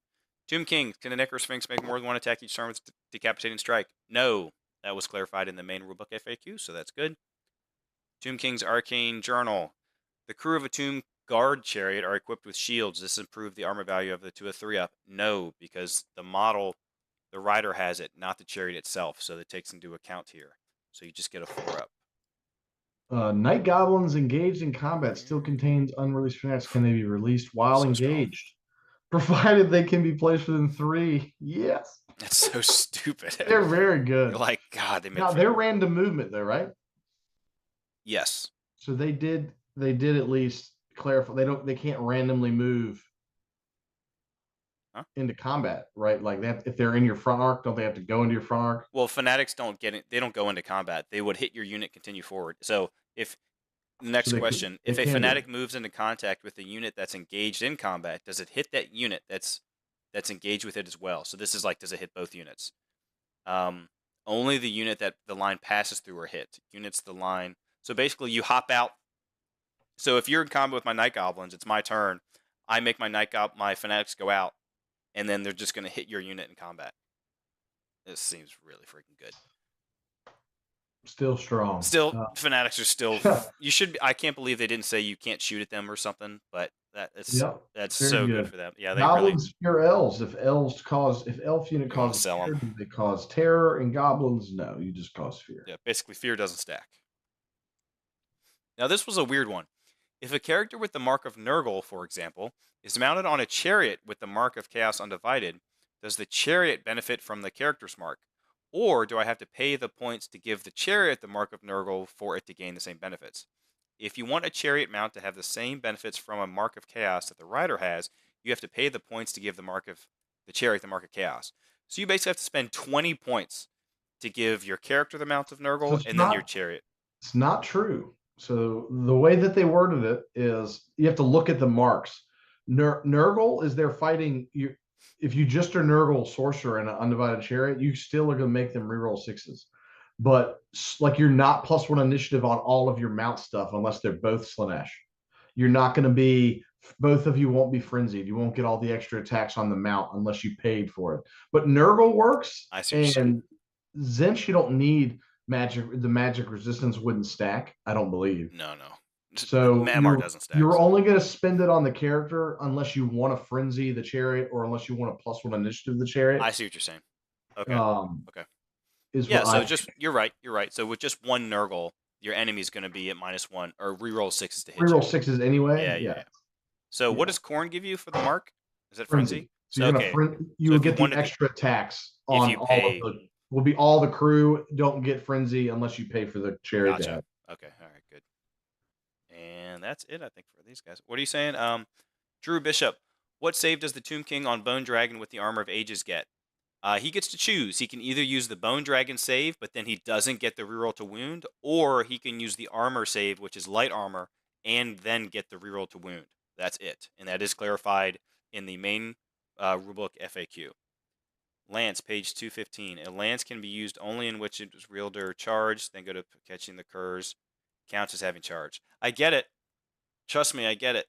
Tomb King, can the Necro Sphinx make more than one attack each turn with Decapitating Strike? No. That was clarified in the main rulebook FAQ, so that's good. Tomb King's Arcane Journal. The crew of a Tomb Guard Chariot are equipped with shields. This improved the armor value of the 2 of 3 up. No, because the model, the rider has it, not the chariot itself, so that takes into account here. So you just get a 4 up. Night Goblins engaged in combat still contains unreleased fanatics. Can they be released while engaged? Provided they can be placed within 3. Yes. That's so stupid. They're very good. You're like, God, they made now they're random movement though, right? Yes. So they did at least clarify they can't randomly move into combat, right? Like that if they're in your front arc, don't they have to go into your front arc? Well, fanatics don't get it, they don't go into combat. They would hit your unit, continue forward. So if next question, if a fanatic moves into contact with a unit that's engaged in combat, does it hit that unit that's engaged with it as well? So this is like, does it hit both units? Only the unit that the line passes through are hit. Units the line. So basically you hop out. So if you're in combat with my Night Goblins, it's my turn. I make my fanatics go out, and then they're just going to hit your unit in combat. This seems really freaking good. Still strong. Still, fanatics are still. You should. I can't believe they didn't say you can't shoot at them or something. But that's so good for them. Yeah, they goblins fear elves. If elf unit causes fear, do they cause terror? And goblins, no, you just cause fear. Yeah, basically fear doesn't stack. Now this was a weird one. If a character with the mark of Nurgle, for example, is mounted on a chariot with the mark of Chaos Undivided, does the chariot benefit from the character's mark? Or do I have to pay the points to give the chariot the mark of Nurgle for it to gain the same benefits? If you want a chariot mount to have the same benefits from a mark of Chaos that the rider has, you have to pay the points to give the chariot the mark of Chaos. So you basically have to spend 20 points to give your character the mount of Nurgle then your chariot. It's not true. So the way that they worded it is you have to look at the marks. Nurgle is there fighting you. If you just are Nurgle Sorcerer in an Undivided Chariot, you still are going to make them reroll 6s. But like you're not +1 initiative on all of your mount stuff unless they're both Slanesh. You're not going to be, both of you won't be frenzied. You won't get all the extra attacks on the mount unless you paid for it. But Nurgle works. And Zinch, you don't need magic. The magic resistance wouldn't stack, I don't believe. No. So Mamar doesn't stack. You're only going to spend it on the character unless you want to frenzy the chariot or unless you want to +1 initiative the chariot. I see what you're saying. Okay. Okay. You're right. So with just one Nurgle, your enemy's going to be at -1 or reroll 6s to hit. Reroll 6s anyway. Yeah. So what does Khorne give you for the mark? Is that frenzy? So you will get the extra attacks on all of the. Will be all the crew. Don't get frenzy unless you pay for the chariot. Gotcha. Okay. All right. Good. And that's it, I think, for these guys. What are you saying? Drew Bishop. What save does the Tomb King on Bone Dragon with the Armor of Ages get? He gets to choose. He can either use the Bone Dragon save, but then he doesn't get the reroll to wound, or he can use the armor save, which is light armor, and then get the reroll to wound. That's it. And that is clarified in the main rulebook FAQ. Lance, page 215. A lance can be used only in which it is wielder or charged, then go to catching the curs. Counts as having charge. I get it. Trust me, I get it.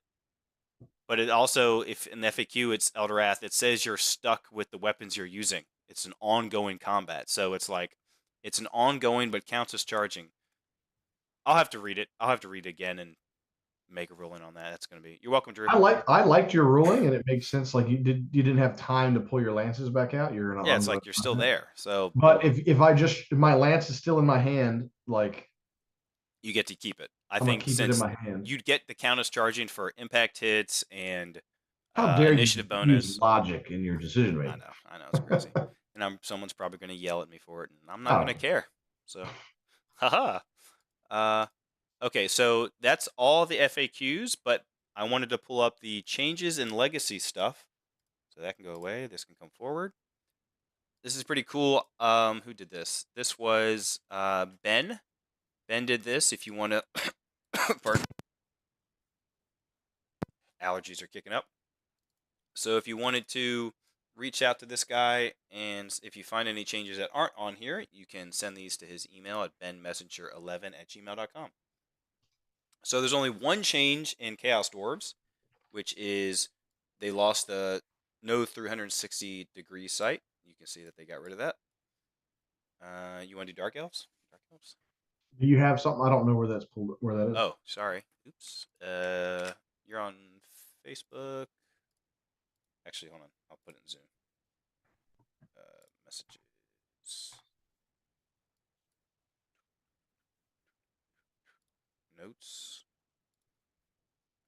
But it also, if in the FAQ it's Eldorath, it says you're stuck with the weapons you're using. It's an ongoing combat. So it's like, it's an ongoing, but counts as charging. I'll have to read it. I'll have to read it again and make a ruling on that. That's going to be. You're welcome, Drew. I liked your ruling, and it makes sense. Like you didn't have time to pull your lances back out. You're in. It's like you're still there. So. But if my lance is still in my hand, like. You get to keep it. I think since you'd get the count as charging for impact hits and initiative bonus. Use logic in your decision making. I know, it's crazy. And someone's probably going to yell at me for it, and I'm not going to care. So, haha. Okay, so that's all the FAQs, but I wanted to pull up the changes in legacy stuff. So that can go away. This can come forward. This is pretty cool. Who did this? This was Ben. Ben did this. If you want to, pardon. allergies are kicking up. So if you wanted to reach out to this guy, and if you find any changes that aren't on here, you can send these to his email at benmessenger11@gmail.com. So there's only one change in Chaos Dwarves, which is they lost the no 360-degree sight. You can see that they got rid of that. You want to do Dark Elves? Dark Elves? Do you have something? I don't know where that's pulled. Where that is? Oh, sorry. Oops. You're on Facebook. Actually, hold on. I'll put it in Zoom. Messages. Notes.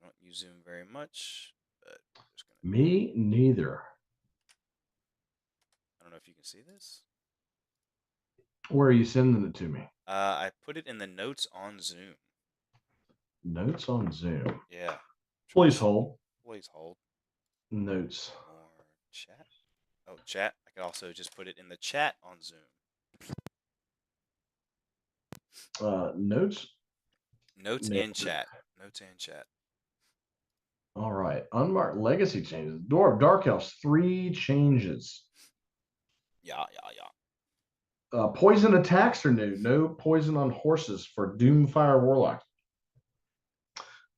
I don't use Zoom very much, but I'm just gonna. Me neither. I don't know if you can see this. Where are you sending it to me? I put it in the notes on Zoom. Notes on Zoom. Yeah. Please hold. Please hold. Notes. Or chat. Oh, chat. I could also just put it in the chat on Zoom. Notes. Notes and chat. Notes and chat. All right. Unmarked legacy changes. Dwarf Dark Elves, 3 changes. Yeah. Poison attacks are new. No poison on horses for Doomfire Warlock.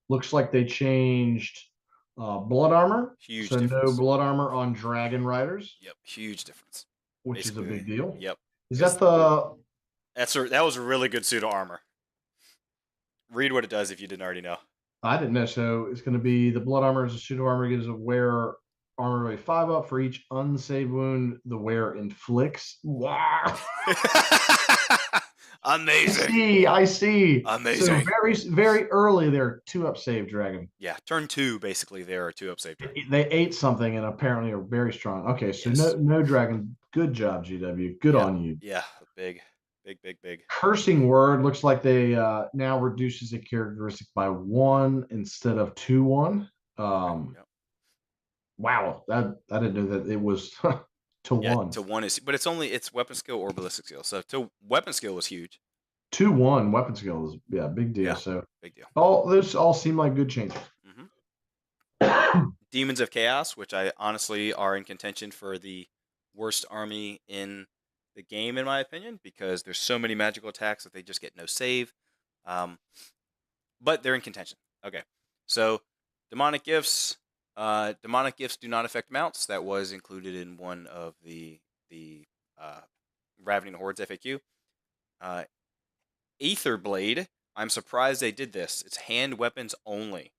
Looks like they changed blood armor. Huge so difference. No blood armor on Dragon Riders. Yep. Huge difference. Which is a big deal. Yep. Is that the... That was a really good suit of armor. Read what it does if you didn't already know. I didn't know. So it's going to be the blood armor as a suit of armor gives a wearer armor rate 5 up for each unsaved wound the wearer inflicts. Wow. Amazing. I see. Amazing. So very early they're 2-up save dragon. Yeah, turn 2 basically there are 2-up save dragon. They ate something and apparently are very strong. Okay, so yes. no dragon. Good job, GW. Good on you. Yeah, big. Cursing word looks like they now reduces a characteristic by 1 instead of 2/1. Wow, I didn't know that it was to 1. To 1 is, but it's weapon skill or ballistic skill. So to weapon skill was huge. 2/1 weapon skill is big deal. Yeah, so big deal. Those all seem like good changes. Demons of Chaos, which I honestly are in contention for the worst army in the game in my opinion, because there's so many magical attacks that they just get no save. But they're in contention. Okay, so demonic gifts. Demonic gifts do not affect mounts. That was included in one of the Ravening Hordes FAQ. Aether Blade. I'm surprised they did this. It's hand weapons only.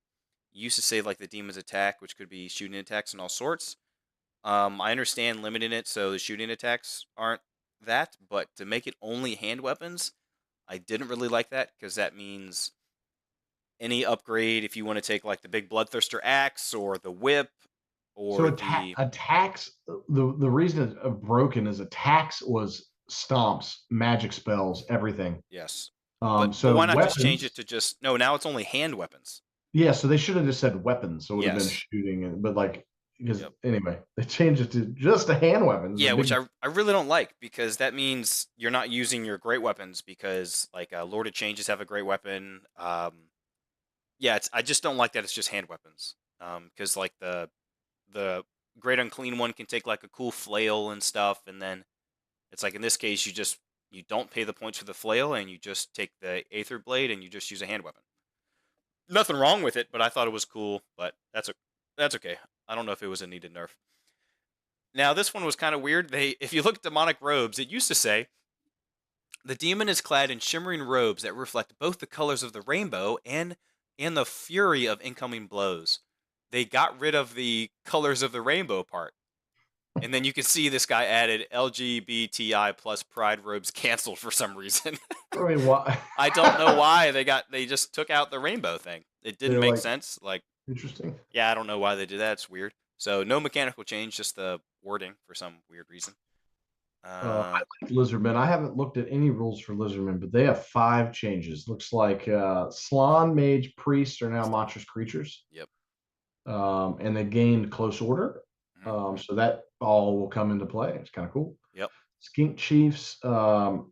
Used to say like the demon's attack, which could be shooting attacks and all sorts. I understand limiting it so the shooting attacks aren't that, but to make it only hand weapons, I didn't really like that because that means any upgrade if you want to take like the big Bloodthirster axe or the whip or attacks. The reason it's broken is attacks was stomps, magic spells, everything. Yes. So why not just change it to just now it's only hand weapons. Yeah, so they should have just said weapons, so it would have been shooting, but like because anyway, they changed it to just a hand weapons. Yeah, which I really don't like because that means you're not using your great weapons because like Lord of Changes have a great weapon. I just don't like that it's just hand weapons. Because like the Great Unclean one can take like a cool flail and stuff, and then it's like in this case you don't pay the points for the flail and you just take the Aether Blade and you just use a hand weapon. Nothing wrong with it, but I thought it was cool. But that's okay. I don't know if it was a needed nerf. Now this one was kind of weird. If you look at demonic robes, it used to say the demon is clad in shimmering robes that reflect both the colors of the rainbow and the fury of incoming blows. They got rid of the colors of the rainbow part. And then you can see this guy added LGBTI plus pride robes canceled for some reason. I mean, why? I don't know why they just took out the rainbow thing. It didn't make sense. Like interesting. Yeah, I don't know why they did that. It's weird. So no mechanical change, just the wording for some weird reason. I like Lizardmen. I haven't looked at any rules for Lizardmen, but they have 5 changes. Looks like Slann, Mage, Priest are now monstrous creatures. Yep. And they gained close order. So that all will come into play. It's kind of cool. Yep. Skink Chiefs do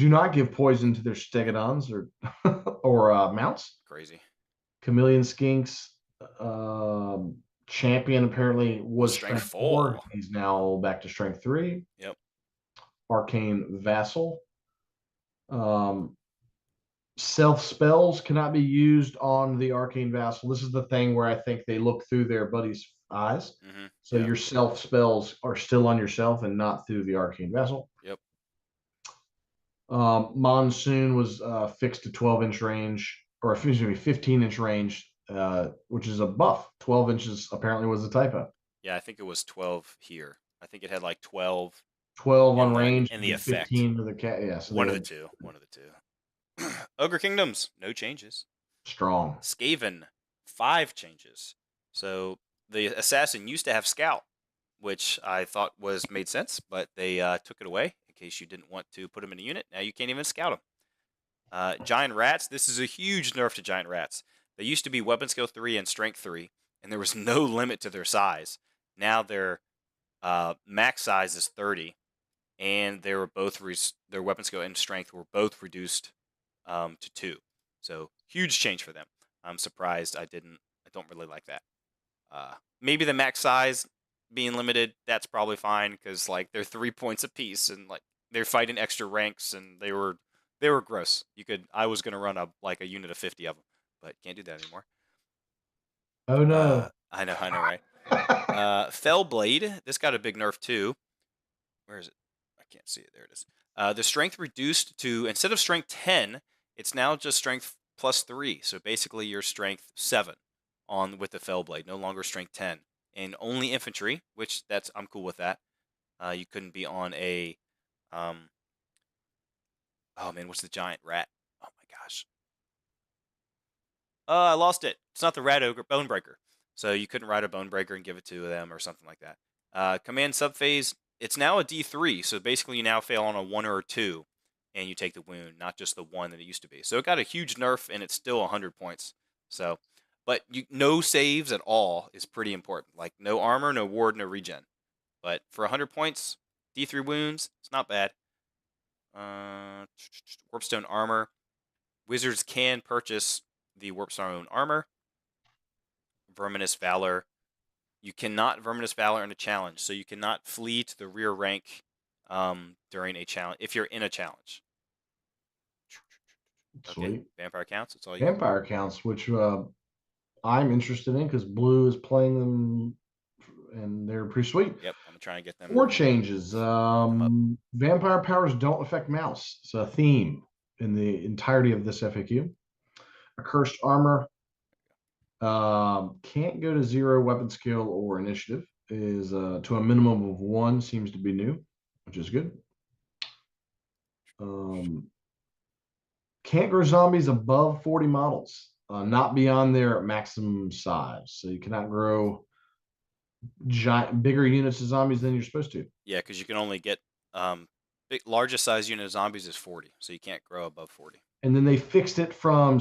not give poison to their stegodons or mounts. Crazy. Chameleon Skinks Champion apparently was Strength strength 4. 4. He's now back to strength 3. Yep. Arcane Vassal. Self spells cannot be used on the Arcane Vassal. This is the thing where I think they look through their buddy's eyes. So Yeah. your self spells are still on yourself and not through the Arcane Vassal. Yep. Monsoon was fixed to 12-inch range, or excuse me, 15-inch range, which is a buff. 12 inches apparently was a typo. Yeah, I think it was 12 here. I think it had like 12 12 on in range, the and effect. 15 to the cat. Yeah, so One of the two. Ogre Kingdoms, no changes. Strong. Skaven, 5 changes. So the assassin used to have Scout, which I thought made sense, but they took it away in case you didn't want to put him in a unit. Now you can't even scout him. Giant Rats, this is a huge nerf to Giant Rats. They used to be weapon skill 3 and strength 3, and there was no limit to their size. Now their max size is 30, and they were both their weapon skill and strength were both reduced to 2. So huge change for them. I'm surprised I don't really like that. Maybe the max size being limited, that's probably fine because like they're 3 points apiece and like they're fighting extra ranks and they were gross. I was gonna run a unit of 50 of them, but can't do that anymore. Oh no. I know, right? Fellblade, this got a big nerf too. Where is it? I can't see it. There it is. The strength reduced to, instead of strength 10, it's now just strength plus 3. So basically your strength 7 with the Fellblade, no longer strength 10. And only infantry, which I'm cool with that. You couldn't be on a oh man, what's the giant rat? Oh my gosh. I lost it. It's not the Rat Ogre, Bonebreaker. So you couldn't ride a Bonebreaker and give it to them or something like that. Command subphase, it's now a D3, so basically you now fail on a 1 or a 2, and you take the wound, not just the 1 that it used to be. So it got a huge nerf, and it's still 100 points. So, but no saves at all is pretty important. Like no armor, no ward, no regen. But for 100 points, D3 wounds, it's not bad. Warpstone armor. Wizards can purchase the Warpstone armor. Verminous Valor. You cannot Verminous Valor in a challenge, so you cannot flee to the rear rank during a challenge if you're in a challenge. Sweet. Okay, Vampire Counts. That's all you. Vampire Counts, which I'm interested in because Blue is playing them, and they're pretty sweet. Yep, I'm trying to get them. 4 changes. Vampire powers don't affect mouse. It's a theme in the entirety of this FAQ. Accursed armor can't go to 0 weapon skill or initiative. Is to a minimum of 1. Seems to be new, which is good. Can't grow zombies above 40 models, not beyond their maximum size. So you cannot grow bigger units of zombies than you're supposed to. Yeah, because you can only get largest size unit of zombies is 40, so you can't grow above 40. And then they fixed it from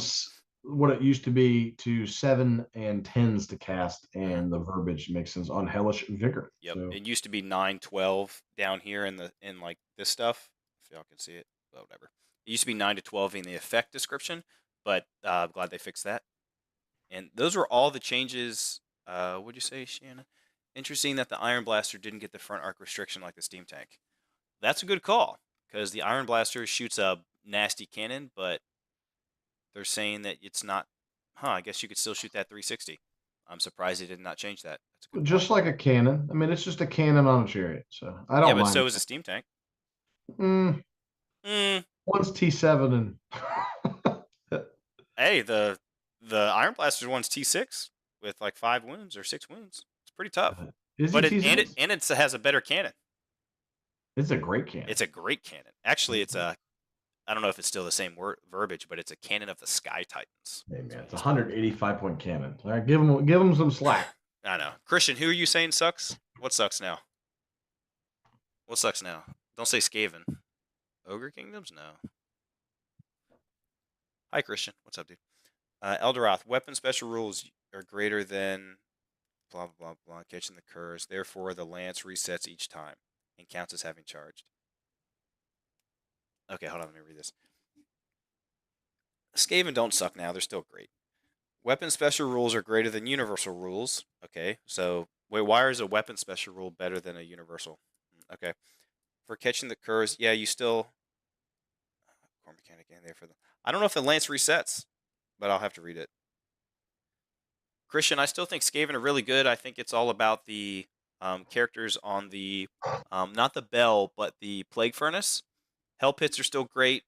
what it used to be to 7 and 10s to cast, and the verbiage makes sense on Hellish Vigor. Yep, So, it used to be 9, 12 down here in like this stuff. If y'all can see it, well, whatever. It used to be 9 to 12 in the effect description, but I'm glad they fixed that. And those were all the changes. What'd you say, Shannon? Interesting that the Iron Blaster didn't get the front arc restriction like the Steam Tank. That's a good call, because the Iron Blaster shoots a nasty cannon, but they're saying that it's not. I guess you could still shoot that 360. I'm surprised they did not change that. That's a good just point. like a cannon. I mean, it's just a cannon on a chariot. So I don't Yeah, but mind. so is a Steam Tank. One's T7 and Hey, the Iron Blaster one's T6 with like 5 wounds or 6 wounds. It's pretty tough. Is But he T6? it has a better cannon. It's a great cannon. It's a great cannon. Actually, it's a. I don't know if it's still the same verbiage, but it's a cannon of the Sky Titans. Hey man, it's a 185-point cannon. All right, give him some slack. I know. Christian, who are you saying sucks? What sucks now? What sucks now? Don't say Skaven. Ogre Kingdoms? No. Hi, Christian. What's up, dude? Elderoth, weapon special rules are greater than blah, blah, blah, blah, catching the curse. Therefore, the lance resets each time and counts as having charged. Okay, hold on. Let me read this. Skaven don't suck now. They're still great. Weapon special rules are greater than universal rules. Okay, so wait, why is a weapon special rule better than a universal? Okay, for catching the curs, yeah, you still core mechanic in there for them. I don't know if the lance resets, but I'll have to read it. Christian, I still think Skaven are really good. I think it's all about the characters on the not the bell, but the plague furnace. Hell pits are still great.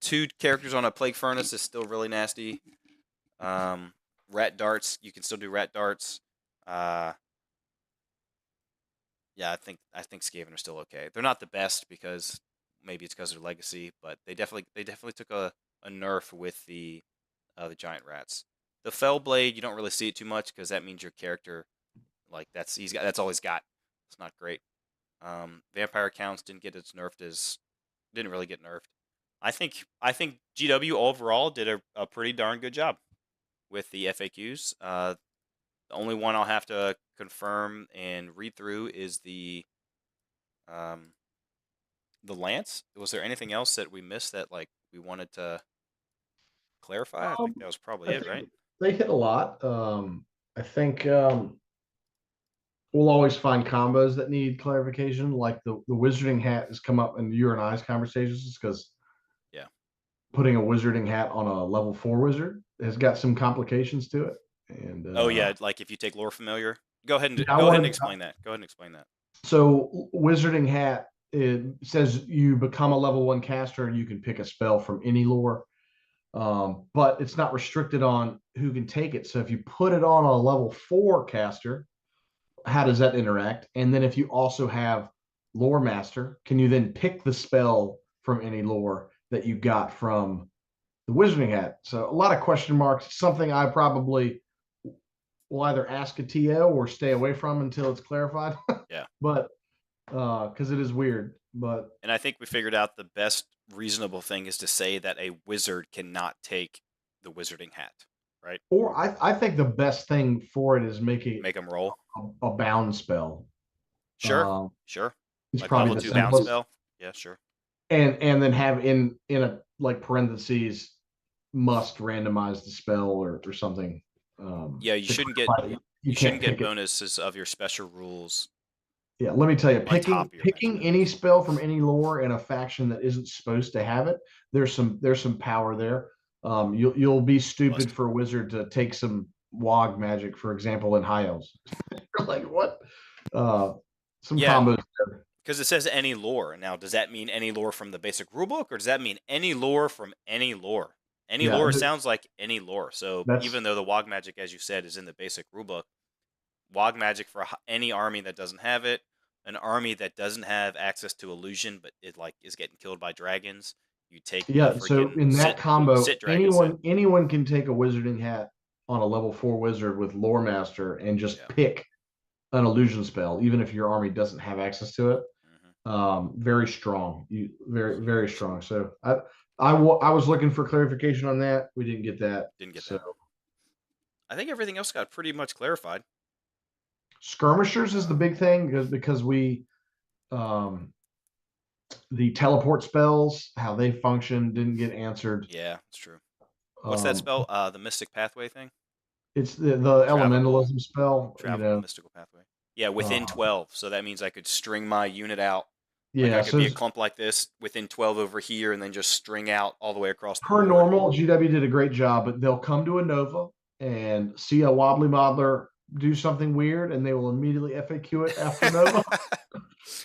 2 characters on a plague furnace is still really nasty. Rat darts, you can still do rat darts. Yeah, I think Skaven are still okay. They're not the best because maybe it's because of their legacy, but they definitely took a nerf with the giant rats. The fell blade, you don't really see it too much because that means your character, like that's all he's got. It's not great. Vampire counts didn't really get nerfed. I think GW overall did a pretty darn good job with the FAQs. The only one I'll have to confirm and read through is the lance. Was there anything else that we missed that like we wanted to clarify? I think that was probably I it, think right? they hit a lot. I think we'll always find combos that need clarification. Like the wizarding hat has come up in your and I's conversations because Yeah. putting a wizarding hat on a level 4 wizard has got some complications to it. And Oh yeah, like if you take lore familiar. Go ahead and yeah, go ahead and explain that. Go ahead and explain that. so wizarding hat, it says you become a level 1 caster and you can pick a spell from any lore. But it's not restricted on who can take it. So if you put it on a level 4 caster, how does that interact? And then if you also have lore master, can you then pick the spell from any lore that you got from the wizarding hat? So a lot of question marks, something I probably will either ask a TO or stay away from until it's clarified. Yeah. But because it is weird. But And I think we figured out the best reasonable thing is to say that a wizard cannot take the wizarding hat, right? or I think the best thing for it is making Make them roll. a bound spell. Sure, sure. It's Like probably level the 2 bounce simplest. spell. Yeah, sure. And then have in a like parentheses must randomize the spell or something. Yeah, you to shouldn't get clarify that you shouldn't can't get pick it. bonuses of your special rules Yeah, let me tell you, on top of your main picking any spell from any lore in a faction that isn't supposed to have it, there's some power there. You'll be stupid Busted. for a wizard to take some wog magic, for example, in high elves. You're like, what? Some Yeah, combos there. because it says any lore. Now, does that mean any lore from the basic rulebook, or does that mean any lore from any lore? Any Yeah, lore sounds like any lore. So that's even though the Wog magic, as you said, is in the basic rulebook, Wog magic for any army that doesn't have it, an army that doesn't have access to illusion, but it like is getting killed by dragons, you take the yeah. So freaking in that combo, dragon sit. anyone can take a wizarding hat on a level 4 wizard with lore master and just Yeah. pick an illusion spell, even if your army doesn't have access to it. Very strong. Very strong. So I was looking for clarification on that. We didn't get that. Didn't get so that. I think everything else got pretty much clarified. skirmishers is the big thing because we the teleport spells, how they function, didn't get answered. Yeah, it's true. What's that Um, spell? The Mystic Pathway thing? it's the Travelable, elementalism spell. travelable mystical pathway. Yeah, within Uh, 12. So that means I could string my unit out. Like yeah. I could So be a clump like this within 12 over here and then just string out all the way across the per board. normal, GW did a great job, but they'll come to a Nova and see a wobbly modeler do something weird, and they will immediately FAQ it after Nova.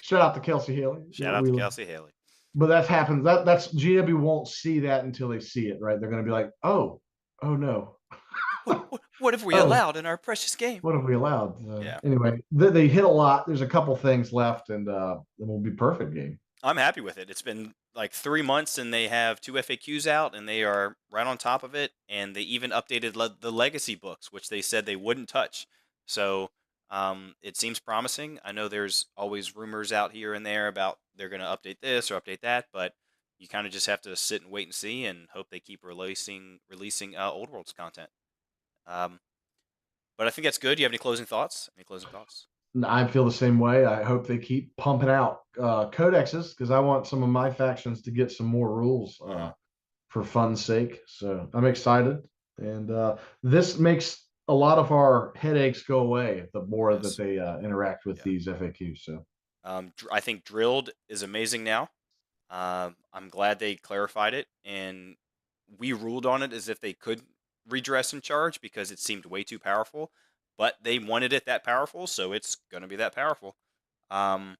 Shout out to Kelsey Haley. Shout out to Kelsey Haley. But that happens. That's GW won't see that until they see it, right? They're going to be like, oh no. What have we allowed in our precious game? What have we allowed? Yeah. Anyway, they hit a lot. There's a couple things left, and it will be perfect game. I'm happy with it. It's been like 3 months, and they have 2 FAQs out, and they are right on top of it. And they even updated the legacy books, which they said they wouldn't touch. So it seems promising. I know there's always rumors out here and there about they're going to update this or update that, but you kind of just have to sit and wait and see, and hope they keep releasing Old Worlds content. But I think that's good. Do you have any closing thoughts? I feel the same way. I hope they keep pumping out codexes because I want some of my factions to get some more rules for fun's sake. So I'm excited. And this makes a lot of our headaches go away the more that Yes. they interact with Yeah. these FAQs. So I think drilled is amazing now. I'm glad they clarified it, and we ruled on it as if they could redress and charge because it seemed way too powerful. But they wanted it that powerful, so it's gonna be that powerful. Um,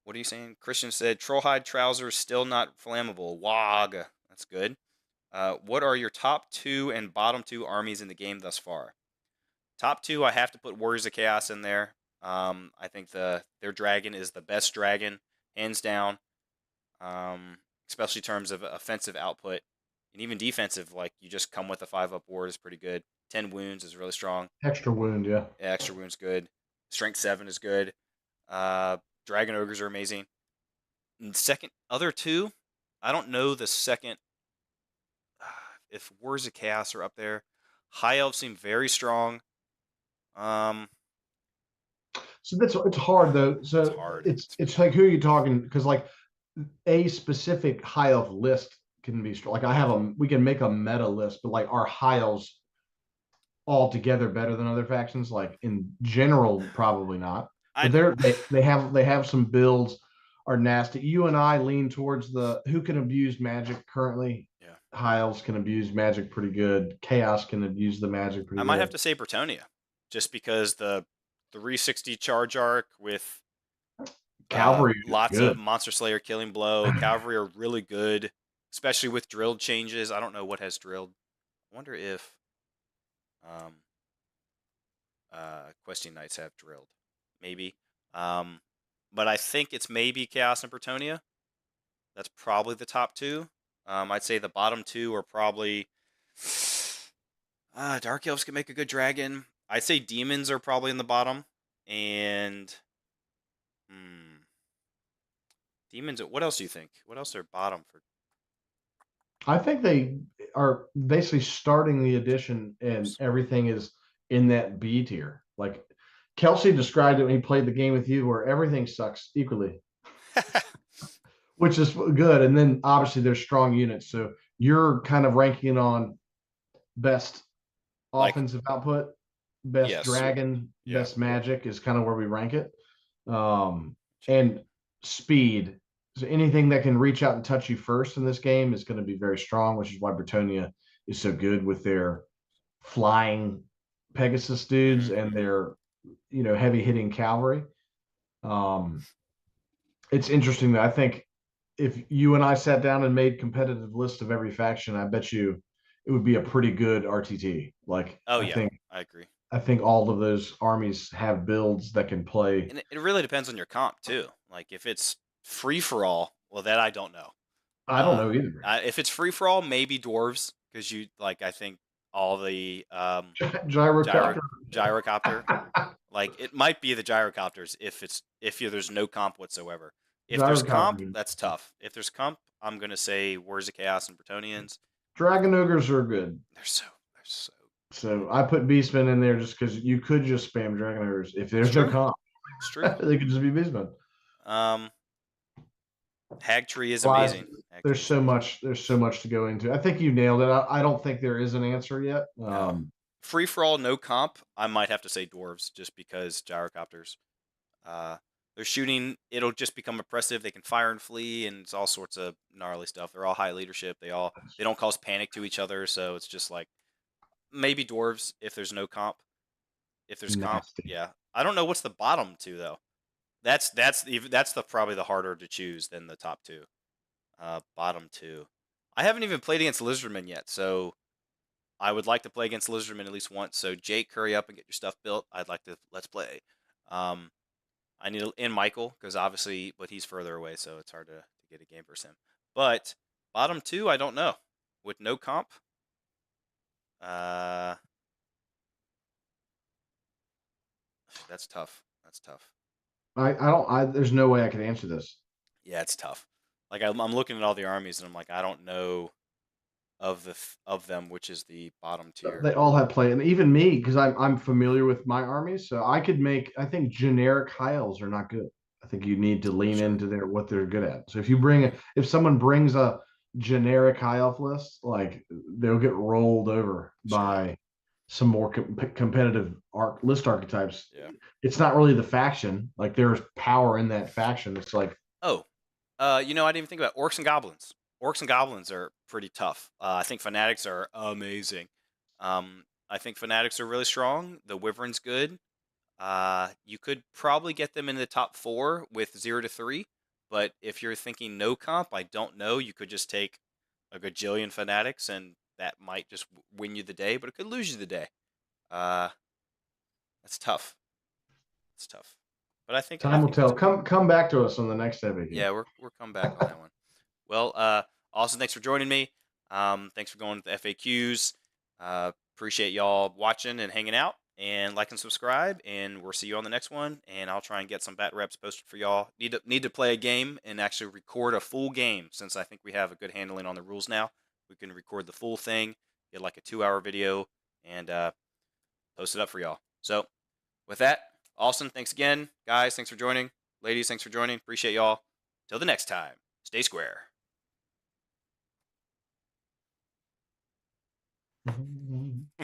what are you saying? Christian said trollhide trousers still not flammable. Wog. That's good. What are your top 2 and bottom 2 armies in the game thus far? Top 2, I have to put Warriors of Chaos in there. I think their dragon is the best dragon, hands down. Especially in terms of offensive output and even defensive. Like you just come with a 5-up ward is pretty good. 10 wounds is really strong. extra wound, yeah. Extra wounds good. Strength 7 is good. Uh, Dragon ogres are amazing. And second, other 2, I don't know the second. If Wars of Chaos are up there, High Elves seem very strong. So it's hard though. So It's hard. it's like who are you talking? Because like a specific high elf list can be strong. Like I have we can make a meta list, but like our high elves altogether better than other factions. Like in general, probably not. But I they have some builds are nasty. You and I lean towards the who can abuse magic currently. yeah. High elves can abuse magic pretty good. Chaos can abuse the magic I pretty might have good. to say Bretonia, just because the 360 charge arc with Cavalry is lots of good. Monster Slayer Killing Blow. Cavalry are really good, especially with drilled changes. I don't know what has drilled. I wonder if um, Questing Knights have drilled. Maybe. But I think it's maybe Chaos and Bretonia. That's probably the top 2. I'd say the bottom 2 are probably Dark Elves can make a good dragon. I'd say Demons are probably in the bottom. And Demons. What else do you think? What else are bottom for? I think they are basically starting the edition and everything is in that B tier. Like Kelsey described it when he played the game with you, where everything sucks equally, which is good. And then obviously there's strong units. So you're kind of ranking on best Like, offensive output, best yes. dragon, Yeah. best magic is kind of where we rank it. And speed. So anything that can reach out and touch you first in this game is going to be very strong, which is why Bretonia is so good with their flying Pegasus dudes and their heavy hitting cavalry. It's interesting that I think if you and I sat down and made competitive lists of every faction, I bet you it would be a pretty good RTT. Like Oh yeah, I agree. I think all of those armies have builds that can play. And it really depends on your comp too. Like if it's free for all, well, that I don't know. I don't know either. If it's free for all, maybe dwarves because you like. I think all the gyrocopter. Like it might be the gyrocopters if there's no comp whatsoever. If there's comp, that's tough. If there's comp, I'm gonna say Wars of Chaos and Bretonians. Dragon ogres are good. They're so. So I put Beastmen in there just because you could just spam Dragon ogres if there's no comp. It's true. They could just be Beastmen. Hag Tree is amazing. There's so much to go into. I think you nailed it. I don't think there is an answer yet. Free for all, no comp. I might have to say dwarves just because gyrocopters. They're shooting. It'll just become oppressive. They can fire and flee, and it's all sorts of gnarly stuff. They're all high leadership. They don't cause panic to each other. So it's just like maybe dwarves if there's no comp. If there's comp, yeah. I don't know what's the bottom 2 though. That's probably the harder to choose than the top 2. Bottom 2. I haven't even played against Lizardmen yet, so I would like to play against Lizardmen at least once. So Jake, hurry up and get your stuff built. I'd like to let's play. I need in Michael because obviously, but he's further away, so it's hard to get a game versus him. But bottom 2, I don't know. With no comp, that's tough. I don't. There's no way I could answer this. Yeah, it's tough. Like I'm looking at all the armies and I'm like, I don't know of them which is the bottom tier. They all have play, and even me because I'm familiar with my armies, so I could make. I think generic high elves are not good. I think you need to lean into what they're good at. So if someone brings a generic high elf lists, like they'll get rolled over Sure. by some more competitive list archetypes. Yeah. It's not really the faction. Like there's power in that faction. It's like, Oh, I didn't even think about orcs and goblins. Orcs and goblins are pretty tough. I think fanatics are amazing. I think fanatics are really strong. The wyvern's good. You could probably get them in the top 4 with 0 to 3. But if you're thinking no comp, I don't know. You could just take a gajillion fanatics, and that might just win you the day, but it could lose you the day. That's tough. It's tough. But I think time will that's tell. cool. Come back to us on the next FAQ. Yeah, we're coming back on that one. Well, Austin, thanks for joining me. Thanks for going to the FAQs. Appreciate y'all watching and hanging out, and like and subscribe, and we'll see you on the next one. And I'll try and get some bat reps posted for y'all. Need to play a game and actually record a full game, since I think we have a good handling on the rules now. We can record the full thing, get like a 2-hour video, and post it up for y'all. So with that, Austin, thanks again. Guys, thanks for joining. Ladies, thanks for joining. Appreciate y'all. Till the next time, stay square.